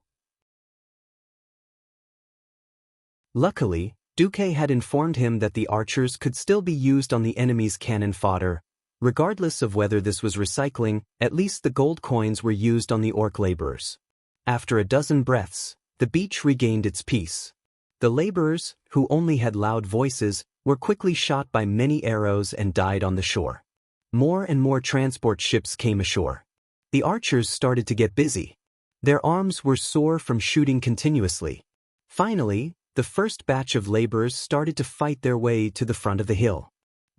[SPEAKER 1] Luckily, Duque had informed him that the archers could still be used on the enemy's cannon fodder. Regardless of whether this was recycling, at least the gold coins were used on the orc laborers. After a dozen breaths, the beach regained its peace. The laborers, who only had loud voices, were quickly shot by many arrows and died on the shore. More and more transport ships came ashore. The archers started to get busy. Their arms were sore from shooting continuously. Finally, the first batch of laborers started to fight their way to the front of the hill.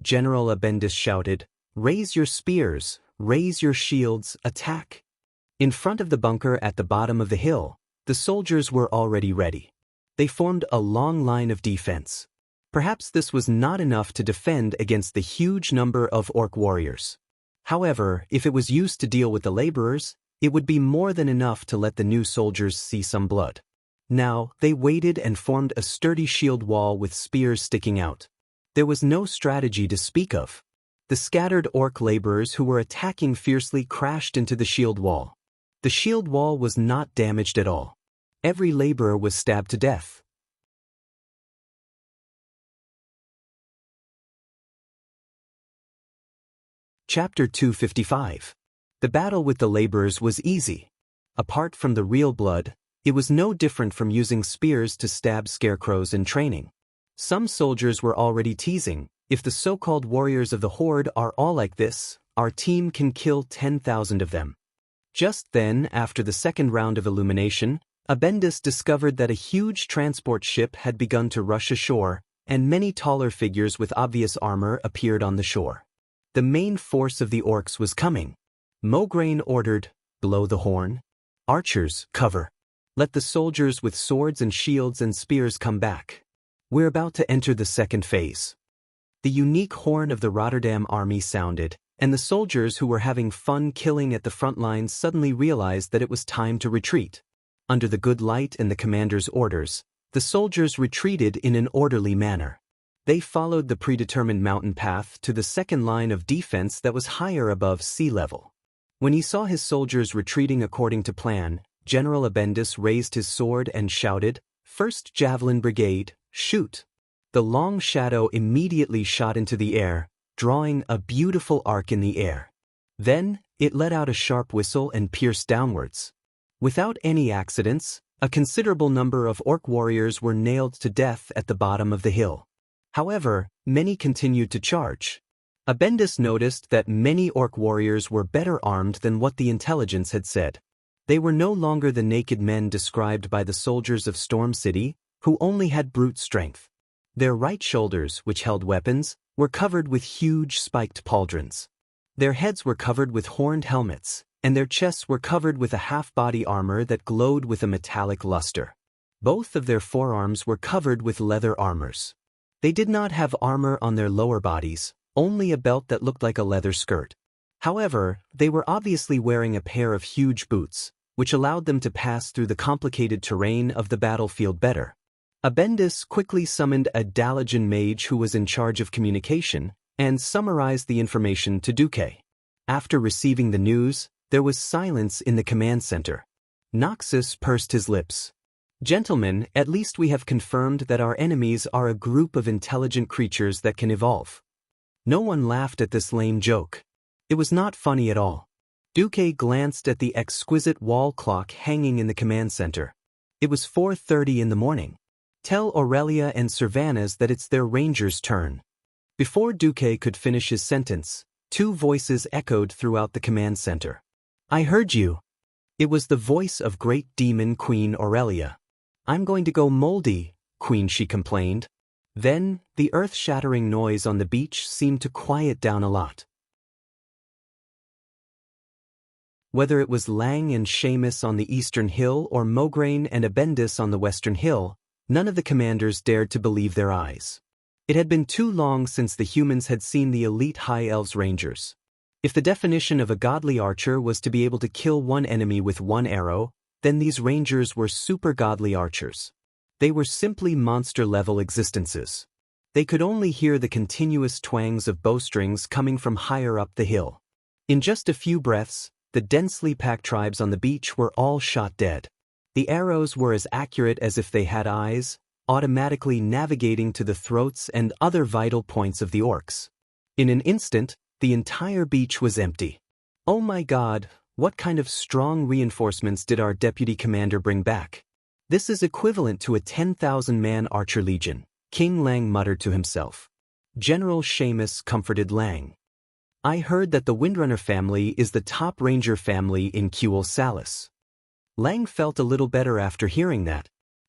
[SPEAKER 1] General Abendis shouted, "Raise your spears, raise your shields, attack!" In front of the bunker at the bottom of the hill, the soldiers were already ready. They formed a long line of defense. Perhaps this was not enough to defend against the huge number of orc warriors. However, if it was used to deal with the laborers, it would be more than enough to let the new soldiers see some blood. Now, they waited and formed a sturdy shield wall with spears sticking out. There was no strategy to speak of. The scattered orc laborers who were attacking fiercely crashed into the shield wall. The shield wall was not damaged at all. Every laborer was stabbed to death. Chapter 255. The battle with the laborers was easy. Apart from the real blood, it was no different from using spears to stab scarecrows in training. Some soldiers were already teasing, "If the so-called warriors of the Horde are all like this, our team can kill 10,000 of them." Just then, after the second round of illumination, Abendus discovered that a huge transport ship had begun to rush ashore, and many taller figures with obvious armor appeared on the shore. The main force of the orcs was coming. Mograine ordered, "Blow the horn. Archers, cover. Let the soldiers with swords and shields and spears come back. We're about to enter the second phase." The unique horn of the Rotterdam army sounded, and the soldiers who were having fun killing at the front lines suddenly realized that it was time to retreat. Under the good light and the commander's orders, the soldiers retreated in an orderly manner. They followed the predetermined mountain path to the second line of defense that was higher above sea level. When he saw his soldiers retreating according to plan, General Abendus raised his sword and shouted, "First Javelin Brigade, shoot!" The long shadow immediately shot into the air, drawing a beautiful arc in the air. Then, it let out a sharp whistle and pierced downwards. Without any accidents, a considerable number of orc warriors were nailed to death at the bottom of the hill. However, many continued to charge. Abendus noticed that many orc warriors were better armed than what the intelligence had said. They were no longer the naked men described by the soldiers of Storm City, who only had brute strength. Their right shoulders, which held weapons, were covered with huge spiked pauldrons. Their heads were covered with horned helmets, and their chests were covered with a half-body armor that glowed with a metallic luster. Both of their forearms were covered with leather armors. They did not have armor on their lower bodies, only a belt that looked like a leather skirt. However, they were obviously wearing a pair of huge boots, which allowed them to pass through the complicated terrain of the battlefield better. Abendus quickly summoned a Dalajan mage who was in charge of communication, and summarized the information to Duque. After receiving the news, there was silence in the command center. Noxus pursed his lips. "Gentlemen, at least we have confirmed that our enemies are a group of intelligent creatures that can evolve." No one laughed at this lame joke. It was not funny at all. Duque glanced at the exquisite wall clock hanging in the command center. It was 4:30 in the morning. "Tell Aurelia and Cervantes that it's their ranger's turn." Before Duque could finish his sentence, two voices echoed throughout the command center. "I heard you." It was the voice of great demon Queen Aurelia. "I'm going to go moldy, Queen," she complained. Then, the earth-shattering noise on the beach seemed to quiet down a lot. Whether it was Lang and Seamus on the eastern hill or Mograine and Abendus on the western hill, none of the commanders dared to believe their eyes. It had been too long since the humans had seen the elite High Elves Rangers. If the definition of a godly archer was to be able to kill one enemy with one arrow, then these Rangers were super godly archers. They were simply monster-level existences. They could only hear the continuous twangs of bowstrings coming from higher up the hill. In just a few breaths, the densely packed tribes on the beach were all shot dead. The arrows were as accurate as if they had eyes, automatically navigating to the throats and other vital points of the orcs. In an instant, the entire beach was empty. "Oh my God, what kind of strong reinforcements did our deputy commander bring back? This is equivalent to a 10,000-man archer legion," King Lang muttered to himself. General Seamus comforted Lang. "I heard that the Windrunner family is the top ranger family in Quel Salis." Lang felt a little better after hearing that.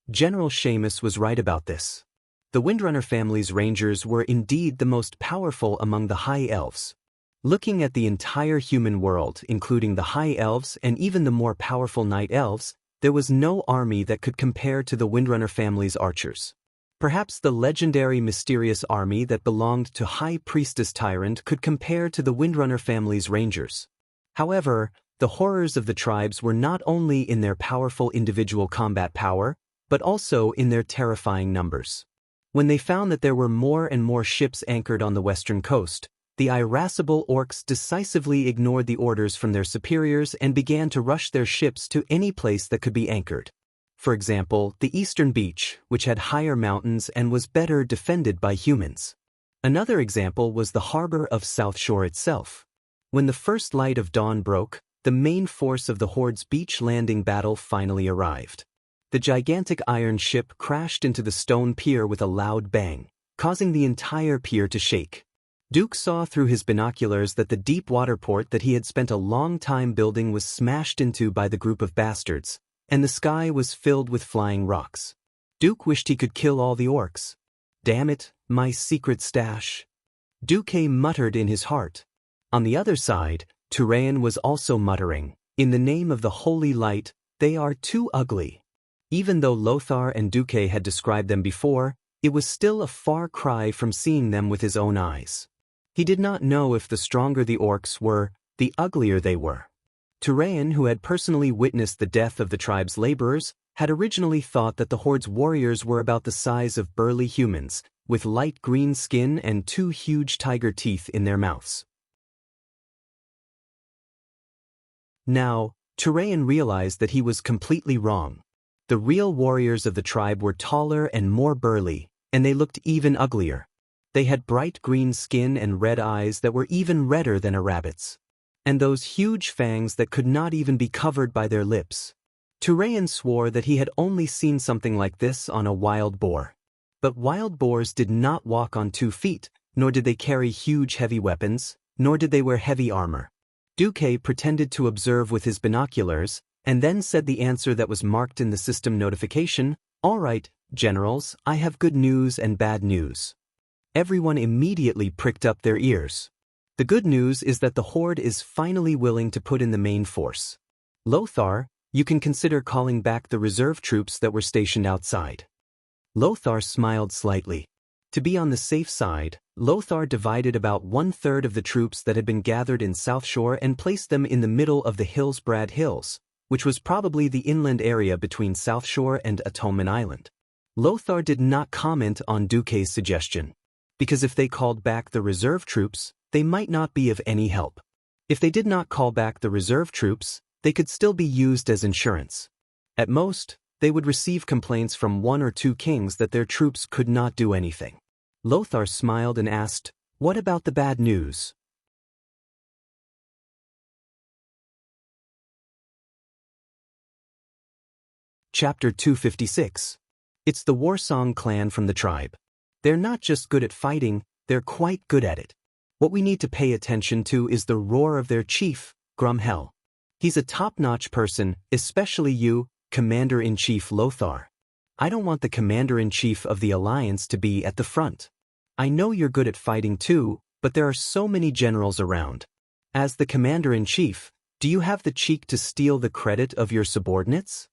[SPEAKER 1] General Seamus was right about this. The Windrunner family's rangers were indeed the most powerful among the High Elves. Looking at the entire human world, including the High Elves and even the more powerful Night Elves, there was no army that could compare to the Windrunner family's archers. Perhaps the legendary mysterious army that belonged to High Priestess Tyrant could compare to the Windrunner family's rangers. However, the horrors of the tribes were not only in their powerful individual combat power, but also in their terrifying numbers. When they found that there were more and more ships anchored on the western coast, the irascible orcs decisively ignored the orders from their superiors and began to rush their ships to any place that could be anchored. For example, the eastern beach, which had higher mountains and was better defended by humans. Another example was the harbor of South Shore itself. When the first light of dawn broke, the main force of the Horde's beach landing battle finally arrived. The gigantic iron ship crashed into the stone pier with a loud bang, causing the entire pier to shake. Duke saw through his binoculars that the deep water port that he had spent a long time building was smashed into by the group of bastards, and the sky was filled with flying rocks. Duke wished he could kill all the orcs. Damn it, my secret stash. Duke muttered in his heart. On the other side, Turayan was also muttering, in the name of the holy light, they are too ugly. Even though Lothar and Duke had described them before, it was still a far cry from seeing them with his own eyes. He did not know if the stronger the orcs were, the uglier they were. Turayan, who had personally witnessed the death of the tribe's laborers, had originally thought that the horde's warriors were about the size of burly humans, with light green skin and 2 huge tiger teeth in their mouths. Now, Turayan realized that he was completely wrong. The real warriors of the tribe were taller and more burly, and they looked even uglier. They had bright green skin and red eyes that were even redder than a rabbit's. And those huge fangs that could not even be covered by their lips. Turayan swore that he had only seen something like this on a wild boar. But wild boars did not walk on 2 feet, nor did they carry huge heavy weapons, nor did they wear heavy armor. Duque pretended to observe with his binoculars, and then said the answer that was marked in the system notification, "All right, generals, I have good news and bad news." Everyone immediately pricked up their ears. The good news is that the horde is finally willing to put in the main force. Lothar, you can consider calling back the reserve troops that were stationed outside. Lothar smiled slightly. To be on the safe side, Lothar divided about 1/3 of the troops that had been gathered in South Shore and placed them in the middle of the Hillsbrad Hills, which was probably the inland area between South Shore and Atonement Island. Lothar did not comment on Duque's suggestion, because if they called back the reserve troops, they might not be of any help. If they did not call back the reserve troops, they could still be used as insurance. At most, they would receive complaints from 1 or 2 kings that their troops could not do anything. Lothar smiled and asked, "What about the bad news?" Chapter 256. It's the Warsong clan from the tribe. They're not just good at fighting, they're quite good at it. What we need to pay attention to is the roar of their chief, Grumhel. He's a top-notch person, especially you, Commander-in-Chief Lothar. I don't want the Commander-in-Chief of the Alliance to be at the front. I know you're good at fighting too, but there are so many generals around. As the Commander-in-Chief, do you have the cheek to steal the credit of your subordinates?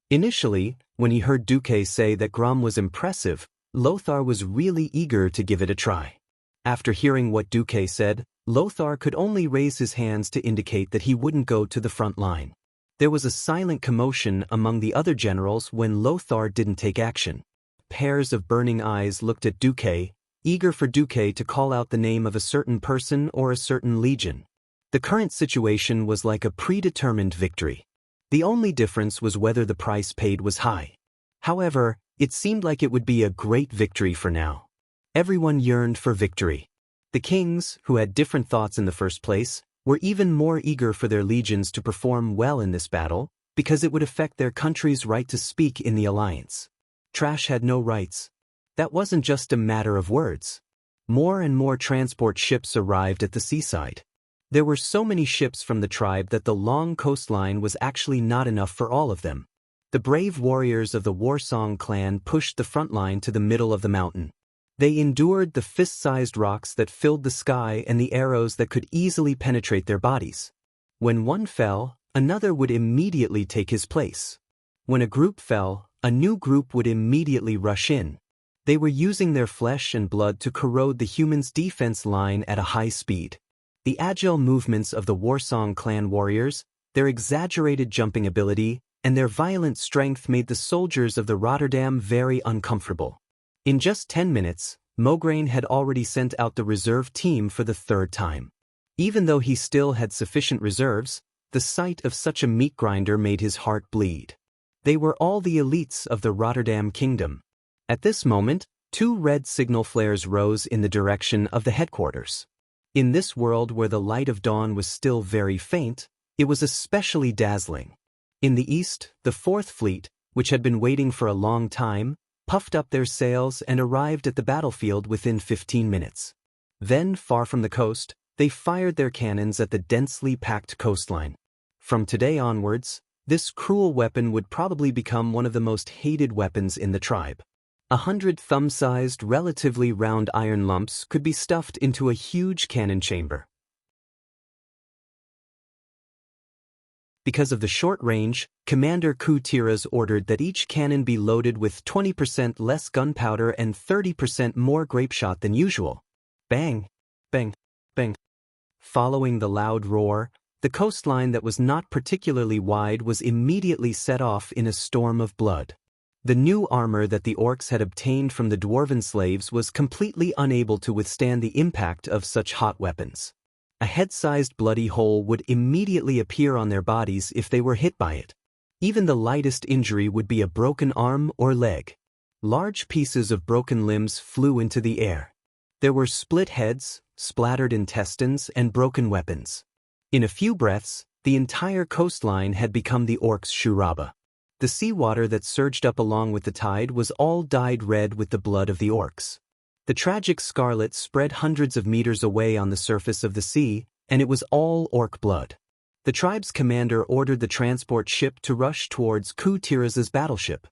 [SPEAKER 1] Initially, when he heard Duque say that Grum was impressive, Lothar was really eager to give it a try. After hearing what Duque said, Lothar could only raise his hands to indicate that he wouldn't go to the front line. There was a silent commotion among the other generals when Lothar didn't take action. Pairs of burning eyes looked at Duque, eager for Duque to call out the name of a certain person or a certain legion. The current situation was like a predetermined victory. The only difference was whether the price paid was high. However, it seemed like it would be a great victory for now. Everyone yearned for victory. The kings, who had different thoughts in the first place, were even more eager for their legions to perform well in this battle, because it would affect their country's right to speak in the alliance. Trash had no rights. That wasn't just a matter of words. More and more transport ships arrived at the seaside. There were so many ships from the tribe that the long coastline was actually not enough for all of them. The brave warriors of the Warsong clan pushed the front line to the middle of the mountain. They endured the fist-sized rocks that filled the sky and the arrows that could easily penetrate their bodies. When one fell, another would immediately take his place. When a group fell, a new group would immediately rush in. They were using their flesh and blood to corrode the humans' defense line at a high speed. The agile movements of the Warsong clan warriors, their exaggerated jumping ability, and their violent strength made the soldiers of the Rotterdam very uncomfortable. In just 10 minutes, Mograine had already sent out the reserve team for the 3rd time. Even though he still had sufficient reserves, the sight of such a meat grinder made his heart bleed. They were all the elites of the Rotterdam kingdom. At this moment, 2 red signal flares rose in the direction of the headquarters. In this world where the light of dawn was still very faint, it was especially dazzling. In the east, the 4th Fleet, which had been waiting for a long time, puffed up their sails and arrived at the battlefield within 15 minutes. Then, far from the coast, they fired their cannons at the densely packed coastline. From today onwards, This cruel weapon would probably become one of the most hated weapons in the tribe. 100 thumb-sized, relatively round iron lumps could be stuffed into a huge cannon chamber. Because of the short range, Commander Ku-Tiras ordered that each cannon be loaded with 20% less gunpowder and 30% more grapeshot than usual. Bang! Bang! Bang! Following the loud roar, the coastline that was not particularly wide was immediately set off in a storm of blood. The new armor that the orcs had obtained from the dwarven slaves was completely unable to withstand the impact of such hot weapons. A head-sized bloody hole would immediately appear on their bodies if they were hit by it. Even the lightest injury would be a broken arm or leg. Large pieces of broken limbs flew into the air. There were split heads, splattered intestines, and broken weapons. In a few breaths, the entire coastline had become the orcs' shuraba. The seawater that surged up along with the tide was all dyed red with the blood of the orcs. The tragic scarlet spread hundreds of meters away on the surface of the sea, and it was all orc blood. The tribe's commander ordered the transport ship to rush towards Ku-Tiras' battleship.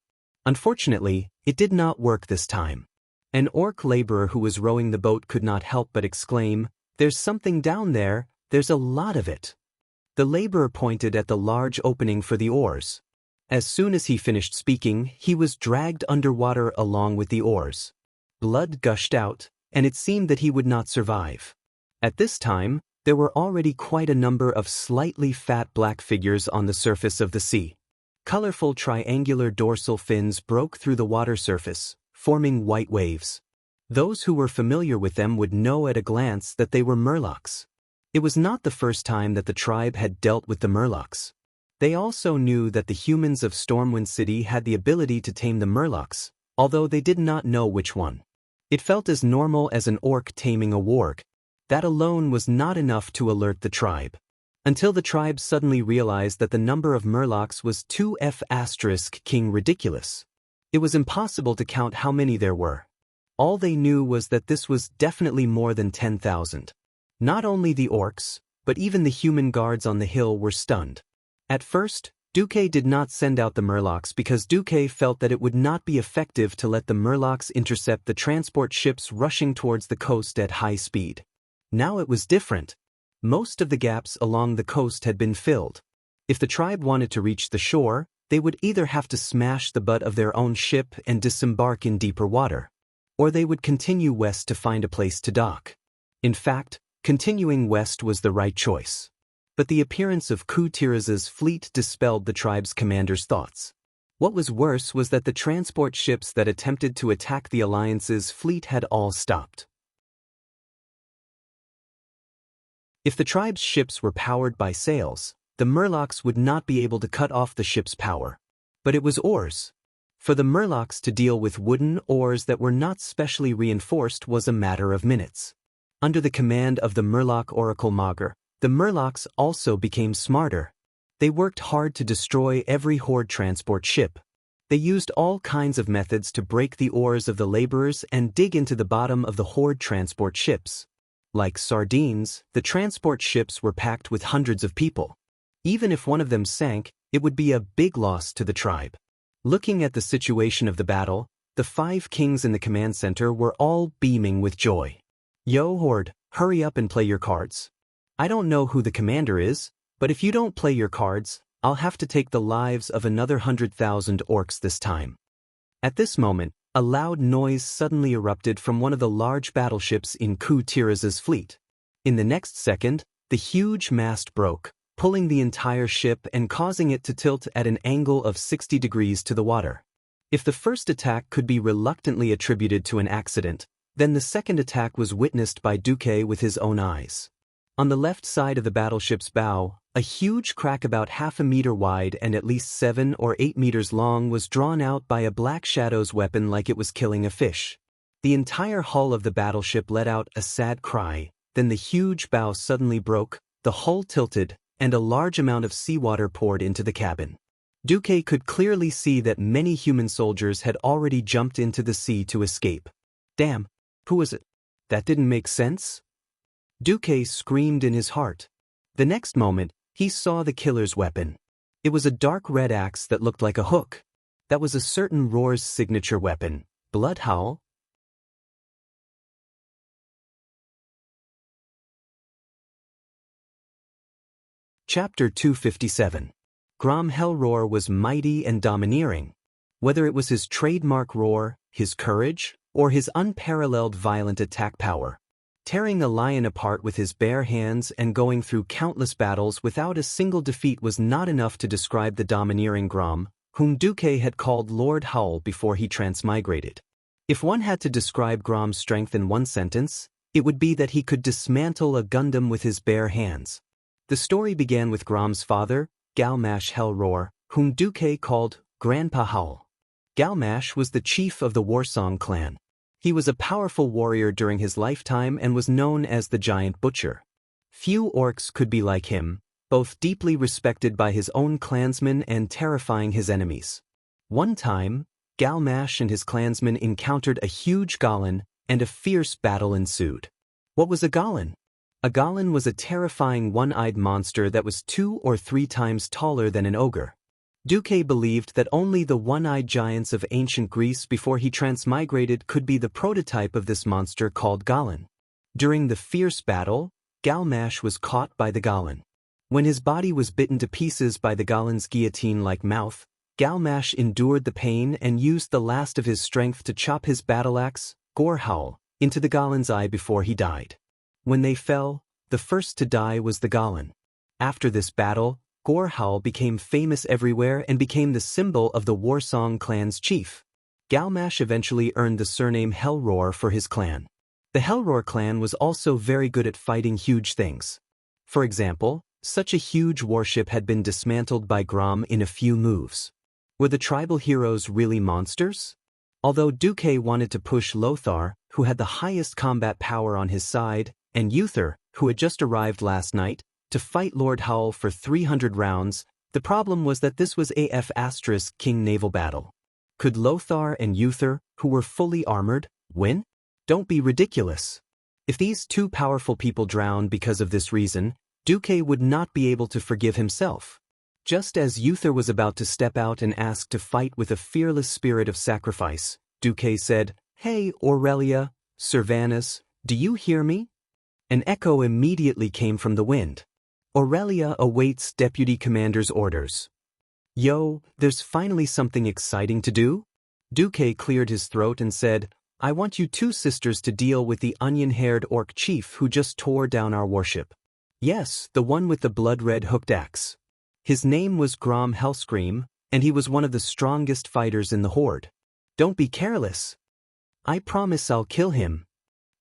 [SPEAKER 1] Unfortunately, it did not work this time. An orc laborer who was rowing the boat could not help but exclaim, "There's something down there, there's a lot of it." The laborer pointed at the large opening for the oars. As soon as he finished speaking, he was dragged underwater along with the oars. Blood gushed out, and it seemed that he would not survive. At this time, there were already quite a number of slightly fat black figures on the surface of the sea. Colorful triangular dorsal fins broke through the water surface, forming white waves. Those who were familiar with them would know at a glance that they were murlocs. It was not the first time that the tribe had dealt with the murlocs. They also knew that the humans of Stormwind City had the ability to tame the murlocs, although they did not know which one. It felt as normal as an orc taming a warg. That alone was not enough to alert the tribe. Until the tribe suddenly realized that the number of murlocs was 2F** king ridiculous. It was impossible to count how many there were. All they knew was that this was definitely more than 10,000. Not only the orcs, but even the human guards on the hill were stunned. At first, Duque did not send out the murlocs because Duque felt that it would not be effective to let the murlocs intercept the transport ships rushing towards the coast at high speed. Now it was different. Most of the gaps along the coast had been filled. If the tribe wanted to reach the shore, they would either have to smash the butt of their own ship and disembark in deeper water, or they would continue west to find a place to dock. In fact, continuing west was the right choice. But the appearance of Ku-Tiras' fleet dispelled the tribe's commander's thoughts. What was worse was that the transport ships that attempted to attack the Alliance's fleet had all stopped. If the tribe's ships were powered by sails, the murlocs would not be able to cut off the ship's power. But it was oars. For the murlocs to deal with wooden oars that were not specially reinforced was a matter of minutes. Under the command of the Murloc Oracle Maugre, the murlocs also became smarter. They worked hard to destroy every horde transport ship. They used all kinds of methods to break the oars of the laborers and dig into the bottom of the horde transport ships. Like sardines, the transport ships were packed with hundreds of people. Even if one of them sank, it would be a big loss to the tribe. Looking at the situation of the battle, the 5 kings in the command center were all beaming with joy. "Yo, horde, hurry up and play your cards. I don't know who the commander is, but if you don't play your cards, I'll have to take the lives of another 100,000 orcs this time." At this moment, a loud noise suddenly erupted from one of the large battleships in Ku-Tiras' fleet. In the next second, the huge mast broke, pulling the entire ship and causing it to tilt at an angle of 60 degrees to the water. If the first attack could be reluctantly attributed to an accident, then the second attack was witnessed by Duque with his own eyes. On the left side of the battleship's bow, a huge crack about half a meter wide and at least 7 or 8 meters long was drawn out by a Black Shadow's weapon like it was killing a fish. The entire hull of the battleship let out a sad cry, then the huge bow suddenly broke, the hull tilted, and a large amount of seawater poured into the cabin. Duque could clearly see that many human soldiers had already jumped into the sea to escape. Damn, who was it? That didn't make sense? Duque screamed in his heart. The next moment, he saw the killer's weapon. It was a dark red axe that looked like a hook. That was a certain roar's signature weapon, Blood Howl. Chapter 257. Grom Hellroar was mighty and domineering. Whether it was his trademark roar, his courage, or his unparalleled violent attack power, tearing a lion apart with his bare hands and going through countless battles without a single defeat was not enough to describe the domineering Grom, whom Duque had called Lord Howl before he transmigrated. If one had to describe Grom's strength in one sentence, it would be that he could dismantle a Gundam with his bare hands. The story began with Grom's father, Galmash Hellroar, whom Duque called Grandpa Howl. Galmash was the chief of the Warsong clan. He was a powerful warrior during his lifetime and was known as the Giant Butcher. Few orcs could be like him, both deeply respected by his own clansmen and terrifying his enemies. One time, Galmash and his clansmen encountered a huge Goblin, and a fierce battle ensued. What was a Goblin? A Goblin was a terrifying one-eyed monster that was 2 or 3 times taller than an ogre. Duque believed that only the one-eyed giants of ancient Greece before he transmigrated could be the prototype of this monster called Goblin. During the fierce battle, Galmash was caught by the Goblin. When his body was bitten to pieces by the Goblin's guillotine-like mouth, Galmash endured the pain and used the last of his strength to chop his battle-axe, Gorehowl, into the Goblin's eye before he died. When they fell, the first to die was the Goblin. After this battle, Gorehowl became famous everywhere and became the symbol of the Warsong clan's chief. Galmash eventually earned the surname Hellroar for his clan. The Hellroar clan was also very good at fighting huge things. For example, such a huge warship had been dismantled by Grom in a few moves. Were the tribal heroes really monsters? Although Duque wanted to push Lothar, who had the highest combat power on his side, and Uther, who had just arrived last night, to fight Lord Howl for 300 rounds, the problem was that this was AF** King naval battle. Could Lothar and Uther, who were fully armored, win? Don't be ridiculous. If these two powerful people drowned because of this reason, Duque would not be able to forgive himself. Just as Uther was about to step out and ask to fight with a fearless spirit of sacrifice, Duque said, "Hey, Aurelia, Servanus, do you hear me?" An echo immediately came from the wind. Aurelia awaits Deputy Commander's orders. Yo, there's finally something exciting to do? Duque cleared his throat and said, I want you 2 sisters to deal with the onion-haired orc chief who just tore down our warship. Yes, the one with the blood-red hooked axe. His name was Grom Hellscream, and he was one of the strongest fighters in the horde. Don't be careless. I promise I'll kill him.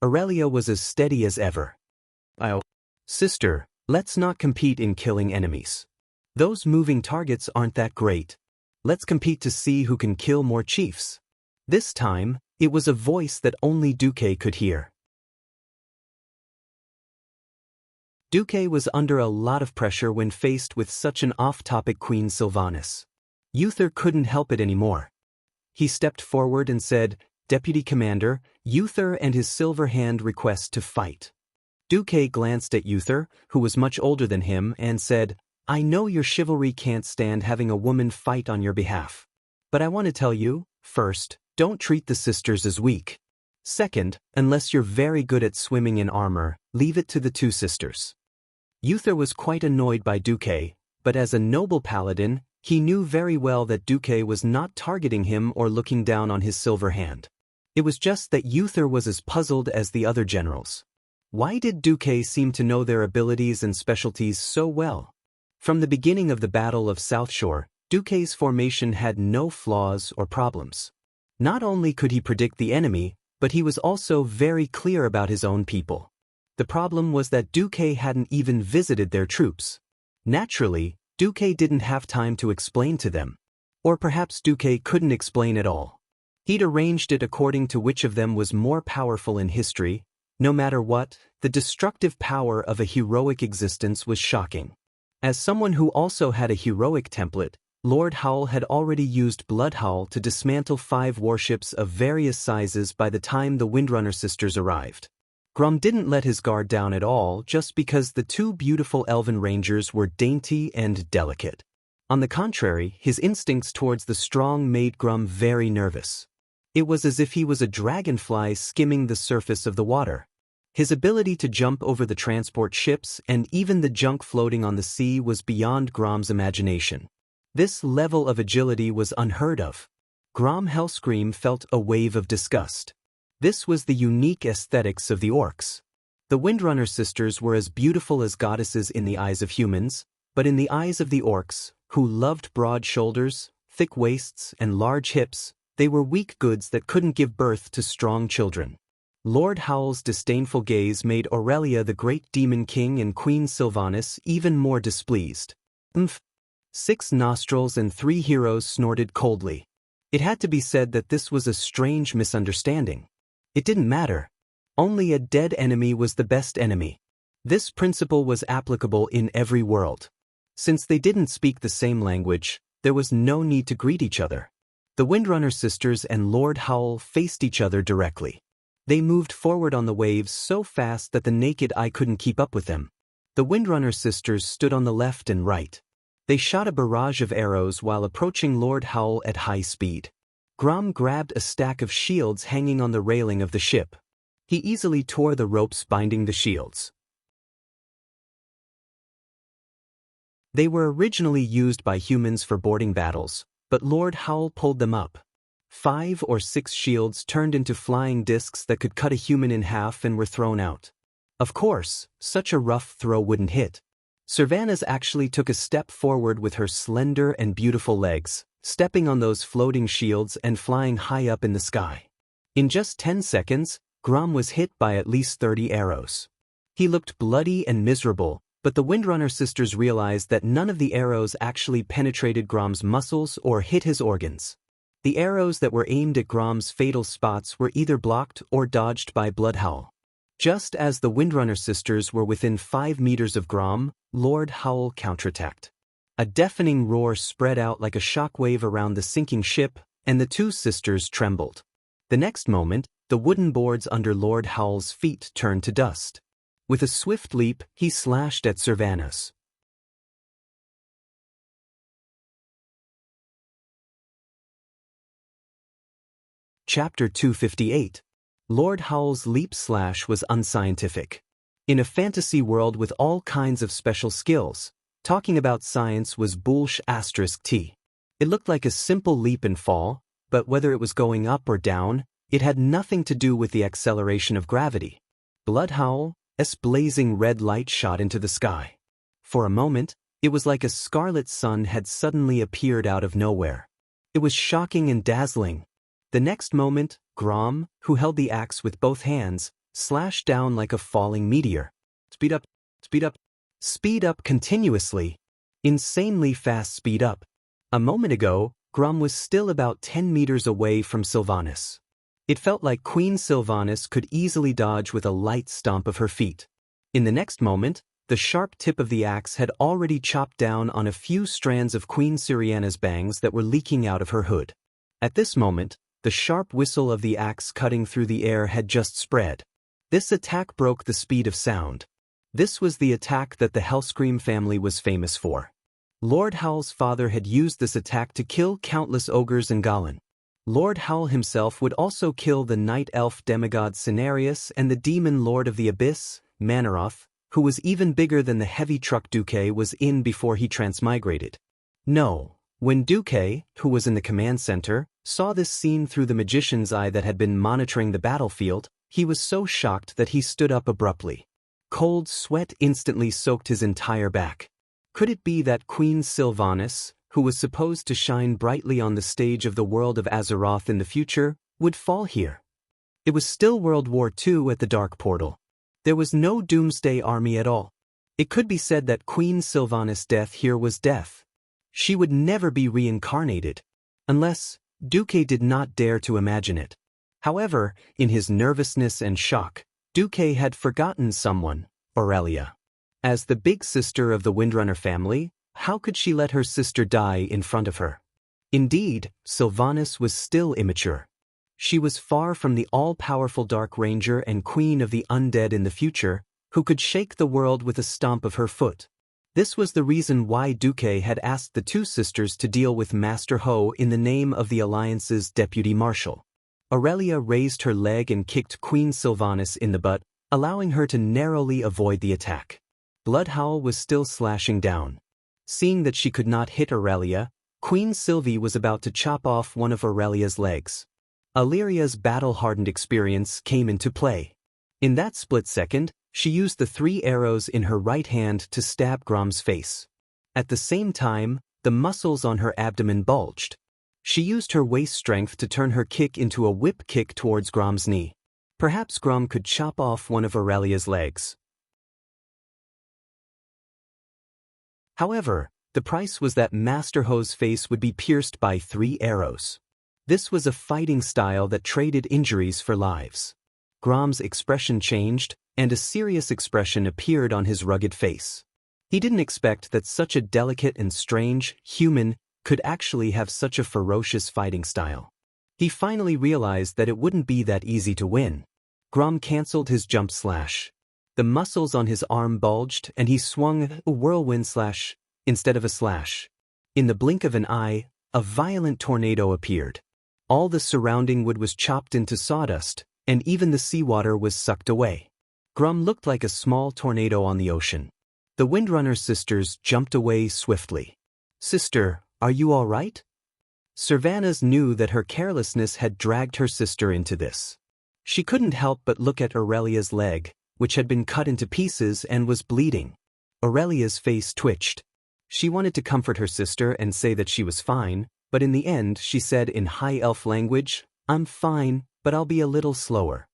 [SPEAKER 1] Aurelia was as steady as ever. Sister, let's not compete in killing enemies. Those moving targets aren't that great. Let's compete to see who can kill more chiefs. This time, it was a voice that only Duque could hear. Duque was under a lot of pressure when faced with such an off-topic Queen Sylvanas. Uther couldn't help it anymore. He stepped forward and said, Deputy Commander, Uther and his silver hand request to fight. Duque glanced at Uther, who was much older than him, and said, I know your chivalry can't stand having a woman fight on your behalf. But I want to tell you, first, don't treat the sisters as weak. Second, unless you're very good at swimming in armor, leave it to the 2 sisters. Uther was quite annoyed by Duque, but as a noble paladin, he knew very well that Duque was not targeting him or looking down on his silver hand. It was just that Uther was as puzzled as the other generals. Why did Duque seem to know their abilities and specialties so well? From the beginning of the Battle of South Shore, Duque's formation had no flaws or problems. Not only could he predict the enemy, but he was also very clear about his own people. The problem was that Duque hadn't even visited their troops. Naturally, Duque didn't have time to explain to them. Or perhaps Duque couldn't explain at all. He'd arranged it according to which of them was more powerful in history. No matter what, the destructive power of a heroic existence was shocking. As someone who also had a heroic template, Lord Howl had already used Blood Howl to dismantle 5 warships of various sizes by the time the Windrunner sisters arrived. Grom didn't let his guard down at all just because the 2 beautiful elven rangers were dainty and delicate. On the contrary, his instincts towards the strong made Grum very nervous. It was as if he was a dragonfly skimming the surface of the water. His ability to jump over the transport ships and even the junk floating on the sea was beyond Grom's imagination. This level of agility was unheard of. Grom Hellscream felt a wave of disgust. This was the unique aesthetics of the orcs. The Windrunner sisters were as beautiful as goddesses in the eyes of humans, but in the eyes of the orcs, who loved broad shoulders, thick waists, and large hips, they were weak goods that couldn't give birth to strong children. Lord Howl's disdainful gaze made Aurelia the Great Demon King and Queen Sylvanas even more displeased. Umph! 6 nostrils and 3 heroes snorted coldly. It had to be said that this was a strange misunderstanding. It didn't matter. Only a dead enemy was the best enemy. This principle was applicable in every world. Since they didn't speak the same language, there was no need to greet each other. The Windrunner sisters and Lord Howl faced each other directly. They moved forward on the waves so fast that the naked eye couldn't keep up with them. The Windrunner sisters stood on the left and right. They shot a barrage of arrows while approaching Lord Howl at high speed. Grom grabbed a stack of shields hanging on the railing of the ship. He easily tore the ropes binding the shields. They were originally used by humans for boarding battles, but Lord Howl pulled them up. 5 or 6 shields turned into flying discs that could cut a human in half and were thrown out. Of course, such a rough throw wouldn't hit. Sylvanas actually took a step forward with her slender and beautiful legs, stepping on those floating shields and flying high up in the sky. In just 10 seconds, Grom was hit by at least 30 arrows. He looked bloody and miserable, but the Windrunner sisters realized that none of the arrows actually penetrated Grom's muscles or hit his organs. The arrows that were aimed at Grom's fatal spots were either blocked or dodged by Bloodhowl. Just as the Windrunner sisters were within 5 meters of Grom, Lord Howl counterattacked. A deafening roar spread out like a shockwave around the sinking ship, and the 2 sisters trembled. The next moment, the wooden boards under Lord Howl's feet turned to dust. With a swift leap, he slashed at Sylvanas. Chapter 258. Lord Howl's leap slash was unscientific. In a fantasy world with all kinds of special skills, talking about science was bullsh*t. It looked like a simple leap and fall, but whether it was going up or down, it had nothing to do with the acceleration of gravity. Bloodhowl's blazing red light shot into the sky. For a moment, it was like a scarlet sun had suddenly appeared out of nowhere. It was shocking and dazzling. The next moment, Grom, who held the axe with both hands, slashed down like a falling meteor. Speed up, speed up, speed up continuously. Insanely fast speed up. A moment ago, Grom was still about 10 meters away from Sylvanas. It felt like Queen Sylvanas could easily dodge with a light stomp of her feet. In the next moment, the sharp tip of the axe had already chopped down on a few strands of Queen Syriana's bangs that were leaking out of her hood. At this moment, the sharp whistle of the axe cutting through the air had just spread. This attack broke the speed of sound. This was the attack that the Hellscream family was famous for. Lord Howl's father had used this attack to kill countless ogres and Goblin. Lord Howl himself would also kill the night elf demigod Cenarius and the demon lord of the abyss, Manaroth, who was even bigger than the heavy truck Duque was in before he transmigrated. No, when Duque, who was in the command center, saw this scene through the magician's eye that had been monitoring the battlefield, he was so shocked that he stood up abruptly. Cold sweat instantly soaked his entire back. Could it be that Queen Sylvanas, who was supposed to shine brightly on the stage of the world of Azeroth in the future, would fall here? It was still World War II at the Dark Portal. There was no Doomsday Army at all. It could be said that Queen Sylvanas' death here was death. She would never be reincarnated. Unless Duque did not dare to imagine it. However, in his nervousness and shock, Duque had forgotten someone, Aurelia. As the big sister of the Windrunner family, how could she let her sister die in front of her? Indeed, Sylvanas was still immature. She was far from the all-powerful Dark Ranger and Queen of the Undead in the future, who could shake the world with a stomp of her foot. This was the reason why Duque had asked the two sisters to deal with Master Ho in the name of the Alliance's deputy marshal. Aurelia raised her leg and kicked Queen Sylvanas in the butt, allowing her to narrowly avoid the attack. Bloodhowl was still slashing down. Seeing that she could not hit Aurelia, Queen Sylvie was about to chop off one of Aurelia's legs. Illyria's battle-hardened experience came into play. In that split second, she used the 3 arrows in her right hand to stab Grom's face. At the same time, the muscles on her abdomen bulged. She used her waist strength to turn her kick into a whip kick towards Grom's knee. Perhaps Grom could chop off one of Aurelia's legs. However, the price was that Master Ho's face would be pierced by 3 arrows. This was a fighting style that traded injuries for lives. Grom's expression changed, and a serious expression appeared on his rugged face. He didn't expect that such a delicate and strange human could actually have such a ferocious fighting style. He finally realized that it wouldn't be that easy to win. Grom canceled his jump slash. The muscles on his arm bulged and he swung a whirlwind slash instead of a slash. In the blink of an eye, a violent tornado appeared. All the surrounding wood was chopped into sawdust, and even the seawater was sucked away. Grom looked like a small tornado on the ocean. The Windrunner sisters jumped away swiftly. "Sister, are you all right?" Sylvanas knew that her carelessness had dragged her sister into this. She couldn't help but look at Aurelia's leg, which had been cut into pieces and was bleeding. Aurelia's face twitched. She wanted to comfort her sister and say that she was fine, but in the end she said in High Elf language, "I'm fine, but I'll be a little slower."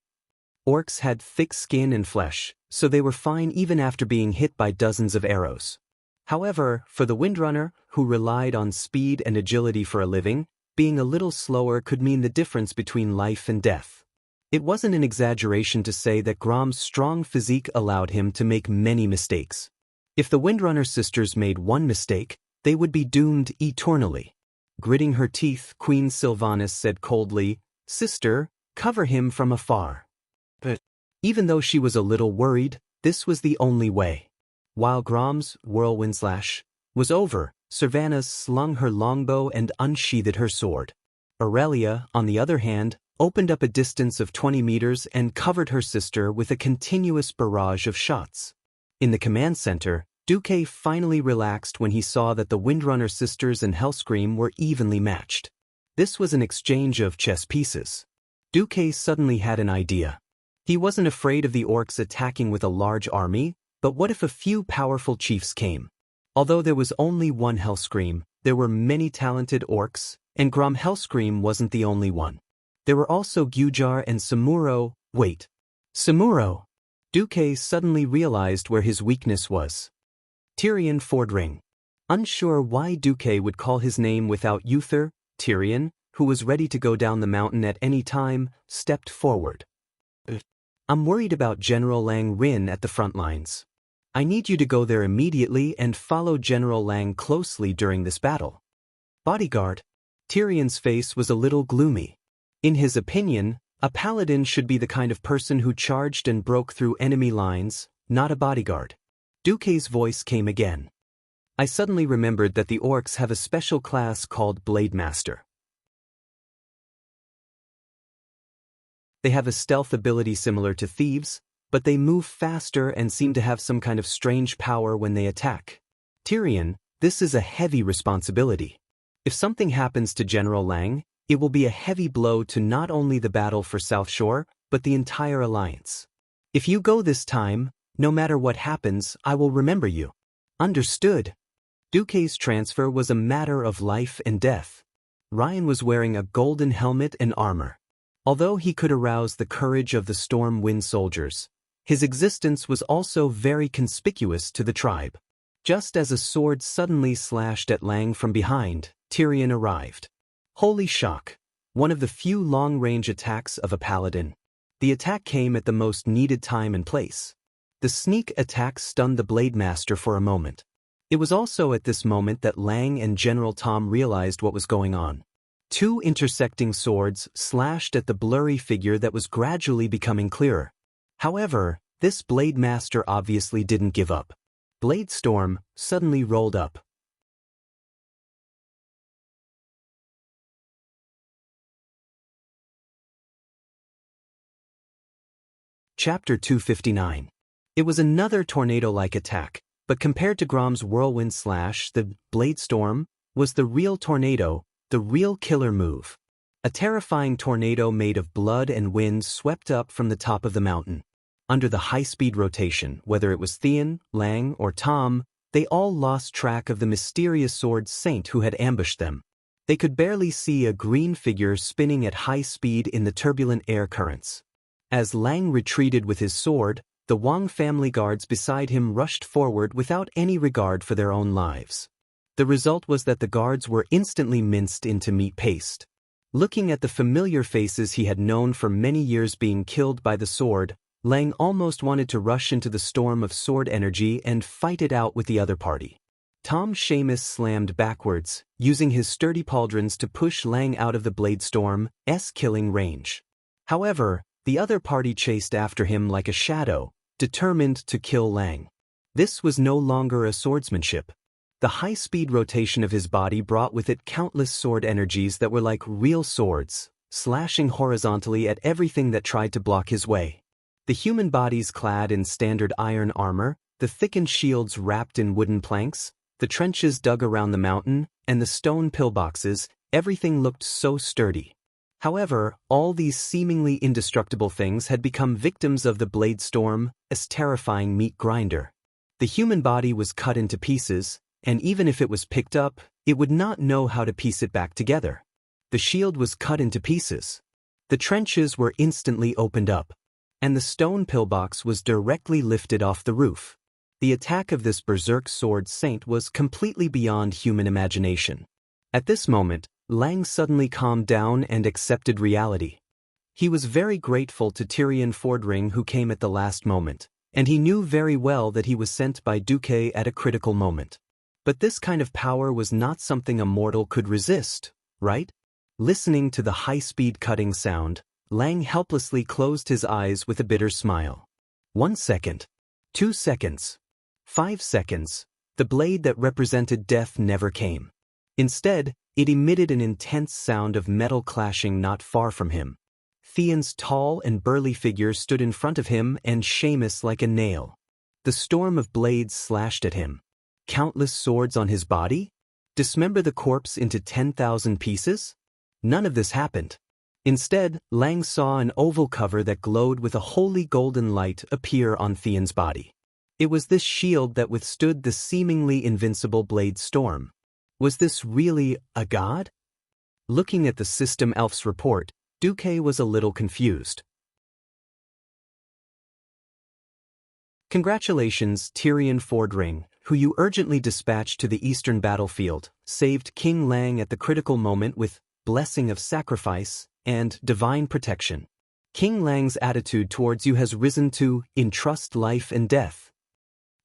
[SPEAKER 1] Orcs had thick skin and flesh, so they were fine even after being hit by dozens of arrows. However, for the Windrunner, who relied on speed and agility for a living, being a little slower could mean the difference between life and death. It wasn't an exaggeration to say that Grom's strong physique allowed him to make many mistakes. If the Windrunner sisters made one mistake, they would be doomed eternally. Gritting her teeth, Queen Sylvanas said coldly, "Sister, cover him from afar." But even though she was a little worried, this was the only way. While Grom's whirlwind slash was over, Sylvanas slung her longbow and unsheathed her sword. Aurelia, on the other hand, opened up a distance of 20 meters and covered her sister with a continuous barrage of shots. In the command center, Duque finally relaxed when he saw that the Windrunner sisters and Hellscream were evenly matched. This was an exchange of chess pieces. Duque suddenly had an idea. He wasn't afraid of the orcs attacking with a large army, but what if a few powerful chiefs came? Although there was only one Hellscream, there were many talented orcs, and Grom Hellscream wasn't the only one. There were also Gujar and Samuro. Wait. Samuro! Duque suddenly realized where his weakness was. Tyrion Fordring. Unsure why Duque would call his name without Uther, Tyrion, who was ready to go down the mountain at any time, stepped forward. "I'm worried about General Lang Rin at the front lines. I need you to go there immediately and follow General Lang closely during this battle." "Bodyguard?" Tyrion's face was a little gloomy. In his opinion, a paladin should be the kind of person who charged and broke through enemy lines, not a bodyguard. Duque's voice came again. "I suddenly remembered that the orcs have a special class called Blade Master. They have a stealth ability similar to thieves, but they move faster and seem to have some kind of strange power when they attack. Tyrion, this is a heavy responsibility. If something happens to General Lang, it will be a heavy blow to not only the battle for South Shore, but the entire alliance. If you go this time, no matter what happens, I will remember you." "Understood." Duque's transfer was a matter of life and death. Ryan was wearing a golden helmet and armor. Although he could arouse the courage of the Storm Wind soldiers, his existence was also very conspicuous to the tribe. Just as a sword suddenly slashed at Lang from behind, Tyrion arrived. Holy shock! One of the few long-range attacks of a paladin. The attack came at the most needed time and place. The sneak attack stunned the Blade Master for a moment. It was also at this moment that Lang and General Tom realized what was going on. Two intersecting swords slashed at the blurry figure that was gradually becoming clearer. However, this Blade Master obviously didn't give up. Blade storm suddenly rolled up. Chapter 259. It was another tornado-like attack, but compared to Grom's whirlwind slash, the blade storm was the real tornado, the real killer move. A terrifying tornado made of blood and wind swept up from the top of the mountain. Under the high-speed rotation, whether it was Thean, Lang, or Tom, they all lost track of the mysterious sword saint who had ambushed them. They could barely see a green figure spinning at high speed in the turbulent air currents. As Lang retreated with his sword, the Wang family guards beside him rushed forward without any regard for their own lives. The result was that the guards were instantly minced into meat paste. Looking at the familiar faces he had known for many years being killed by the sword, Lang almost wanted to rush into the storm of sword energy and fight it out with the other party. Tom Seamus slammed backwards, using his sturdy pauldrons to push Lang out of the blade storm's killing range. However, the other party chased after him like a shadow, determined to kill Lang. This was no longer a swordsmanship. The high-speed rotation of his body brought with it countless sword energies that were like real swords, slashing horizontally at everything that tried to block his way. The human bodies clad in standard iron armor, the thickened shields wrapped in wooden planks, the trenches dug around the mountain, and the stone pillboxes, everything looked so sturdy. However, all these seemingly indestructible things had become victims of the blade storm's terrifying meat grinder. The human body was cut into pieces, and even if it was picked up, it would not know how to piece it back together. The shield was cut into pieces. The trenches were instantly opened up, and the stone pillbox was directly lifted off the roof. The attack of this berserk sword saint was completely beyond human imagination. At this moment, Lang suddenly calmed down and accepted reality. He was very grateful to Tyrion Fordring who came at the last moment, and he knew very well that he was sent by Duque at a critical moment. But this kind of power was not something a mortal could resist, right? Listening to the high-speed cutting sound, Lang helplessly closed his eyes with a bitter smile. 1 second. 2 seconds. 5 seconds. The blade that represented death never came. Instead, it emitted an intense sound of metal clashing not far from him. Thean's tall and burly figure stood in front of him and Seamus like a nail. The storm of blades slashed at him. Countless swords on his body? Dismember the corpse into 10,000 pieces? None of this happened. Instead, Lang saw an oval cover that glowed with a holy golden light appear on Thean's body. It was this shield that withstood the seemingly invincible blade storm. Was this really a god? Looking at the System Elf's report, Duque was a little confused. Congratulations, Tyrion Fordring, who you urgently dispatched to the eastern battlefield, saved King Lang at the critical moment with blessing of sacrifice and divine protection. King Lang's attitude towards you has risen to entrust life and death.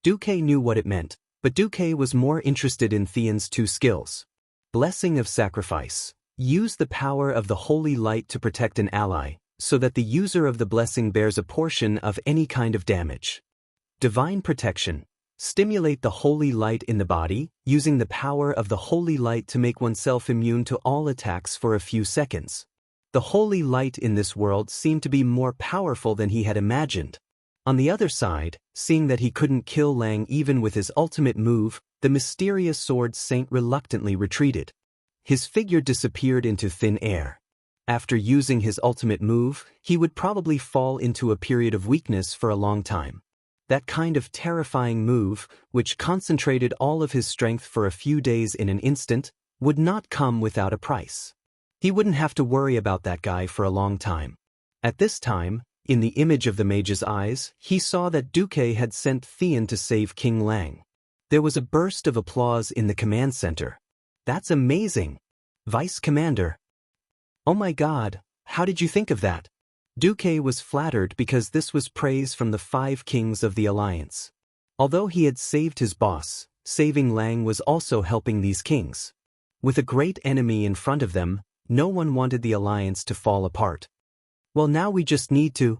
[SPEAKER 1] Duque knew what it meant, but Duque was more interested in Thean's two skills. Blessing of sacrifice. Use the power of the holy light to protect an ally, so that the user of the blessing bears a portion of any kind of damage. Divine protection. Stimulate the holy light in the body, using the power of the holy light to make oneself immune to all attacks for a few seconds. The holy light in this world seemed to be more powerful than he had imagined. On the other side, seeing that he couldn't kill Lang even with his ultimate move, the mysterious sword saint reluctantly retreated. His figure disappeared into thin air. After using his ultimate move, he would probably fall into a period of weakness for a long time. That kind of terrifying move, which concentrated all of his strength for a few days in an instant, would not come without a price. He wouldn't have to worry about that guy for a long time. At this time, in the image of the mage's eyes, he saw that Duque had sent Thean to save King Lang. There was a burst of applause in the command center. That's amazing! Vice Commander! Oh my God, how did you think of that? Duque was flattered because this was praise from the 5 kings of the Alliance. Although he had saved his boss, saving Lang was also helping these kings. With a great enemy in front of them, no one wanted the Alliance to fall apart. Well, now we just need to...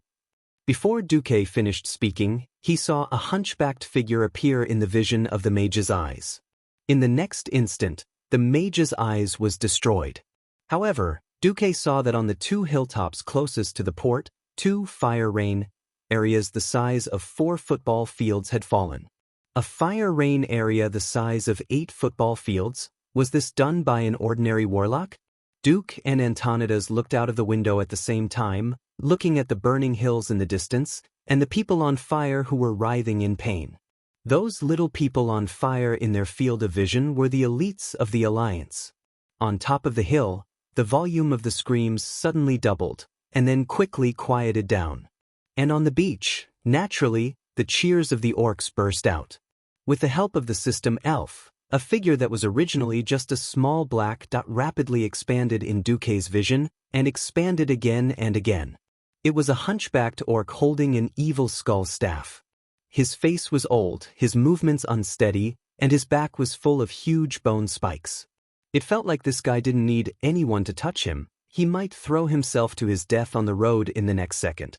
[SPEAKER 1] Before Duque finished speaking, He saw a hunchbacked figure appear in the vision of the mage's eyes. In the next instant, the mage's eyes was destroyed. However, Duque saw that on the two hilltops closest to the port, two fire rain areas the size of 4 football fields had fallen. A fire rain area the size of 8 football fields? Was this done by an ordinary warlock? Duke and Antonidas looked out of the window at the same time, looking at the burning hills in the distance, and the people on fire who were writhing in pain. Those little people on fire in their field of vision were the elites of the Alliance. On top of the hill, the volume of the screams suddenly doubled, and then quickly quieted down. And on the beach, naturally, the cheers of the orcs burst out. With the help of the system elf, a figure that was originally just a small black dot rapidly expanded in Duque's vision, and expanded again and again. It was a hunchbacked orc holding an evil skull staff. His face was old, his movements unsteady, and his back was full of huge bone spikes. It felt like this guy didn't need anyone to touch him. He might throw himself to his death on the road in the next second.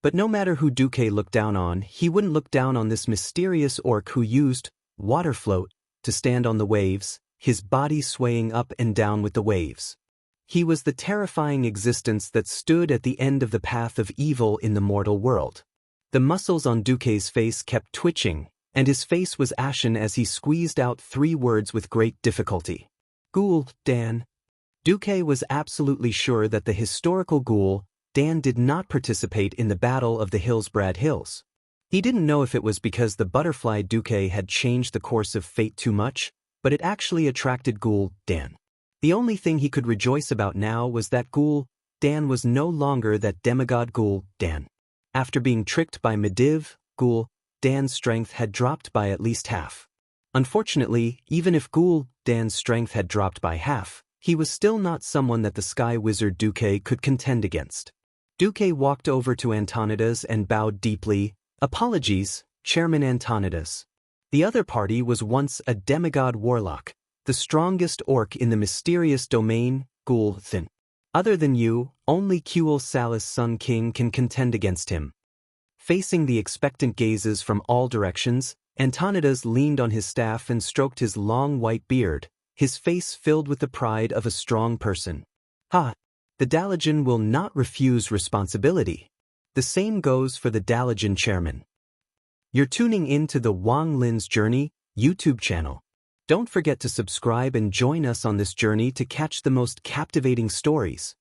[SPEAKER 1] But no matter who Duque looked down on, he wouldn't look down on this mysterious orc who used water float to stand on the waves, his body swaying up and down with the waves. He was the terrifying existence that stood at the end of the path of evil in the mortal world. The muscles on Duque's face kept twitching, and his face was ashen as he squeezed out 3 words with great difficulty. Ghoul, Dan. Duque was absolutely sure that the historical ghoul, Dan, did not participate in the Battle of the Hillsbrad Hills. He didn't know if it was because the butterfly Duque had changed the course of fate too much, but it actually attracted Ghoul, Dan. The only thing he could rejoice about now was that Ghoul, Dan was no longer that demigod Ghoul, Dan. After being tricked by Mediv, Ghoul, Dan's strength had dropped by at least half. Unfortunately, even if Ghoul, Dan's strength had dropped by half, he was still not someone that the Sky Wizard Duque could contend against. Duque walked over to Antonidas and bowed deeply. Apologies, Chairman Antonidas. The other party was once a demigod warlock, the strongest orc in the mysterious domain, Ghoul Thin. Other than you, only Kuel Salis Sun King can contend against him. Facing the expectant gazes from all directions, Antonidas leaned on his staff and stroked his long white beard, his face filled with the pride of a strong person. Ha! The Dalajan will not refuse responsibility. The same goes for the Dalajan chairman. You're tuning in to the Wang Lin's Journey YouTube channel. Don't forget to subscribe and join us on this journey to catch the most captivating stories.